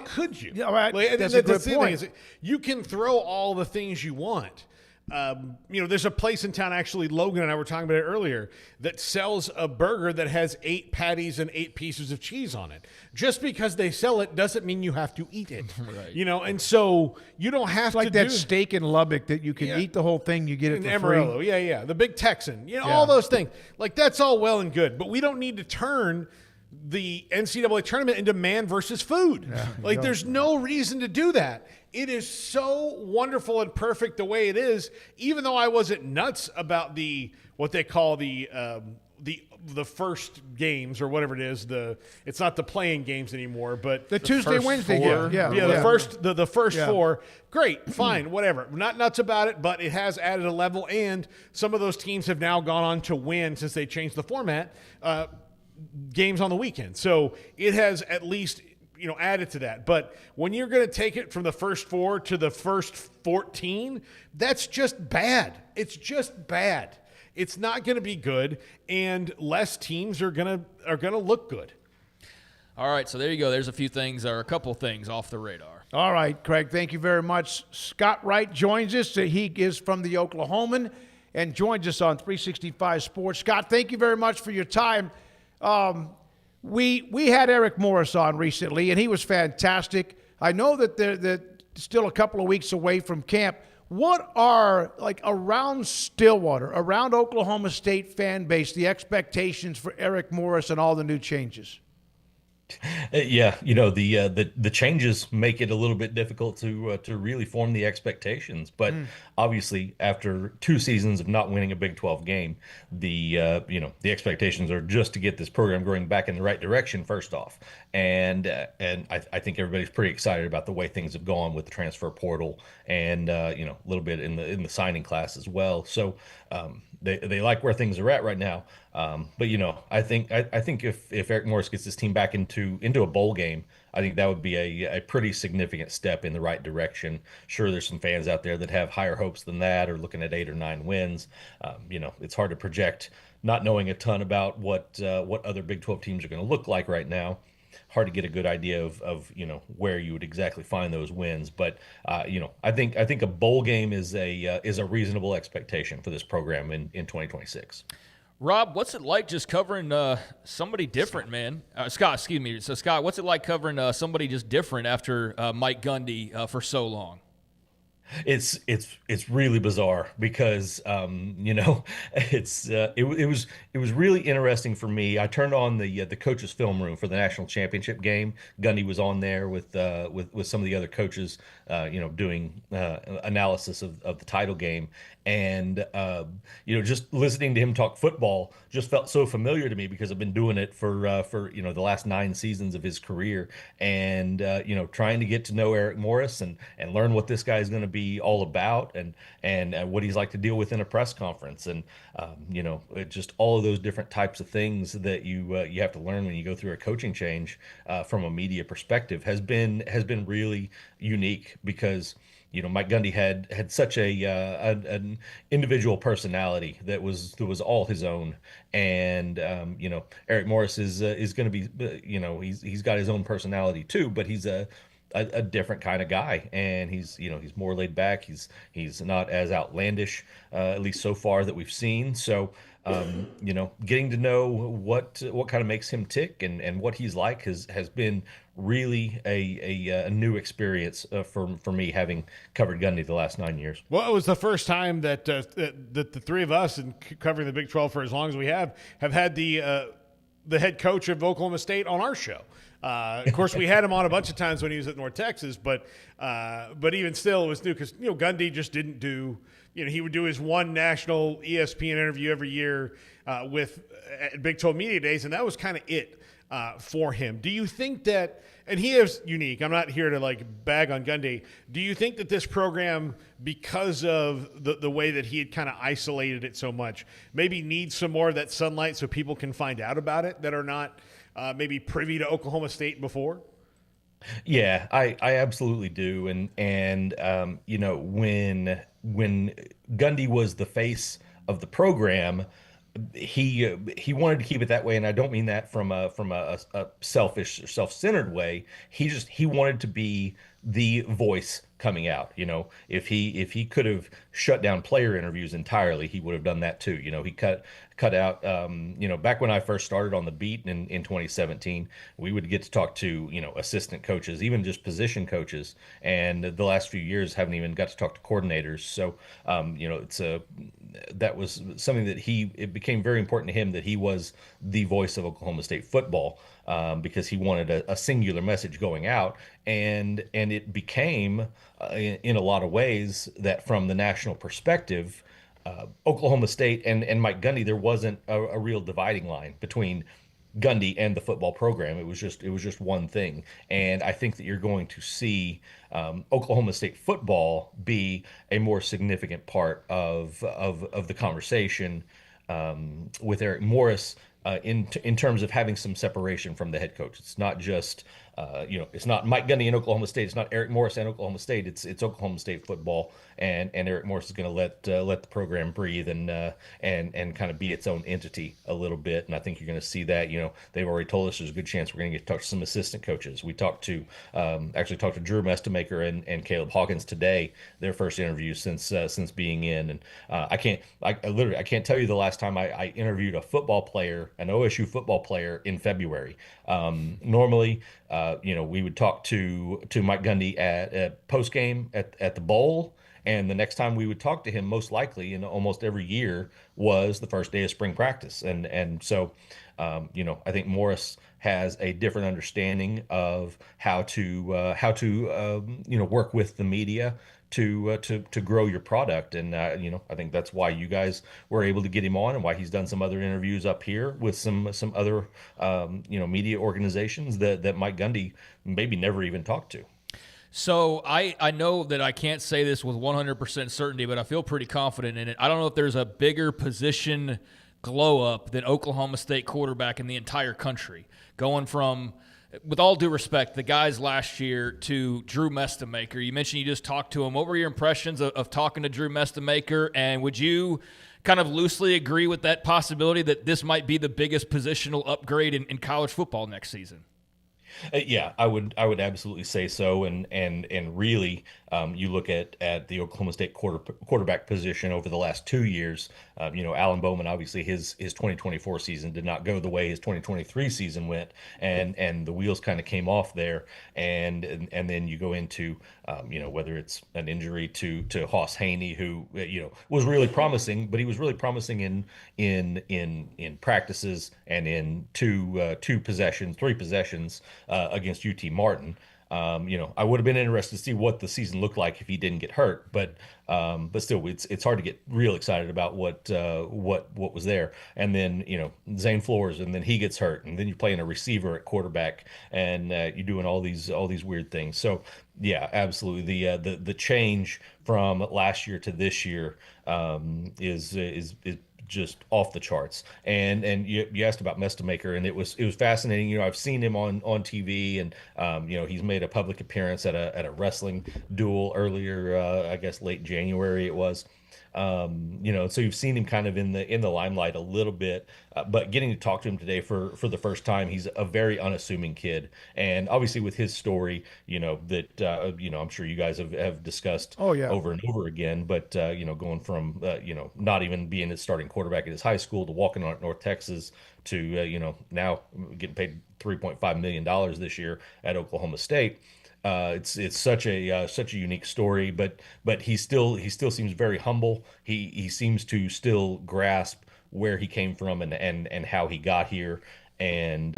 could you? That's a good point. You can throw all the things you want. There's a place in town, actually, Logan and I were talking about it earlier, that sells a burger that has 8 patties and 8 pieces of cheese on it. Just because they sell it doesn't mean you have to eat it. Right. And so you don't have to like that steak in Lubbock that you can eat the whole thing, you get it for Amarillo. free. Yeah. The Big Texan. All those things. Like, that's all well and good, but we don't need to turn the NCAA tournament into man versus food. There's no reason to do that. It is so wonderful and perfect the way it is, even though I wasn't nuts about what they call the first games or whatever it is. It's not the playing games anymore, but the Tuesday, Wednesday game. The first 4. Great, fine, whatever. I'm not nuts about it, but it has added a level, and some of those teams have now gone on to win since they changed the format. Games on the weekend. So it has at least added to that. But when you're going to take it from the first 4 to the first 14, that's just bad. It's just bad. It's not going to be good, and less teams are going to look good. All right, so there you go. There's a few things, or a couple things off the radar. All right, Craig, thank you very much. Scott Wright joins us. He is from the Oklahoman and joins us on 365 Sports. Scott, thank you very much for your time. We had Eric Morris on recently, and he was fantastic. I know that they're still a couple of weeks away from camp. What are, like, around Stillwater, around Oklahoma State fan base, the expectations for Eric Morris and all the new changes? Yeah, the changes make it a little bit difficult to really form the expectations. But obviously, after 2 seasons of not winning a Big 12 game, the expectations are just to get this program going back in the right direction first off. And I think everybody's pretty excited about the way things have gone with the transfer portal and a little bit in the signing class as well. So they like where things are at right now. But I think if Eric Morris gets his team back into a bowl game, I think that would be a pretty significant step in the right direction. Sure, there's some fans out there that have higher hopes than that, or looking at 8 or 9 wins. It's hard to project, not knowing a ton about what other Big 12 teams are going to look like right now. Hard to get a good idea of where you would exactly find those wins. But I think a bowl game is a reasonable expectation for this program in 2026. Rob, what's it like just covering somebody different, man? Scott, excuse me. So, Scott, what's it like covering somebody just different after Mike Gundy for so long? It's really bizarre because it was really interesting for me. I turned on the coaches film room for the national championship game. Gundy was on there with some of the other coaches, doing analysis of the title game, and just listening to him talk football just felt so familiar to me because I've been doing it for the last 9 seasons of his career, and trying to get to know Eric Morris and learn what this guy is going to be all about, and what he's like to deal with in a press conference, and just all of those different types of things that you have to learn when you go through a coaching change from a media perspective has been really unique because Mike Gundy had such an individual personality that was all his own, and Eric Morris is going to be he's got his own personality too, but he's a different kind of guy, and he's more laid back. He's not as outlandish, at least so far that we've seen. So getting to know what kind of makes him tick and what he's like has been really a new experience for me, having covered Gundy the last 9 years. Well, it was the first time that the three of us, and covering the Big 12 for as long as we have had the head coach of Oklahoma State on our show. Of course, we had him on a bunch of times when he was at North Texas, but even still, it was new because Gundy just didn't do. He would do his one national ESPN interview every year with Big 12 Media Days, and that was kind of it for him. Do you think that? And he is unique. I'm not here to bag on Gundy. Do you think that this program, because of the way that he had kind of isolated it so much, maybe needs some more of that sunlight so people can find out about it that are not maybe privy to Oklahoma State before? Yeah, I absolutely do. And when Gundy was the face of the program, he wanted to keep it that way, and I don't mean that from a selfish or self-centered way. He wanted to be the voice coming out. If he could have shut down player interviews entirely, he would have done that too. He cut out, back when I first started on the beat in 2017, we would get to talk to, assistant coaches, even just position coaches. And the last few years haven't even got to talk to coordinators. So, that was something that it became very important to him that he was the voice of Oklahoma State football, because he wanted a singular message going out. And it became, in a lot of ways, that from the national perspective, Oklahoma State and Mike Gundy, there wasn't a real dividing line between Gundy and the football program. It was just one thing. And I think that you're going to see Oklahoma State football be a more significant part of the conversation with Eric Morris, in terms of having some separation from the head coach. It's not just it's not Mike Gundy in Oklahoma State. It's not Eric Morris and Oklahoma State. It's Oklahoma State football, and Eric Morris is going to let the program breathe and kind of be its own entity a little bit. And I think you're going to see that. They've already told us there's a good chance we're going to get to talk to some assistant coaches. We actually talked to Drew Mestemaker and Caleb Hawkins today, their first interview since being in. And I can't tell you the last time I interviewed a football player, an OSU football player, in February. Normally, we would talk to Mike Gundy at post game at the bowl, And the next time we would talk to him, most likely, in almost every year, was the first day of spring practice. And so, I think Morris has a different understanding of how to work with the media to grow your product. And I think that's why you guys were able to get him on, and why he's done some other interviews up here with some other media organizations that Mike Gundy maybe never even talked to. So I know that I can't say this with 100% certainty, but I feel pretty confident in it. I don't know if there's a bigger position glow up than Oklahoma State quarterback in the entire country. Going from, with all due respect, the guys last year to Drew Mestemaker. You mentioned you just talked to him. What were your impressions of talking to Drew Mestemaker? And would you kind of loosely agree with that possibility that this might be the biggest positional upgrade in college football next season? Yeah, I would absolutely say so, and really, you look at the Oklahoma State quarterback position over the last 2 years. Alan Bowman, obviously his 2024 season did not go the way his 2023 season went, and the wheels kind of came off there, and then you go into whether it's an injury to Hoss Haney, who was really promising, but he was really promising in practices and in three possessions against UT Martin. I would have been interested to see what the season looked like if he didn't get hurt, but still, it's hard to get real excited about what was there. And then Zane Flores, and then he gets hurt, and then you're playing a receiver at quarterback, and you're doing all these weird things. So yeah, absolutely, the change from last year to this year is just off the charts. And you asked about Mestemaker, and it was fascinating. I've seen him on TV, and he's made a public appearance at a wrestling duel earlier, I guess late January it was. So you've seen him kind of in the limelight a little bit, but getting to talk to him today for the first time, he's a very unassuming kid. And obviously with his story, that I'm sure you guys have discussed over and over again, but going from not even being his starting quarterback at his high school to walking on at North Texas to now getting paid $3.5 million this year at Oklahoma State. It's such a unique story, but he still seems very humble. He seems to still grasp where he came from and how he got here, and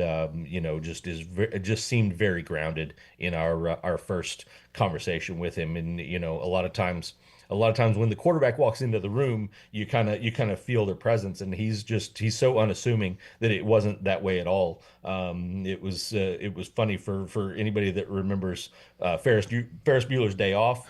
just seemed very grounded in our first conversation with him. And a lot of times when the quarterback walks into the room, you kind of feel their presence, and he's so unassuming that it wasn't that way at all. It was funny for anybody that remembers Ferris Bueller's Day Off.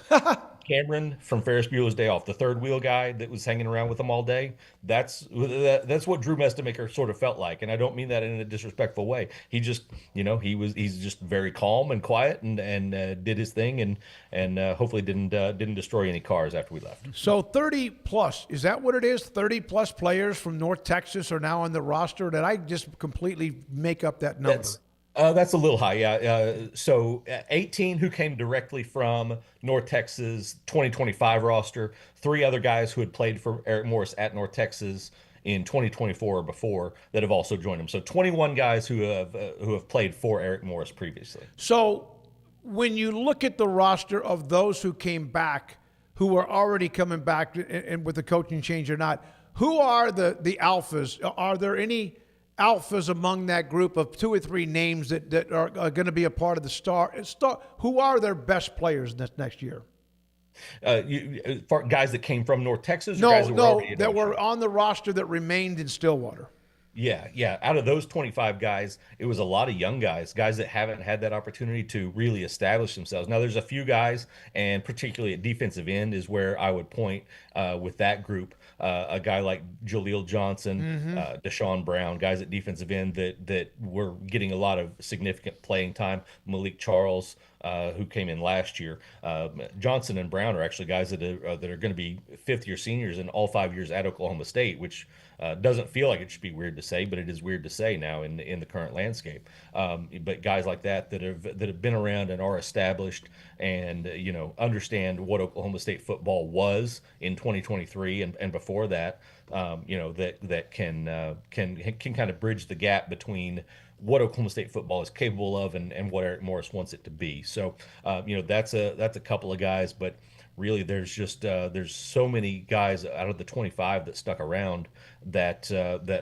Cameron from Ferris Bueller's Day Off, the third wheel guy that was hanging around with him all day. That's what Drew Mestemaker sort of felt like, and I don't mean that in a disrespectful way. He just, he's just very calm and quiet, and did his thing, and hopefully didn't destroy any cars after we left. So 30 plus, is that what it is? 30 plus players from North Texas are now on the roster? Did I just completely make up that number? That's a little high, yeah. So 18 who came directly from North Texas 2025 roster, 3 other guys who had played for Eric Morris at North Texas in 2024 or before that have also joined him. So 21 guys who have played for Eric Morris previously. So when you look at the roster of those who came back, who are already coming back, and with the coaching change or not, who are the alphas? Are there any alphas among that group of 2 or 3 names that are going to be a part of the star? Who are their best players next year? Guys that came from North Texas? No, or guys that were on the roster that remained in Stillwater. Yeah. Out of those 25 guys, it was a lot of young guys that haven't had that opportunity to really establish themselves. Now, there's a few guys, and particularly at defensive end is where I would point with that group. A guy like Jaleel Johnson, Deshaun Brown, guys at defensive end that were getting a lot of significant playing time. Malik Charles, who came in last year. Johnson and Brown are actually guys that are going to be fifth-year seniors in all 5 years at Oklahoma State, which doesn't feel like it should be weird to say, but it is weird to say now in the current landscape. But guys like that have been around and are established, and understand what Oklahoma State football was in 2023 and before that. That can kind of bridge the gap between what Oklahoma State football is capable of and what Eric Morris wants it to be. So, that's a couple of guys, but really there's just there's so many guys out of the 25 that stuck around that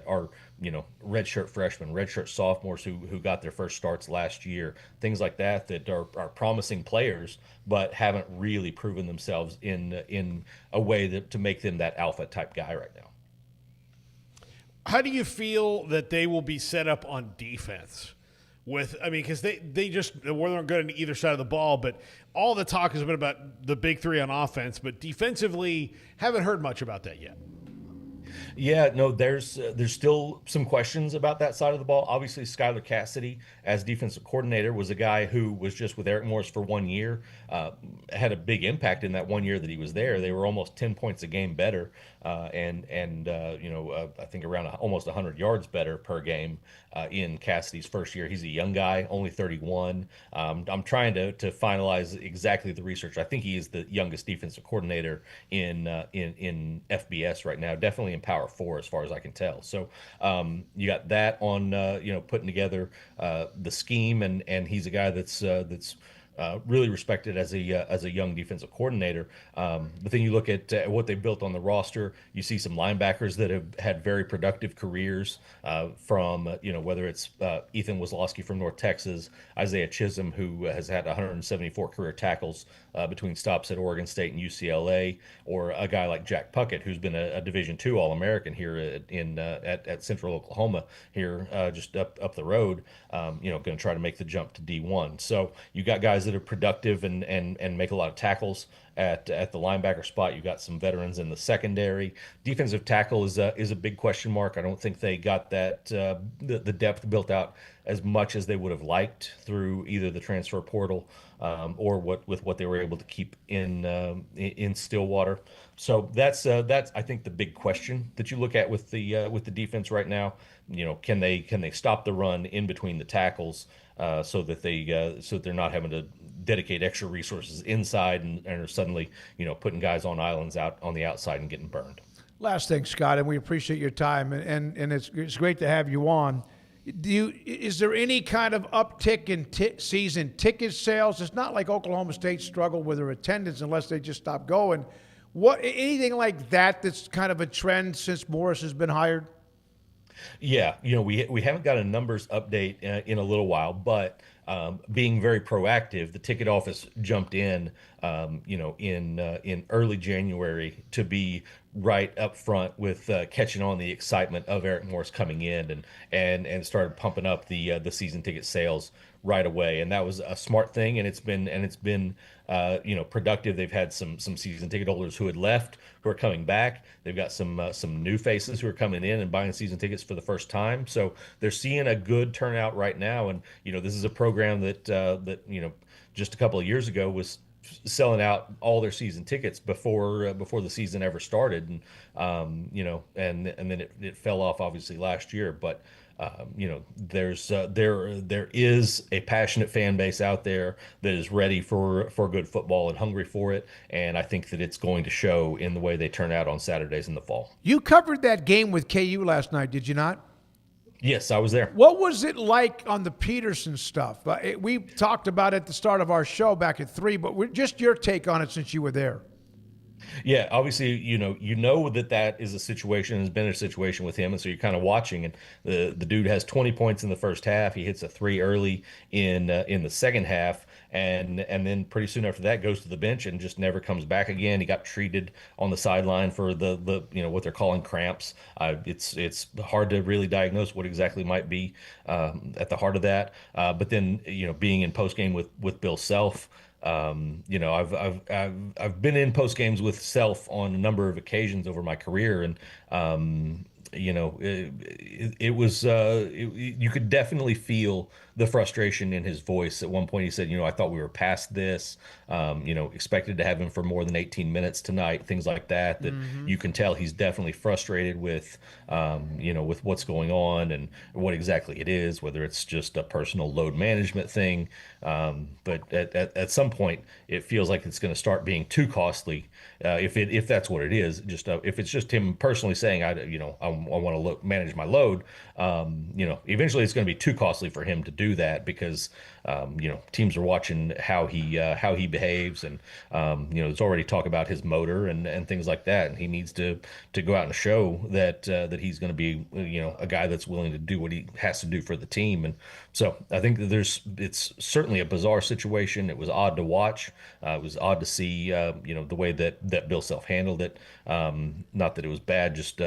are redshirt freshmen, redshirt sophomores who got their first starts last year, things like that are promising players, but haven't really proven themselves in a way to make them that alpha type guy right now. How do you feel that they will be set up on defense? Because they just weren't good on either side of the ball, but all the talk has been about the big three on offense, but defensively, haven't heard much about that yet. Yeah, no, there's still some questions about that side of the ball. Obviously, Skylar Cassidy, as defensive coordinator, was a guy who was just with Eric Morris for 1 year, had a big impact in that 1 year that he was there. They were almost 10 points a game better, and I think around almost 100 yards better per game in Cassidy's first year. He's a young guy, only 31. I'm trying to finalize exactly the research. I think he is the youngest defensive coordinator in FBS right now, definitely in Power 4 as far as I can tell. So you got that on putting together the scheme, and he's a guy that's really respected as a young defensive coordinator. But then you look at what they built on the roster. You see some linebackers that have had very productive careers from whether it's Ethan Wazlowski from North Texas, Isaiah Chisholm, who has had 174 career tackles between stops at Oregon State and UCLA, or a guy like Jack Puckett, who's been a Division II All-American here at Central Oklahoma here just up the road. Going to try to make the jump to D1. So you got guys that are productive and make a lot of tackles at the linebacker spot. You got some veterans in the secondary. Defensive tackle is a big question mark. I don't think they got that the depth built out as much as they would have liked through either the transfer portal or with what they were able to keep in Stillwater. So that's I think the big question that you look at with the defense right now. Can they stop the run in between the tackles so that they're not having to dedicate extra resources inside and are suddenly putting guys on islands out on the outside and getting burned. Last thing, Scott, and we appreciate your time, and it's great to have you on. Is there any kind of uptick in season ticket sales? It's not like Oklahoma State struggled with their attendance unless they just stop going. Anything like that that's kind of a trend since Morris has been hired? Yeah, we haven't got a numbers update in a little while, but being very proactive, the ticket office jumped in early January to be right up front with catching on the excitement of Eric Morris coming in and started pumping up the season ticket sales right away. And that was a smart thing, and it's been productive. They've had some season ticket holders who had left who are coming back. They've got some new faces who are coming in and buying season tickets for the first time. So they're seeing a good turnout right now. And this is a program that just a couple of years ago was selling out all their season tickets before the season ever started, and then it fell off obviously last year. But there is a passionate fan base out there that is ready for good football and hungry for it, and I think that it's going to show in the way they turn out on Saturdays in the fall. You covered that game with KU last night, did you not? Yes, I was there. What was it like on the Peterson stuff? We talked about it at the start of our show back at 3, but just your take on it since you were there. Yeah, obviously, you know that is a situation, has been a situation with him, and so you're kind of watching, and the dude has 20 points in the first half. He hits a 3 early in the second half, and then pretty soon after that goes to the bench and just never comes back again. He got treated on the sideline for the what they're calling cramps. It's hard to really diagnose what exactly might be at the heart of that. But then being in post game with Bill Self. I've been in post games with Self on a number of occasions over my career, and it was you could definitely feel the frustration in his voice. At one point he said, I thought we were past this, expected to have him for more than 18 minutes tonight, things like that, you can tell he's definitely frustrated with with what's going on and what exactly it is, whether it's just a personal load management thing. But at some point it feels like it's going to start being too costly, if that's what it is. Just if it's just him personally saying, I'm want to manage my load. Eventually it's going to be too costly for him to do that because teams are watching how he behaves, and there's already talk about his motor and things like that, and he needs to go out and show that he's going to be a guy that's willing to do what he has to do for the team. And so I think that it's certainly a bizarre situation. It was odd to watch. It was odd to see the way that Bill Self handled it. Not that it was bad, just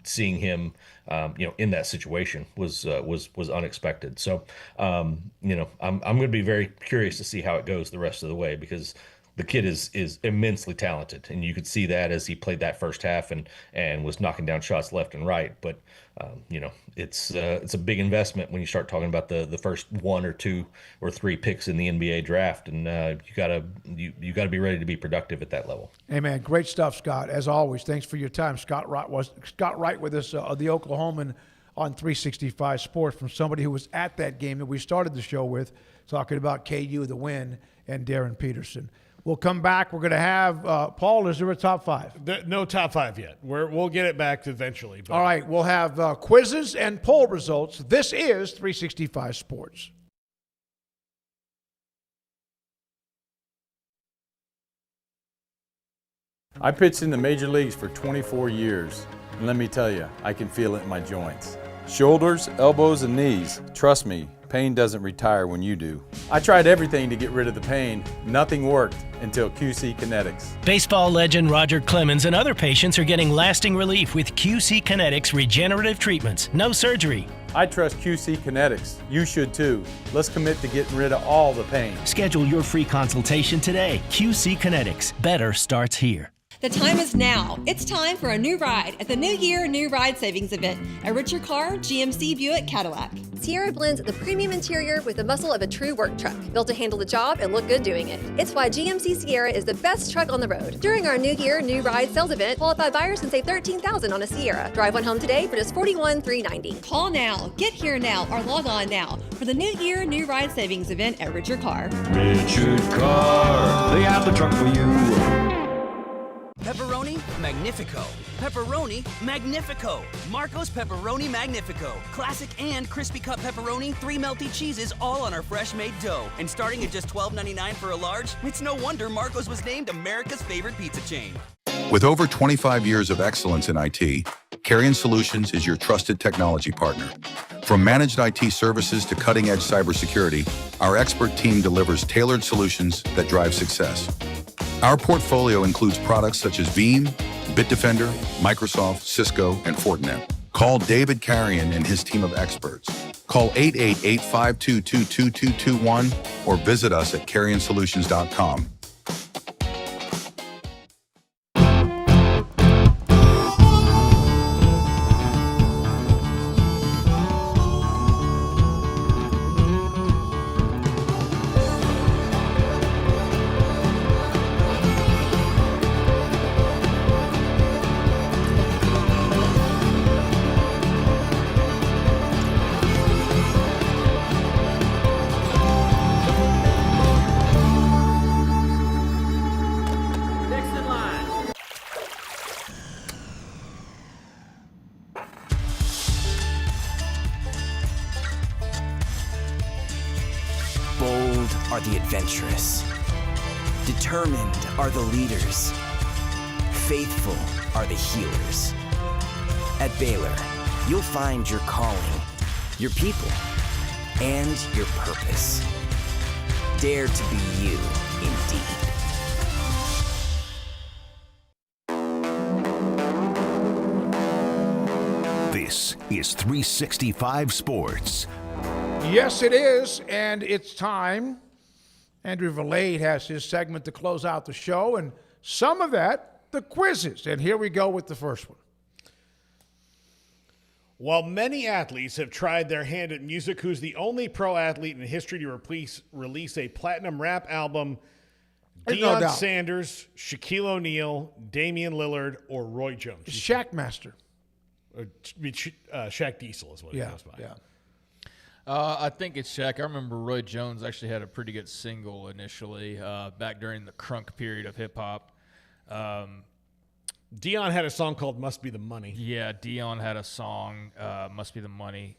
seeing him in that situation was unexpected. So I'm going to be very curious to see how it goes the rest of the way, because the kid is immensely talented, and you could see that as he played that first half and was knocking down shots left and right. But it's a big investment when you start talking about the first 1 or 2 or 3 picks in the NBA draft, and you gotta be ready to be productive at that level. Hey man, great stuff, Scott. As always, thanks for your time. Scott Wright with us, the Oklahoman on 365 Sports, from somebody who was at that game that we started the show with, talking about KU, the win, and Darryn Peterson. We'll come back. We're going to have, Paul, is there a top 5? No top 5 yet. We'll get it back eventually. But. All right, we'll have quizzes and poll results. This is 365 Sports. I pitched in the major leagues for 24 years, and let me tell you, I can feel it in my joints. Shoulders, elbows, and knees. Trust me, pain doesn't retire when you do. I tried everything to get rid of the pain. Nothing worked until QC Kinetics. Baseball legend Roger Clemens and other patients are getting lasting relief with QC Kinetics regenerative treatments. No surgery. I trust QC Kinetics. You should too. Let's commit to getting rid of all the pain. Schedule your free consultation today. QC Kinetics. Better starts here. The time is now. It's time for a new ride at the New Year New Ride Savings Event at Richard Carr GMC Buick Cadillac. Sierra blends the premium interior with the muscle of a true work truck, built to handle the job and look good doing it. It's why GMC Sierra is the best truck on the road. During our New Year New Ride sales event, qualified buyers can save $13,000 on a Sierra. Drive one home today for just $41,390. Call now, get here now, or log on now for the New Year New Ride Savings Event at Richard Carr. Richard Carr, they have the truck for you. Pepperoni Magnifico. Pepperoni Magnifico. Marco's Pepperoni Magnifico. Classic and crispy cut pepperoni, 3 melty cheeses, all on our fresh made dough. And starting at just $12.99 for a large, it's no wonder Marco's was named America's favorite pizza chain. With over 25 years of excellence in IT, Carrion Solutions is your trusted technology partner. From managed IT services to cutting-edge cybersecurity, our expert team delivers tailored solutions that drive success. Our portfolio includes products such as Veeam, Bitdefender, Microsoft, Cisco, and Fortinet. Call David Carrion and his team of experts. Call 888-522-2221 or visit us at carrionsolutions.com. Are the adventurous. Determined are the leaders. Faithful are the healers. At Baylor, you'll find your calling, your people, and your purpose. Dare to be you, indeed. This is 365 Sports. Yes, it is, and it's time. Andrew Valade has his segment to close out the show, and some of that, the quizzes. And here we go with the first one. While many athletes have tried their hand at music, who's the only pro athlete in history to release a platinum rap album? Deion Sanders, Shaquille O'Neal, Damian Lillard, or Roy Jones? Shaq Master. Shaq Diesel is what it goes by. Yeah. I think it's Shaq. I remember Roy Jones actually had a pretty good single initially back during the crunk period of hip-hop. Dion had a song called Must Be the Money. Yeah, Dion had a song, Must Be the Money.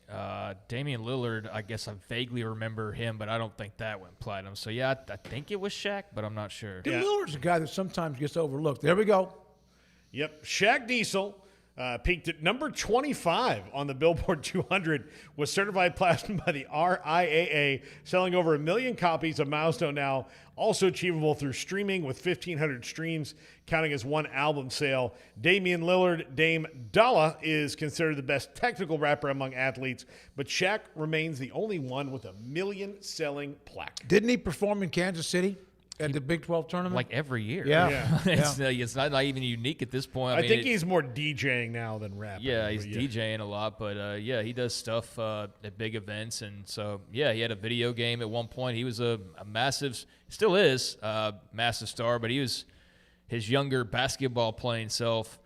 Damian Lillard, I guess I vaguely remember him, but I don't think that went platinum. So, yeah, I think it was Shaq, but I'm not sure. Lillard's a guy that sometimes gets overlooked. There we go. Yep. Shaq Diesel peaked at number 25 on the Billboard 200, was certified platinum by the RIAA, selling over 1 million copies, a milestone now also achievable through streaming with 1,500 streams, counting as one album sale. Damian Lillard, Dame Dalla, is considered the best technical rapper among athletes, but Shaq remains the only one with a 1 million selling plaque. Didn't he perform in Kansas City at the Big 12 tournament? Like every year. Yeah. It's not even unique at this point. I think he's more DJing now than rapping. Yeah, he's DJing a lot, but he does stuff at big events. And so, he had a video game at one point. He was a massive, still is a massive star, but he was his younger basketball playing self.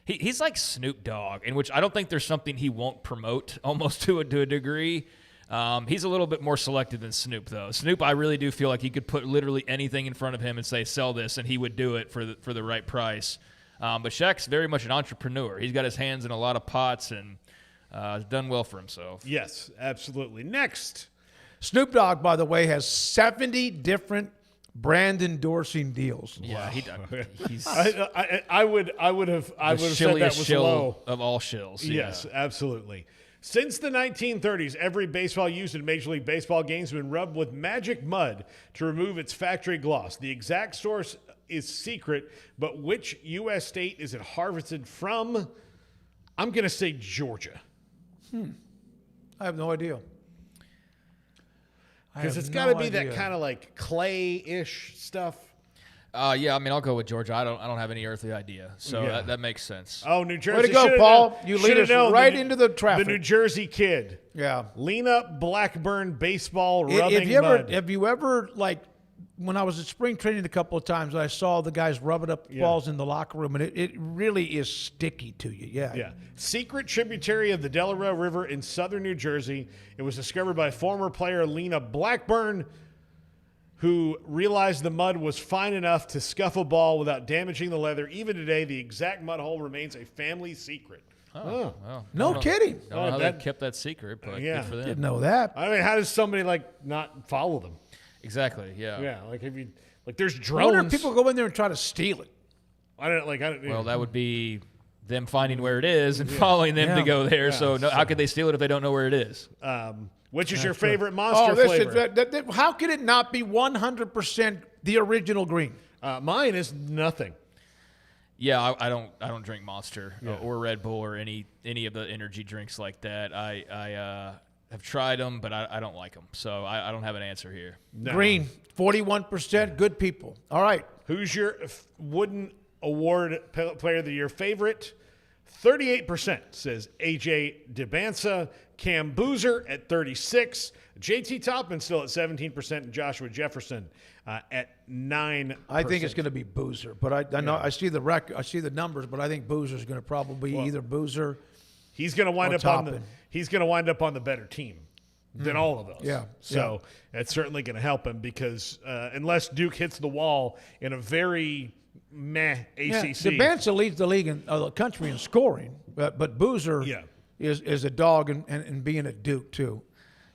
He's like Snoop Dogg, in which I don't think there's something he won't promote, almost to a degree. He's a little bit more selective than Snoop, though. Snoop, I really do feel like he could put literally anything in front of him and say, sell this, and he would do it for the right price. But Shaq's very much an entrepreneur. He's got his hands in a lot of pots and has done well for himself. Yes, absolutely. Next. Snoop Dogg, by the way, has 70 different brand endorsing deals. Yeah, he's I would have said that was low of all shills. Yes, absolutely. Since the 1930s, every baseball used in Major League Baseball games has been rubbed with magic mud to remove its factory gloss. The exact source is secret, but which U.S. state is it harvested from? I'm going to say Georgia. I have no idea. Because it's got to be that kind of like clay-ish stuff. I'll go with Georgia. I don't have any earthly idea, so that makes sense. Oh, New Jersey! Way to go, Paul! You lead us right into the traffic. The New Jersey kid. Yeah. Lena Blackburn baseball rubbing mud. Have you ever, like, when I was at spring training a couple of times, I saw the guys rubbing up balls in the locker room, and it really is sticky to you. Yeah. Secret tributary of the Delaware River in southern New Jersey. It was discovered by former player Lena Blackburn, who realized the mud was fine enough to scuff a ball without damaging the leather. Even today, the exact mud hole remains a family secret. No kidding. I don't know how they kept that secret, but good for them. Didn't know that. I mean, how does somebody not follow them? Exactly. Yeah. Yeah. There's I drones. wonder if people go in there and try to steal it. Well, that would be them finding where it is and following them to go there. So how could they steal it if they don't know where it is? Which is your favorite Monster flavor? How can it not be 100% the original green? Mine is nothing. Yeah, I don't drink Monster or Red Bull or any of the energy drinks like that. I have tried them, but I don't like them. So I don't have an answer here. No. Green, 41%. Good people. All right. Who's your Wooden Award Player of the Year favorite? 38% says AJ DeBansa. Cam Boozer at 36%. JT Toppin still at 17%. And Joshua Jefferson at 9%. I think it's going to be Boozer, but I know I see the record, I see the numbers, but I think Boozer's going to probably be either Boozer. He's going to wind or up Toppin. He's going to wind up on the better team than all of those. Yeah. So that's certainly going to help him because unless Duke hits the wall in a very meh ACC. DeBansa leads the league in the country in scoring, but Boozer is a dog and being a Duke too.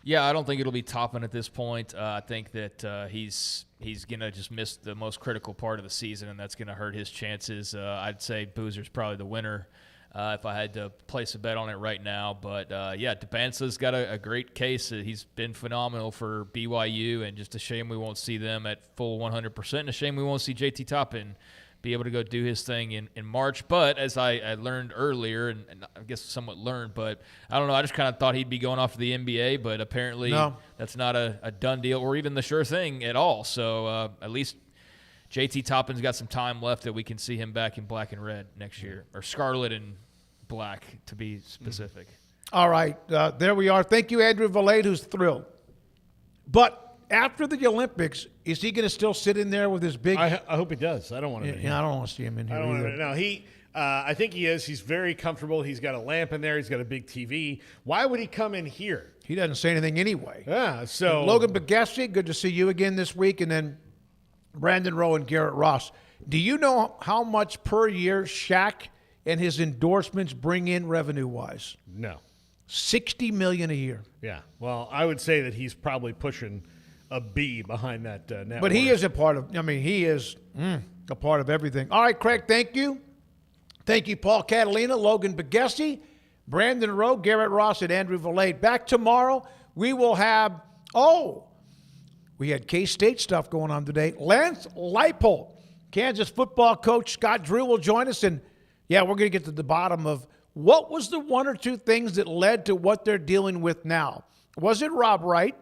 Yeah, I don't think it'll be Toppin at this point. I think that he's going to just miss the most critical part of the season, and that's going to hurt his chances. I'd say Boozer's probably the winner if I had to place a bet on it right now. But, DeBansa's got a great case. He's been phenomenal for BYU, and just a shame we won't see them at full 100%, and a shame we won't see JT Toppin be able to go do his thing in March. But as I learned earlier, and I guess somewhat learned, but I don't know, I just kind of thought he'd be going off to the NBA, but apparently that's not a done deal or even the sure thing at all. So at least JT Toppin's got some time left that we can see him back in black and red next year, or scarlet and black to be specific. All right, there we are. Thank you, Andrew Valade, who's thrilled. But after the Olympics, is he going to still sit in there with his big? I hope he does. I don't want to. I don't want to see him in here either. No, I think he is. He's very comfortable. He's got a lamp in there. He's got a big TV. Why would he come in here? He doesn't say anything anyway. Yeah. So Logan Bagassi, good to see you again this week, and then Brandon Rowe and Garrett Ross. Do you know how much per year Shaq and his endorsements bring in revenue-wise? No. $60 million a year. Yeah. Well, I would say that he's probably pushing a B behind that network. But he is a part of, he is a part of everything. All right, Craig, thank you. Thank you, Paul Catalina, Logan Begesi, Brandon Rowe, Garrett Ross, and Andrew Valade. Back tomorrow, we will have, we had K-State stuff going on today. Lance Leipold, Kansas football coach. Scott Drew will join us. And, we're going to get to the bottom of what was the one or two things that led to what they're dealing with now. Was it Rob Wright?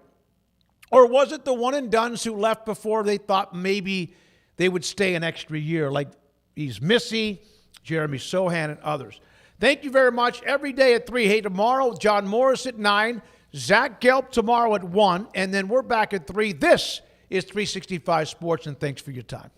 Or was it the one and dones who left before they thought maybe they would stay an extra year, like He's Missy, Jeremy Sohan, and others. Thank you very much. Every day at 3. Hey, tomorrow, John Morris at 9. Zach Gelb tomorrow at 1. And then we're back at 3. This is 365 Sports, and thanks for your time.